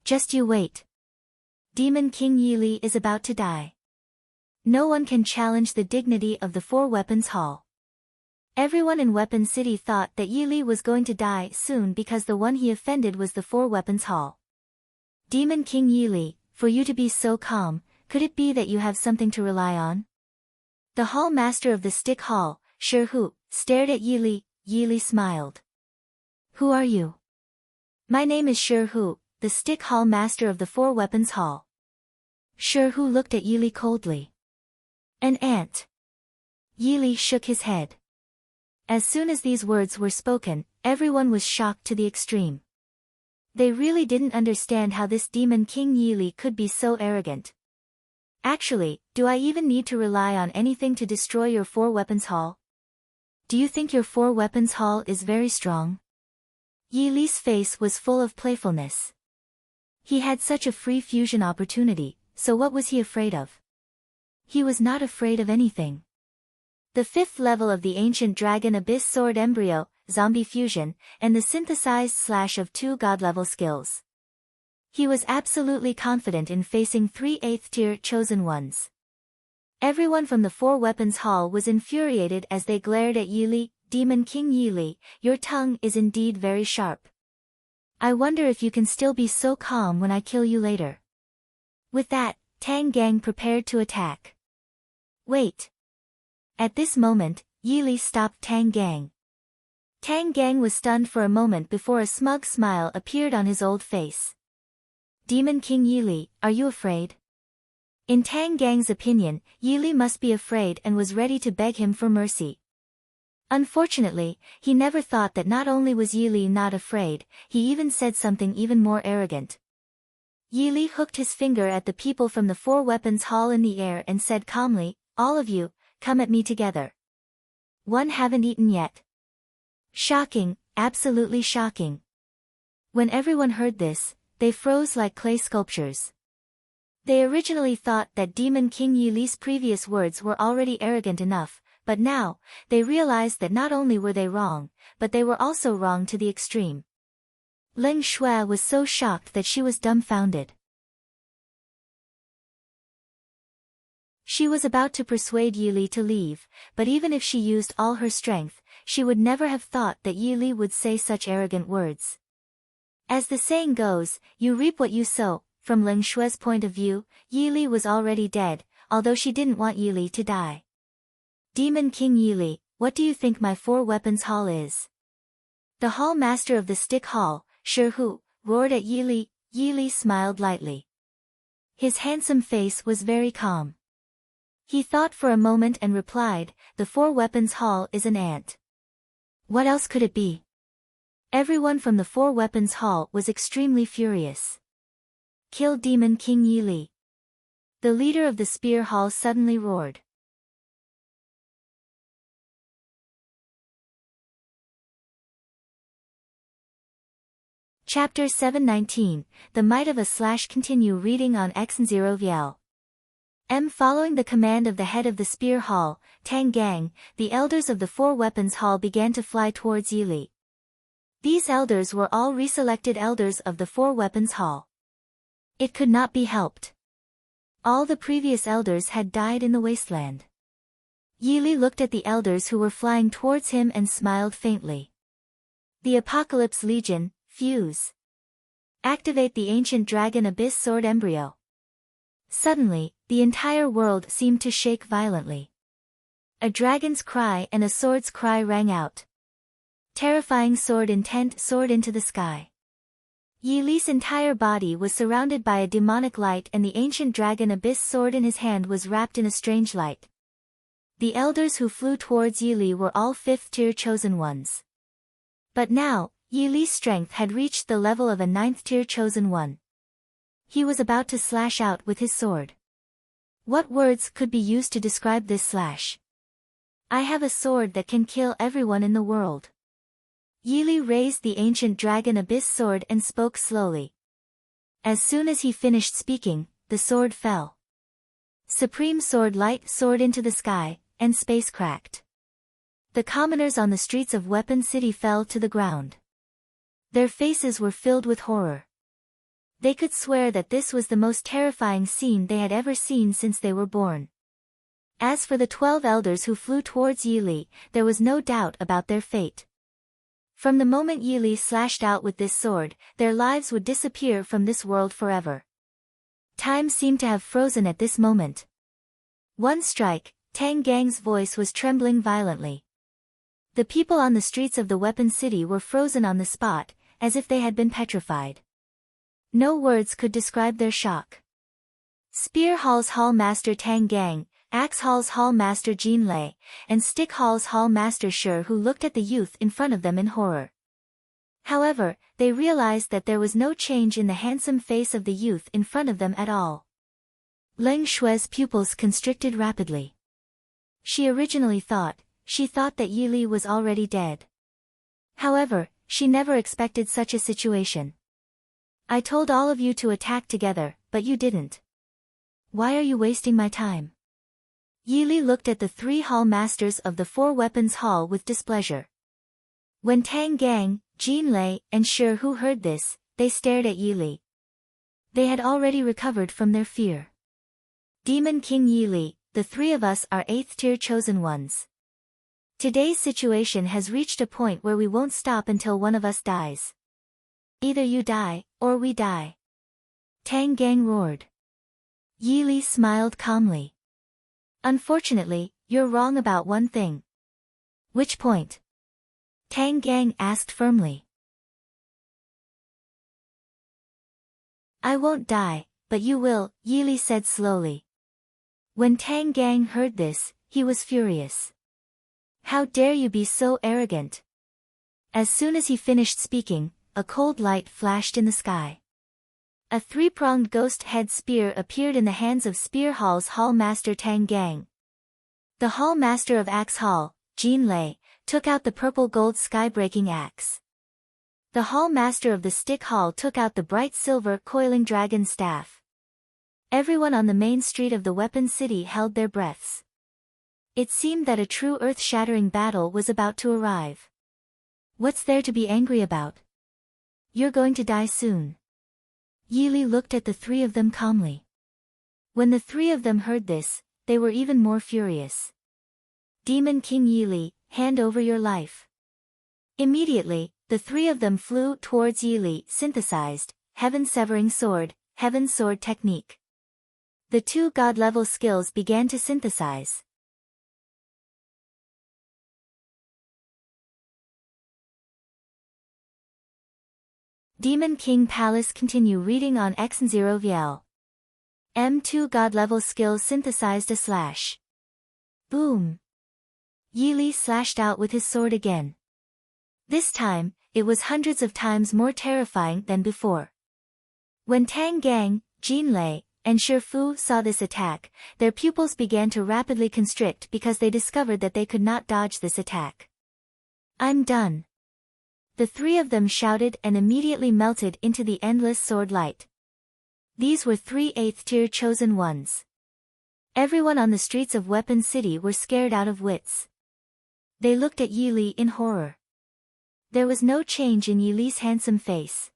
Just you wait. Demon King Yili is about to die. No one can challenge the dignity of the Four Weapons Hall. Everyone in Weapon City thought that Yili was going to die soon because the one he offended was the Four Weapons Hall. Demon King Yili, for you to be so calm, could it be that you have something to rely on? The Hall Master of the Stick Hall, Shifu, stared at Yili. Yili smiled. Who are you? My name is Shifu, the Stick Hall Master of the Four Weapons Hall. Sherhu looked at Yili coldly. An ant. Yili shook his head. As soon as these words were spoken, everyone was shocked to the extreme. They really didn't understand how this demon king Yili could be so arrogant. Actually, do I even need to rely on anything to destroy your 4-weapons hall? Do you think your 4-weapons hall is very strong? Yili's face was full of playfulness. He had such a free fusion opportunity, so what was he afraid of? He was not afraid of anything. The 5th level of the Ancient Dragon Abyss Sword Embryo, Zombie Fusion, and the synthesized slash of 2 God-level skills. He was absolutely confident in facing 3 8th-tier chosen ones. Everyone from the 4-weapons hall was infuriated as they glared at Yili. Demon King Yili, your tongue is indeed very sharp. I wonder if you can still be so calm when I kill you later. With that, Tang Gang prepared to attack. Wait. At this moment, Yili stopped Tang Gang. Tang Gang was stunned for a moment before a smug smile appeared on his old face. Demon King Yili, are you afraid? In Tang Gang's opinion, Yili must be afraid and was ready to beg him for mercy. Unfortunately, he never thought that not only was Yili not afraid, he even said something even more arrogant. Yili hooked his finger at the people from the 4-weapons hall in the air and said calmly, all of you, come at me together. One haven't eaten yet. Shocking, absolutely shocking. When everyone heard this, they froze like clay sculptures. They originally thought that Demon King Yili's previous words were already arrogant enough, but now, they realized that not only were they wrong, but they were also wrong to the extreme. Ling Shui was so shocked that she was dumbfounded. She was about to persuade Yili to leave, but even if she used all her strength, she would never have thought that Yili would say such arrogant words. As the saying goes, you reap what you sow. From Ling Shui's point of view, Yili was already dead, although she didn't want Yili to die. Demon King Yili, what do you think my 4-weapons hall is? The hall master of the stick hall, Sherhu, roared at Yili. Yili smiled lightly. His handsome face was very calm. He thought for a moment and replied, the 4-weapons hall is an ant. What else could it be? Everyone from the 4-weapons hall was extremely furious. Kill Demon King Yili. The leader of the spear hall suddenly roared. Chapter 719, The Might of a Slash. Continue reading on X0VL. Following the command of the head of the spear hall, Tang Gang, the elders of the 4-weapons hall began to fly towards Yili. These elders were all reselected elders of the 4-weapons hall. It could not be helped. All the previous elders had died in the wasteland. Yili looked at the elders who were flying towards him and smiled faintly. The Apocalypse Legion, fuse. Activate the Ancient Dragon Abyss Sword Embryo. Suddenly, the entire world seemed to shake violently. A dragon's cry and a sword's cry rang out. Terrifying sword intent soared into the sky. Yili's entire body was surrounded by a demonic light and the Ancient Dragon Abyss sword in his hand was wrapped in a strange light. The elders who flew towards Yili were all 5th-tier chosen ones. But now, Yili's strength had reached the level of a 9th-tier chosen one. He was about to slash out with his sword. What words could be used to describe this slash? I have a sword that can kill everyone in the world. Yili raised the Ancient Dragon Abyss sword and spoke slowly. As soon as he finished speaking, the sword fell. Supreme Sword Light soared into the sky, and space cracked. The commoners on the streets of Weapon City fell to the ground. Their faces were filled with horror. They could swear that this was the most terrifying scene they had ever seen since they were born. As for the 12 elders who flew towards Yili, there was no doubt about their fate. From the moment Yili slashed out with this sword, their lives would disappear from this world forever. Time seemed to have frozen at this moment. One strike, Tang Gang's voice was trembling violently. The people on the streets of the Weapon City were frozen on the spot, as if they had been petrified. No words could describe their shock. Spear Hall's Hall Master Tang Gang, Axe Hall's Hall Master Jin Lei, and Stick Hall's Hall Master Shi, who looked at the youth in front of them in horror. However, they realized that there was no change in the handsome face of the youth in front of them at all. Leng Shui's pupils constricted rapidly. She thought that Yi Li was already dead. However, she never expected such a situation. I told all of you to attack together, but you didn't. Why are you wasting my time? Yi Li looked at the 3 hall masters of the 4 weapons hall with displeasure. When Tang Gang, Jin Lei, and Shi Hu heard this, they stared at Yi Li. They had already recovered from their fear. Demon King Yi Li, the 3 of us are 8th tier chosen ones. Today's situation has reached a point where we won't stop until one of us dies. Either you die, or we die. Tang Gang roared. Yi Li smiled calmly. Unfortunately, you're wrong about one thing. Which point? Tang Gang asked firmly. I won't die, but you will, Yi Li said slowly. When Tang Gang heard this, he was furious. How dare you be so arrogant? As soon as he finished speaking, a cold light flashed in the sky. A 3-pronged ghost head spear appeared in the hands of Spear Hall's Hall Master Tang Gang. The Hall Master of Axe Hall, Jin Lei, took out the purple gold sky-breaking axe. The Hall Master of the Stick Hall took out the bright silver coiling dragon staff. Everyone on the main street of the Weapon City held their breaths. It seemed that a true earth-shattering battle was about to arrive. What's there to be angry about? You're going to die soon. Yi Li looked at the 3 of them calmly. When the 3 of them heard this, they were even more furious. Demon King Yi Li, hand over your life. Immediately, the 3 of them flew towards Yi Li, synthesized, Heaven-Severing Sword, Heaven Sword technique. The 2 god-level skills began to synthesize. Demon King Palace continue reading on X0 VL. M2 god-level skills synthesized a slash. Boom. Yi Li slashed out with his sword again. This time, it was hundreds of times more terrifying than before. When Tang Gang, Jin Lei, and Shi Fu saw this attack, their pupils began to rapidly constrict because they discovered that they could not dodge this attack. I'm done. The 3 of them shouted and immediately melted into the endless sword light. These were 3 8th tier chosen ones. Everyone on the streets of Weapon City were scared out of wits. They looked at Yi Li in horror. There was no change in Yi Li's handsome face.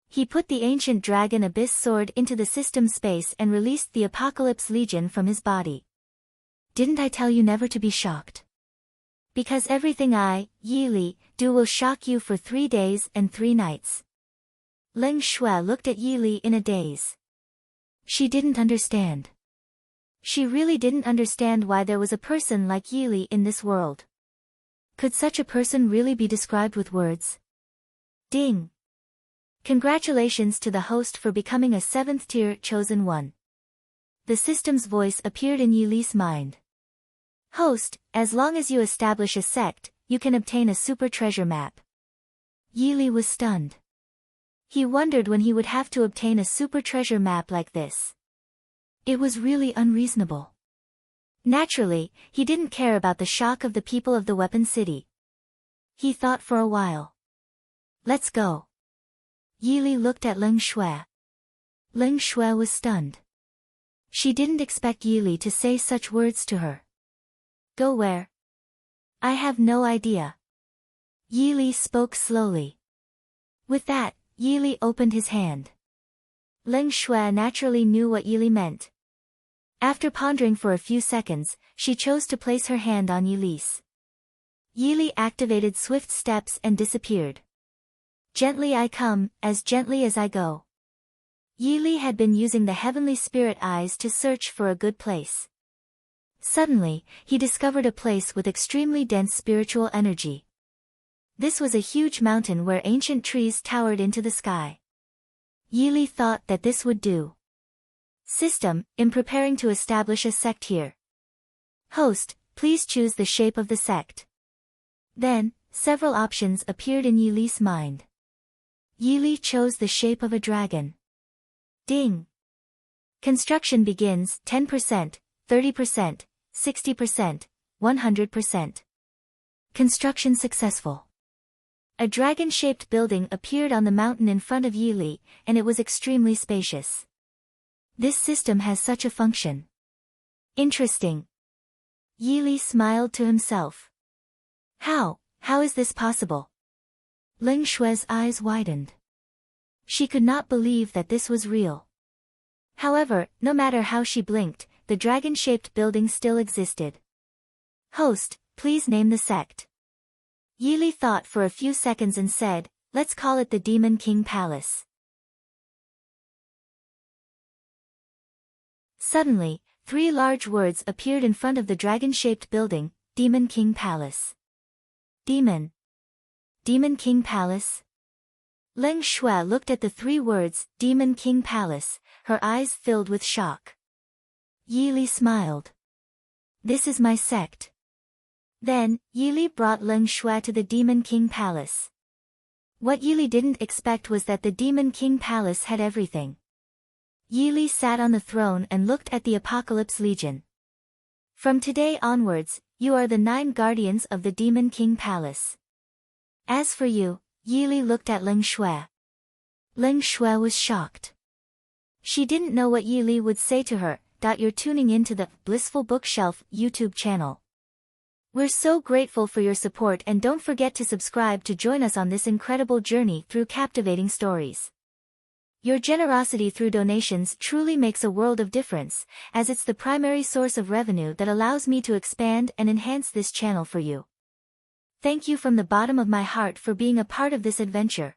He put the ancient dragon abyss sword into the system space and released the Apocalypse Legion from his body. Didn't I tell you never to be shocked? Because everything I, Yi Li, do will shock you for 3 days and 3 nights. Leng Shui looked at Yi Li in a daze. She didn't understand. She really didn't understand why there was a person like Yi Li in this world. Could such a person really be described with words? Ding! Congratulations to the host for becoming a 7th tier chosen one. The system's voice appeared in Yi Li's mind. Host, as long as you establish a sect, you can obtain a super treasure map. Yi Li was stunned. He wondered when he would have to obtain a super treasure map like this. It was really unreasonable. Naturally, he didn't care about the shock of the people of the Weapon City. He thought for a while. Let's go. Yi Li looked at Leng Shui. Leng Shui was stunned. She didn't expect Yi Li to say such words to her. Go where? I have no idea. Yi Li spoke slowly. With that, Yi Li opened his hand. Leng Shui naturally knew what Yi Li meant. After pondering for a few seconds, she chose to place her hand on Yi Li's. Yi Li activated swift steps and disappeared. Gently I come, as gently as I go. Yi Li had been using the heavenly spirit eyes to search for a good place. Suddenly, he discovered a place with extremely dense spiritual energy. This was a huge mountain where ancient trees towered into the sky. Yi Li thought that this would do. System, in preparing to establish a sect here. Host, please choose the shape of the sect. Then, several options appeared in Yili's mind. Yili chose the shape of a dragon. Ding! Construction begins 10%, 30%, 60%, 100%. Construction successful. A dragon-shaped building appeared on the mountain in front of Yili, and it was extremely spacious. This system has such a function. Interesting. Yili smiled to himself. How is this possible? Ling Xue's eyes widened. She could not believe that this was real. However, no matter how she blinked, the dragon-shaped building still existed. Host, please name the sect. Yili thought for a few seconds and said, let's call it the Demon King Palace. Suddenly, 3 large words appeared in front of the dragon-shaped building, Demon King Palace. Demon King Palace? Ling Xue looked at the 3 words, Demon King Palace, her eyes filled with shock. Yili smiled. This is my sect. Then, Yili brought Ling Xue to the Demon King Palace. What Yili didn't expect was that the Demon King Palace had everything. Yili sat on the throne and looked at the Apocalypse Legion. From today onwards, you are the 9 guardians of the Demon King Palace. As for you, Yili looked at Ling Xue. Ling Xue was shocked. She didn't know what Yili would say to her. You're tuning into the Blissful Bookshelf YouTube channel. We're so grateful for your support, and don't forget to subscribe to join us on this incredible journey through captivating stories. Your generosity through donations truly makes a world of difference, as it's the primary source of revenue that allows me to expand and enhance this channel for you. Thank you from the bottom of my heart for being a part of this adventure.